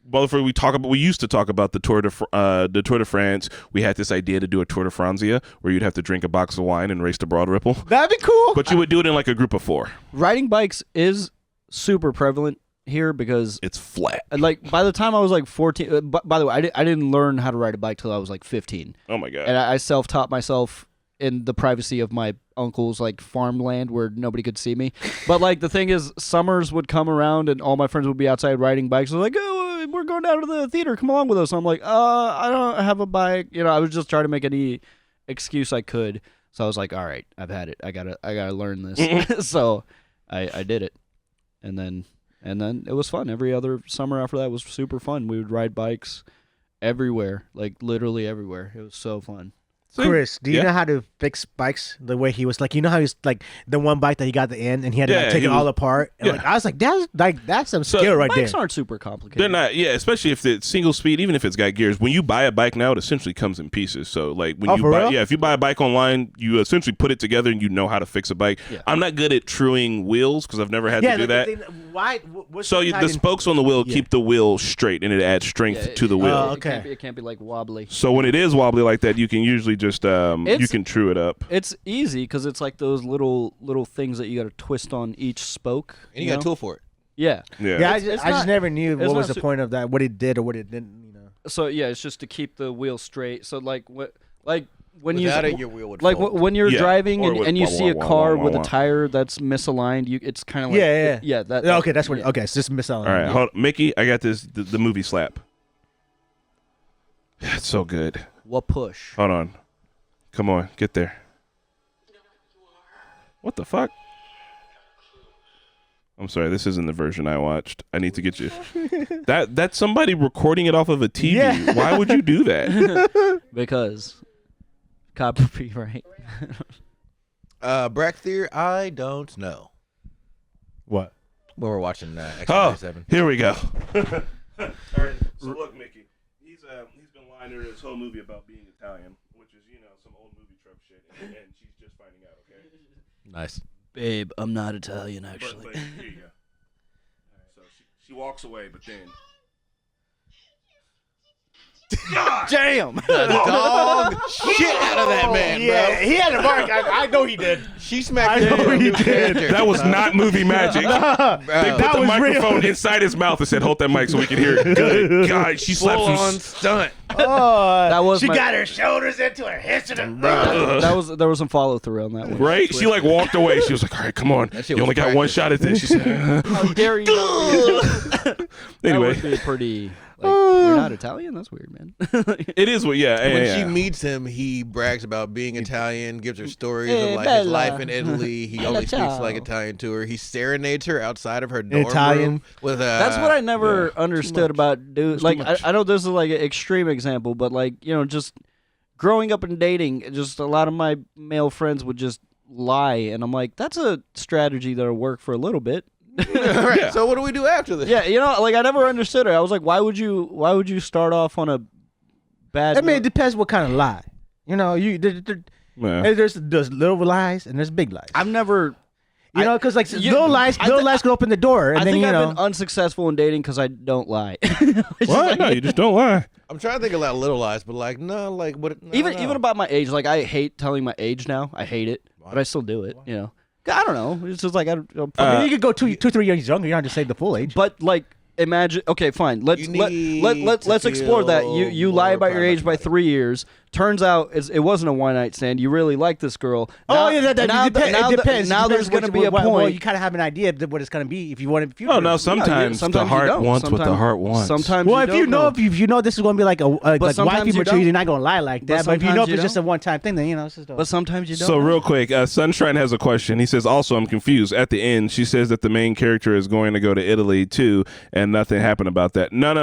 motherfucker, we used to talk about the Tour de France. We had this idea to do a Tour de Franzia where you'd have to drink a box of wine and race the Broad Ripple. That'd be cool. But you would do it in like a group of 4. Riding bikes is super prevalent here because It's flat. like by the time I was like 14. By the way, I didn't learn how to ride a bike till I was like 15, Oh my god. and I self-taught myself in the privacy of my uncle's like farmland where nobody could see me. But like the thing is, summers would come around and all my friends would be outside riding bikes. I was like, oh, we're going down to the theater. Come along with us. And I'm like, I don't have a bike. You know, I was just trying to make any excuse I could. So I was like, all right, I've had it. I gotta learn this. So I did it, and then it was fun. Every other summer after that was super fun. We would ride bikes everywhere, like literally everywhere. It was so fun. Chris, do you Yeah. know how to fix bikes the way he was like? You know how he's like the one bike that he got at the end and he had to Yeah, like, take he it all was- apart. And, yeah. like, I was like, that's some skill right Bikes there. aren't super complicated. They're not, yeah, especially if it's single speed, even if it's got gears. When you buy a bike now, it essentially comes in pieces. So, like, when Oh, you for buy, real? yeah, if you buy a bike online, you essentially put it together and you know how to fix a bike. Yeah. I'm not good at truing wheels because I've never had to do that. Why? What's So the spokes on the wheel Yeah. keep the wheel straight and it adds strength to the wheel. Oh, It okay. it can't be like wobbly. So when it is wobbly like that, you can usually just you can true it up. It's easy because it's like those little things that you got to twist on each spoke. And you got a know? tool for it. Yeah. Yeah. Yeah, It's I just not- never knew it's what was not the point of that, what it did or what it didn't. You know. So yeah, it's just to keep the wheel straight. So like when Without you it, your wheel would like fold. when you're Yeah. driving Or and, with and you wah, see a wah, wah, car wah, with wah. a tire that's misaligned, it's kind of like Yeah. that. Okay, that's what. yeah. Okay, it's just misaligned. All right, hold Mickey, I got this the movie slap. It's so good. What push? Hold on. Come on, get there. What the fuck? I'm sorry, this isn't the version I watched. I need to get you. That's somebody recording it off of a TV. Yeah. Why would you do that? Because copyright. Brack Theory, I don't know. What? Well, we're watching Oh, X97. here we go. All right, so look, Mickey. He's been lying to her this whole movie about being Italian, which is some old movie trope shit, and she's just finding out. Okay. Nice. Babe, I'm not Italian But actually. here you go. All right, so she walks away, but then. Damn. Dog shit out of that man, Yeah, bro. he had a mark. I know he did. She smacked I him know with he a did. character. That was not movie magic. They put That the was microphone real. inside his mouth and said, "Hold that mic so we can hear it." Good God, she slapped full some. on stunt. Oh, That was she my- got her shoulders into her hips and There was some follow through on that one. Right? She like walked away. She was like, "All right, come on. That shit You was only got one practice. shot at this." She said, How dare you? That "Anyway, would be pretty. Like, you're not Italian? That's weird, man. it is what. Yeah, When yeah, she yeah. meets him, he brags about being Italian, gives her stories Hey, of like his Bella. life in Italy. He only speaks ciao. like Italian to her. He serenades her outside of her dorm Italian. room with a. That's what I never understood about dudes. Too Like, much. I know this is like an extreme example, but like, just growing up and dating, just a lot of my male friends would just lie, and I'm like, that's a strategy that'll work for a little bit. All right, Yeah. so what do we do after this? Yeah, like I never understood it. I was like, why would you start off on a bad? I mean, it depends what kind of lie. Yeah. There's little lies and there's big lies. I've never. Because like you- little lies could open the door, and I then think you I've know. been unsuccessful in dating because I don't lie. It's just What? like- No, you just don't lie. I'm trying to think of like little lies, but like no, like what? No, even no. about my age, like I hate telling my age now. I hate it, but I still do it. I don't know. It's just like I don't. I mean, you could go 2-3 years younger. You don't have to say the full age. But like imagine. Okay, fine. Let's You need let's to explore that. You feel lie more about your age by pragmatic. 3 years. Turns out it wasn't a one night stand. You really like this girl. Oh yeah, that now, depends. now, It depends. now It there's depends going to be a point. Well, you kind of have an idea of what it's going to be if you want to. Oh no, sometimes the sometimes you heart don't. wants what the Sometimes- heart wants. Sometimes Well, you if don't you know, if you know this is going to be like like sometimes wifey you material, don't. you're not going to lie like that. But if you know sometimes if you it's just a don't. one-time thing, then it's just. But sometimes you don't. So real quick, Sunshine has a question. He says, also, I'm confused. At the end, she says that the main character is going to go to Italy too, and nothing happened about that. No.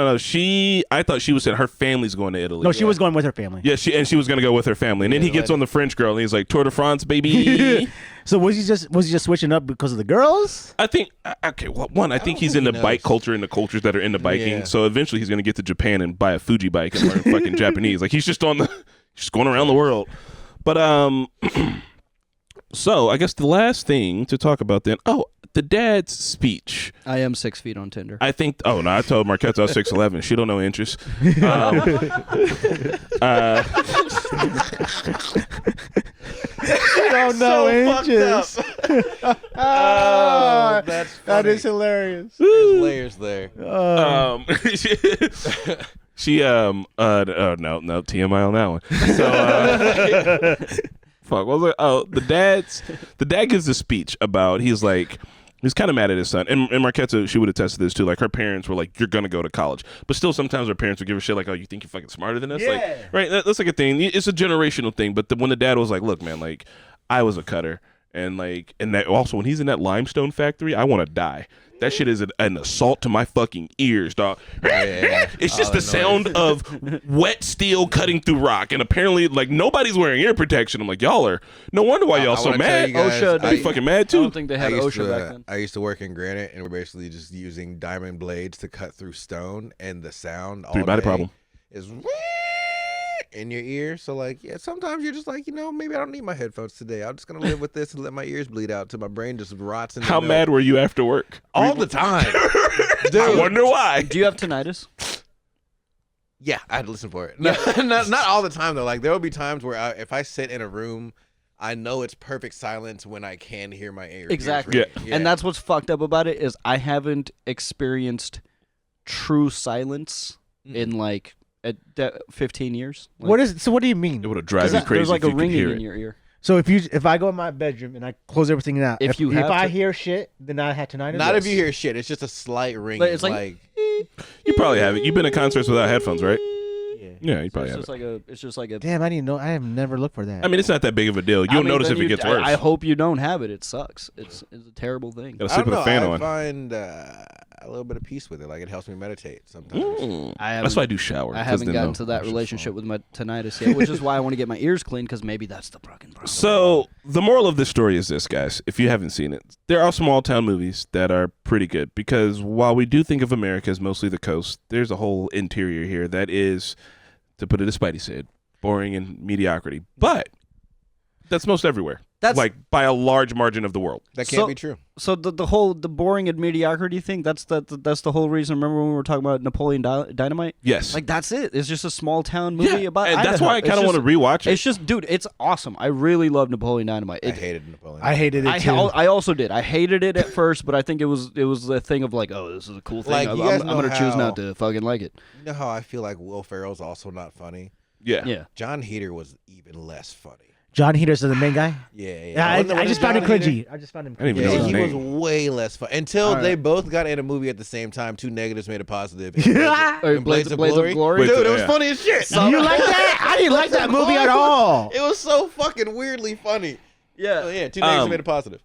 I thought she was saying her family's going to Italy. No, she was going with her family. Yeah, she was going to go with her family, and then he gets on the French girl, and he's like, Tour de France, baby. So was he just switching up because of the girls? I think okay. Well, one, I think he's think into he bike knows. culture and the cultures that are into biking. Yeah. So eventually, he's going to get to Japan and buy a Fuji bike and learn fucking Japanese. Like he's just going around the world. But so I guess the last thing to talk about then. Oh, the dad's speech. I am 6 feet on Tinder. I think. Oh no, I told Marquette I was 6'11". She don't know inches. don't know inches. Oh, that's funny. That is hilarious. There's layers there. She no TMI on that one. So fuck, what was it? Oh, the dad gives a speech about he's kind of mad at his son, and Marquetta, she would attest to this too. Like her parents were like, "You're gonna go to college," but still, sometimes her parents would give a shit like, "Oh, you think you're fucking smarter than us?" Yeah. Like, right? That's like a thing. It's a generational thing. But when the dad was like, "Look, man, like I was a cutter, and that also when he's in that limestone factory, I want to die." That shit is an assault to my fucking ears, dog. Yeah. It's just the sound of wet steel cutting through rock, and apparently, like nobody's wearing ear protection. I'm like, y'all are. No wonder why y'all I so wanna tell mad. you guys, OSHA, Are you fucking mad I too? don't think they had OSHA back then. I used to work in granite, and we're basically just using diamond blades to cut through stone, and the sound all Three-body day problem. is in your ear. So like, yeah, sometimes you're just like, maybe I don't need my headphones today. I'm just gonna live with this and let my ears bleed out till my brain just rots. In How mad were you after work? all the time? I wonder why. Do you have tinnitus? Yeah, I had to listen for it. Not all the time though. Like there will be times where if I sit in a room, I know it's perfect silence when I can hear my ears. Exactly. Yeah. And that's what's fucked up about it is I haven't experienced true silence in like 15 years. Like, What do you mean? It would have drive you there's crazy like if a you could ringing hear in it. your ear. So if I go in my bedroom and I close everything out, If you if have I to- hear shit, then I have tinnitus. Not if you hear shit. It's just a slight ring. But it's like- You probably have it. You've been to concerts without headphones, right? Yeah, you probably It's have just it. like a. It's just like a. Damn, I didn't know. I have never looked for that. I mean, it's not that big of a deal. You'll notice if it gets worse. I hope you don't have it. It sucks. It's a terrible thing. Gotta I sleep don't with know. a fan I on. find a little bit of peace with it. Like it helps me meditate sometimes. That's why I do shower. I 'cause haven't then gotten no- to that it's just relationship with my tinnitus yet, which is why I want to get my ears cleaned because maybe that's the fucking problem. So the moral of this story is this, guys. If you haven't seen it, there are small town movies that are pretty good because while we do think of America as mostly the coast, there's a whole interior here that is, to put it as Spidey said, boring and mediocrity. But that's most everywhere. That's like by a large margin of the world. That can't So- be true. So the boring and mediocrity thing. That's the whole reason. Remember when we were talking about Napoleon Dynamite? Yes. Like that's it. It's just a small town movie about. and that's Idaho. why I kind of want to rewatch it. It's just, dude, it's awesome. I really love Napoleon Dynamite. I It, hated Napoleon. I hated it too. I also did. I hated it at first, but I think it was the thing of like, oh, this is a cool thing. Like, I'm you guys gonna know choose how- not to fucking like it. You know how I feel like Will Ferrell's also not funny? yeah. Yeah. John Heater was even less funny. John Heater's the main guy. Yeah. Yeah, I just found him cringy. I just found him I didn't cringy. even know Yeah, his he name. was way less fun until All right. they both got in a movie at the same time. Two negatives made a positive. Or Blades of Glory. Blades Dude, of- it was yeah. funny as shit. You like that? I didn't like that movie at all. It was so fucking weirdly funny. Yeah. So, yeah, two negatives made a positive.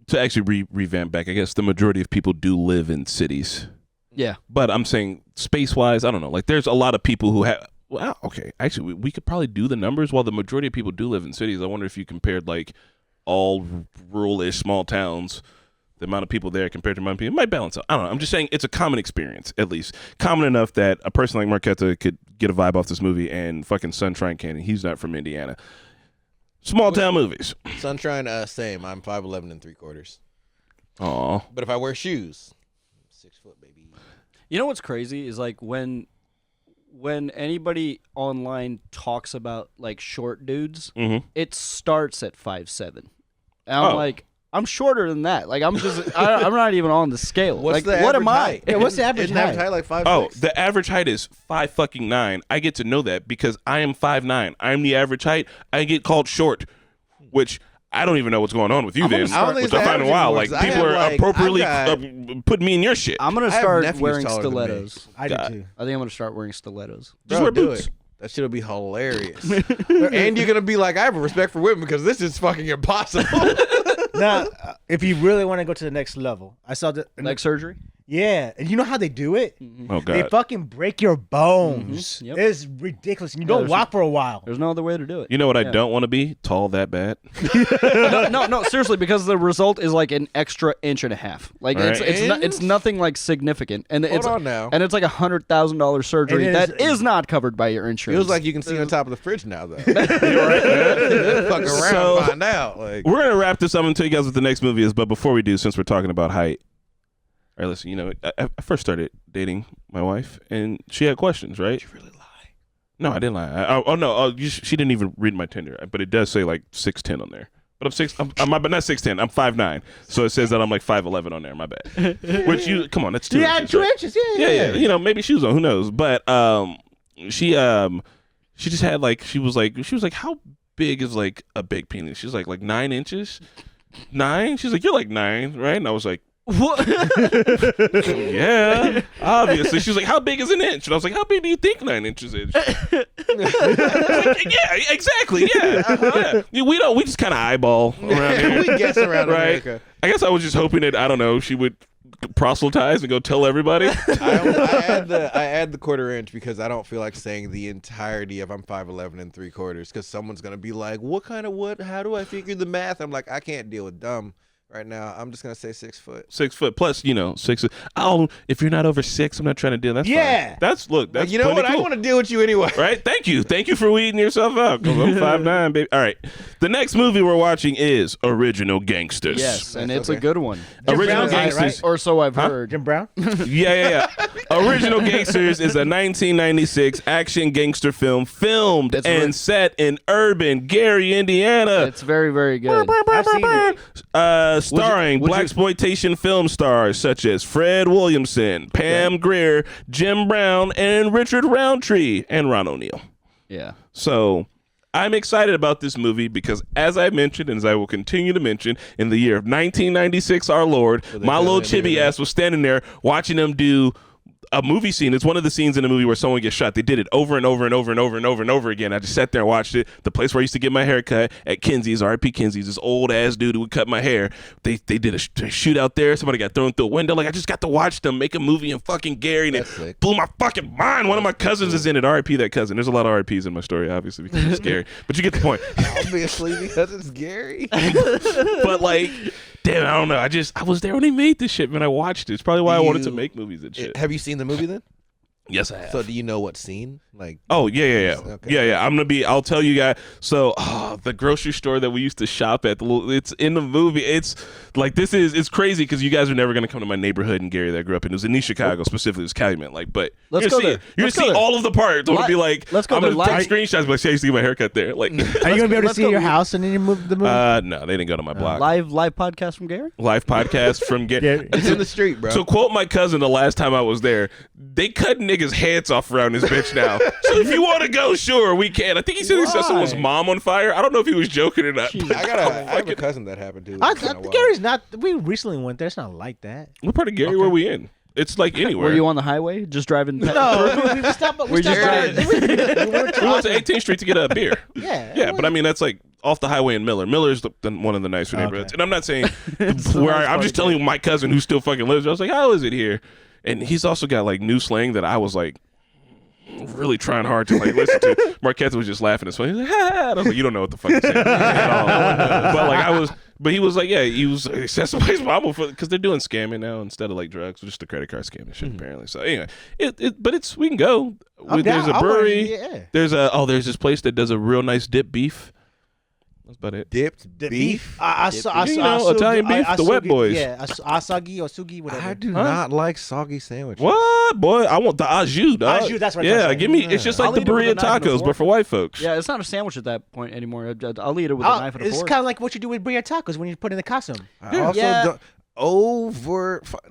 To actually revamp back, I guess the majority of people do live in cities. Yeah. But I'm saying space-wise, I don't know. Like, there's a lot of people who have. Well, okay, actually, we could probably do the numbers. While the majority of people do live in cities, I wonder if you compared like all rural-ish small towns, the amount of people there compared to the amount of people, it might balance out. I don't know. I'm just saying it's a common experience, at least common enough that a person like Marquetta could get a vibe off this movie. And fucking Sunshine Canyon, he's not from Indiana. Small town movies. Sunshine, same. I'm 5'11" and 3/4. Aw. But if I wear shoes, I'm 6 foot, baby. You know what's crazy is like when anybody online talks about like short dudes, Mm-hmm. it starts at 5'7". And I'm Oh. like, I'm shorter than that. Like I'm just I'm not even on the scale. What's like the what average am I? height? Yeah, what's the average Isn't average height? height like 5'6"? Oh, the average height is 5'9". I get to know that because I am 5'9". I'm the average height. I get called short, which I don't even know what's going on with you I then. don't think Which it's I find average wild. anymore, Like 'cause I people have, are like, appropriately I've got- putting me in your shit. I'm gonna have start nephews wearing taller than me. stilettos. I do God. too. I think I'm gonna start wearing stilettos. Just Bro, wear do boots. it. That shit'll be hilarious. And you're gonna be like, I have a respect for women because this is fucking impossible. Now, if you really want to go to the next level, I saw the Leg surgery. Yeah, and you know how they do it? Oh They God. fucking break your bones. Yep. It's ridiculous. And you don't there's walk for a while. There's no other way to do it. You know what I don't want to be? Tall that bad. no, seriously, because the result is like an extra inch and a half. Like Right. it's nothing like significant, and it's on now. and it's like $100,000 surgery And it that is not covered by your insurance. Feels like you can see on top of the fridge now, though. You're right, man. Fuck around, So- and find out. Like, We're gonna wrap this up and tell you guys what the next movie is. But before we do, since we're talking about height, all right, listen. You know, I first started dating my wife, and she had questions, right? Did you really lie? No, I didn't lie. She didn't even read my Tinder, but it does say like 6'10" on there. But but not 6'10". I'm 5'9", so it says that I'm like 5'11" on there. My bad. Which come on, that's 2 Yeah, inches. 2 right? inches. Yeah. You know, maybe shoes on. Who knows? But she just had like she was like, how big is like a big penis? She's like 9 inches. 9? She's like, you're like 9, right? And I was like, what? yeah, obviously. She was like, how big is an inch? And I was like, how big do you think 9 inches is? I was like, yeah, exactly. Yeah. Yeah. We just kind of eyeball around here. we guess around Right. America. I guess I was just hoping that, I don't know, she would proselytize and go tell everybody. I add the quarter inch because I don't feel like saying the entirety of I'm 5'11" and 3/4 because someone's gonna be like, what? How do I figure the math? I'm like, I can't deal with dumb right now. I'm just gonna say 6 foot. 6 foot plus, 6. Oh, if you're not over 6, I'm not trying to deal. That's Yeah. fine. That's Like, you know plenty what? I cool. want to deal with you anyway. Right? Thank you for weeding yourself out. 'Cause I'm 5'9", baby. All right. The next movie we're watching is Original Gangsters. Yes, and That's it's okay. a good one. Original Brown's in it, Gangsters. Or so I've heard. Jim Brown? Yeah. Original Gangsters is a 1996 action gangster film filmed It's and really- set in urban Gary, Indiana. It's very, very good. I've seen it. Starring would you- blaxploitation film stars such as Fred Williamson, Pam Grier, Jim Brown, and Richard Roundtree, and Ron O'Neal. Yeah. So I'm excited about this movie because, as I mentioned, and as I will continue to mention, in the year of 1996, our Lord, my little chibi ass was standing there watching them do a movie scene. It's one of the scenes in a movie where someone gets shot. They did it over and over and over and over and over and over again. I just sat there and watched it. The place where I used to get my hair cut at Kinsey's, R.I.P. Kinsey's, this old ass dude who would cut my hair. They did a shootout there. Somebody got thrown through a window. Like, I just got to watch them make a movie in fucking Gary, and That's it sick. blew my fucking mind. One of my cousins is in it. R.I.P. that cousin. There's a lot of R.I.P.s in my story, obviously, because it's scary. But you get the point. Obviously, because it's Gary. But like, damn, I don't know. I was there when they made this shit, man. I watched it. It's probably why I wanted to make movies and shit. Have you seen the movie then? Yes, I have. So do you know what scene? Like, Oh yeah. Okay. Yeah. I'll tell you guys. So the grocery store that we used to shop at, it's in the movie. It's like it's crazy because you guys are never gonna come to my neighborhood in Gary that I grew up in. It was in East Chicago, specifically. It was Calumet. Like, but Let's you're go gonna see there. it. You're Let's gonna go see there. all of the parts. I'm gonna be like, Let's go I'm there. gonna take screenshots, but I used to get my haircut there. Like, Are you going to be able to Let's see go. your house and then you move the movie? no, they didn't go to my block. Live podcast from Gary. Live podcast from Gary. Yeah. it's in the street, bro. So quote my cousin the last time I was there, they cut niggas' heads off around this bitch now. So if you want to go, sure, we can. I think he said he set someone's mom on fire. I don't know if he was joking or not. but I have a cousin that happened to. Gary's not. We recently went there. It's not like that. What part of Gary were we in? It's like anywhere. Were you on the highway just driving? No, we stopped. We just we went to 18th Street to get a beer. Yeah. Yeah, but I mean that's like off the highway in Miller. Miller's one of the nicer neighborhoods. And I'm not saying where I'm just telling you my cousin who still fucking lives there. I was like, how is it here? And he's also got like new slang that I was like really trying hard to like listen to. Marquette was just laughing and swinging. He's like, ha, ha. And I was like, you don't know what the fuck he's saying at all. But like but he was like, yeah, he said somebody's mama because they're doing scamming now instead of like drugs, just the credit card scamming shit apparently. So anyway, but we can go. There's a brewery. Yeah. There's this place that does a real nice dip beef. That's about it. Dipped beef. Italian beef, the wet boys. Yeah, asagi or sugi, whatever. I do not like soggy sandwiches. What, boy? I want the au jus, dog. Au jus, that's what I'm Yeah, trying to give me. It's just like I'll the eat it with burrito a knife and a tacos, fork. but for white folks. Yeah, it's not a sandwich at that point anymore. I'll eat it with a knife and a It's fork. kind of like what you do with burrito tacos when you put it in the costume. I also don't.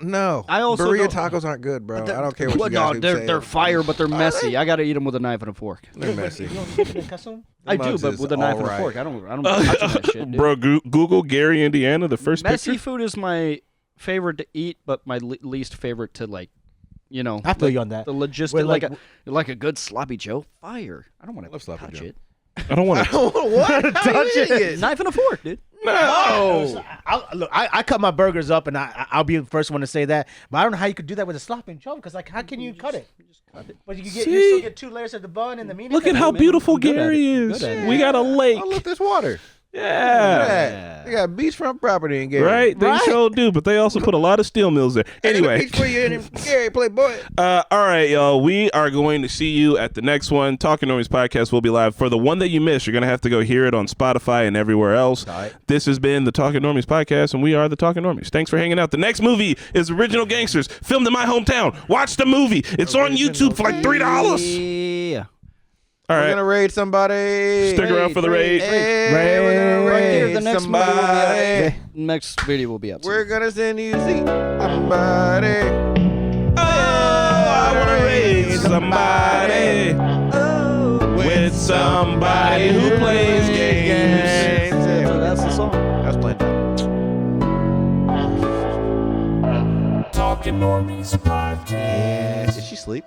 No. I also burrito don't- tacos aren't good, bro. I don't care what Well, you guys no, say. they're fire, but they're messy. I gotta eat them with a knife and a fork. They're messy. You don't put it in the costume? I do, Mugs but is with a knife and a alright. fork. I don't touch that shit, dude. Bro, Google Gary, Indiana, the first Messy picture. food is my favorite to eat, but my least favorite to like, you know. I feel you on that. The logistic, Where, like a good sloppy Joe. Fire. I don't want to love sloppy touch Joe. it. I don't want to. What? How you eating it? Knife and a fork, dude. No. I cut my burgers up, and I'll be the first one to say that. But I don't know how you could do that with a sloppy Joe, because like, how can you cut it? But you still get 2 layers of the bun and the meat. Look at how beautiful Good at Gary it. is. Good at it. We got a lake. Oh, look, there's water. Yeah. They got beachfront property in Gary. Right, they sure do, but they also put a lot of steel mills there. Anyway, Beach for you in Gary, playboy. all right, y'all. We are going to see you at the next one. Talking Normies podcast will be live. For the one that you missed, you're going to have to go hear it on Spotify and everywhere else. Right. This has been the Talking Normies podcast, and we are the Talking Normies. Thanks for hanging out. The next movie is Original Gangsters, filmed in my hometown. Watch the movie. It's on YouTube for like $3. Yeah. All We're right. gonna raid somebody. Stick around for the raid. Hey, we're gonna Right raid here, the next movie will be somebody. up. Next video will be up. We're gonna send you somebody. Oh, I want to raid somebody with somebody who plays games. So that's the song. That's playing time. Talking Normies podcast. Did she sleep?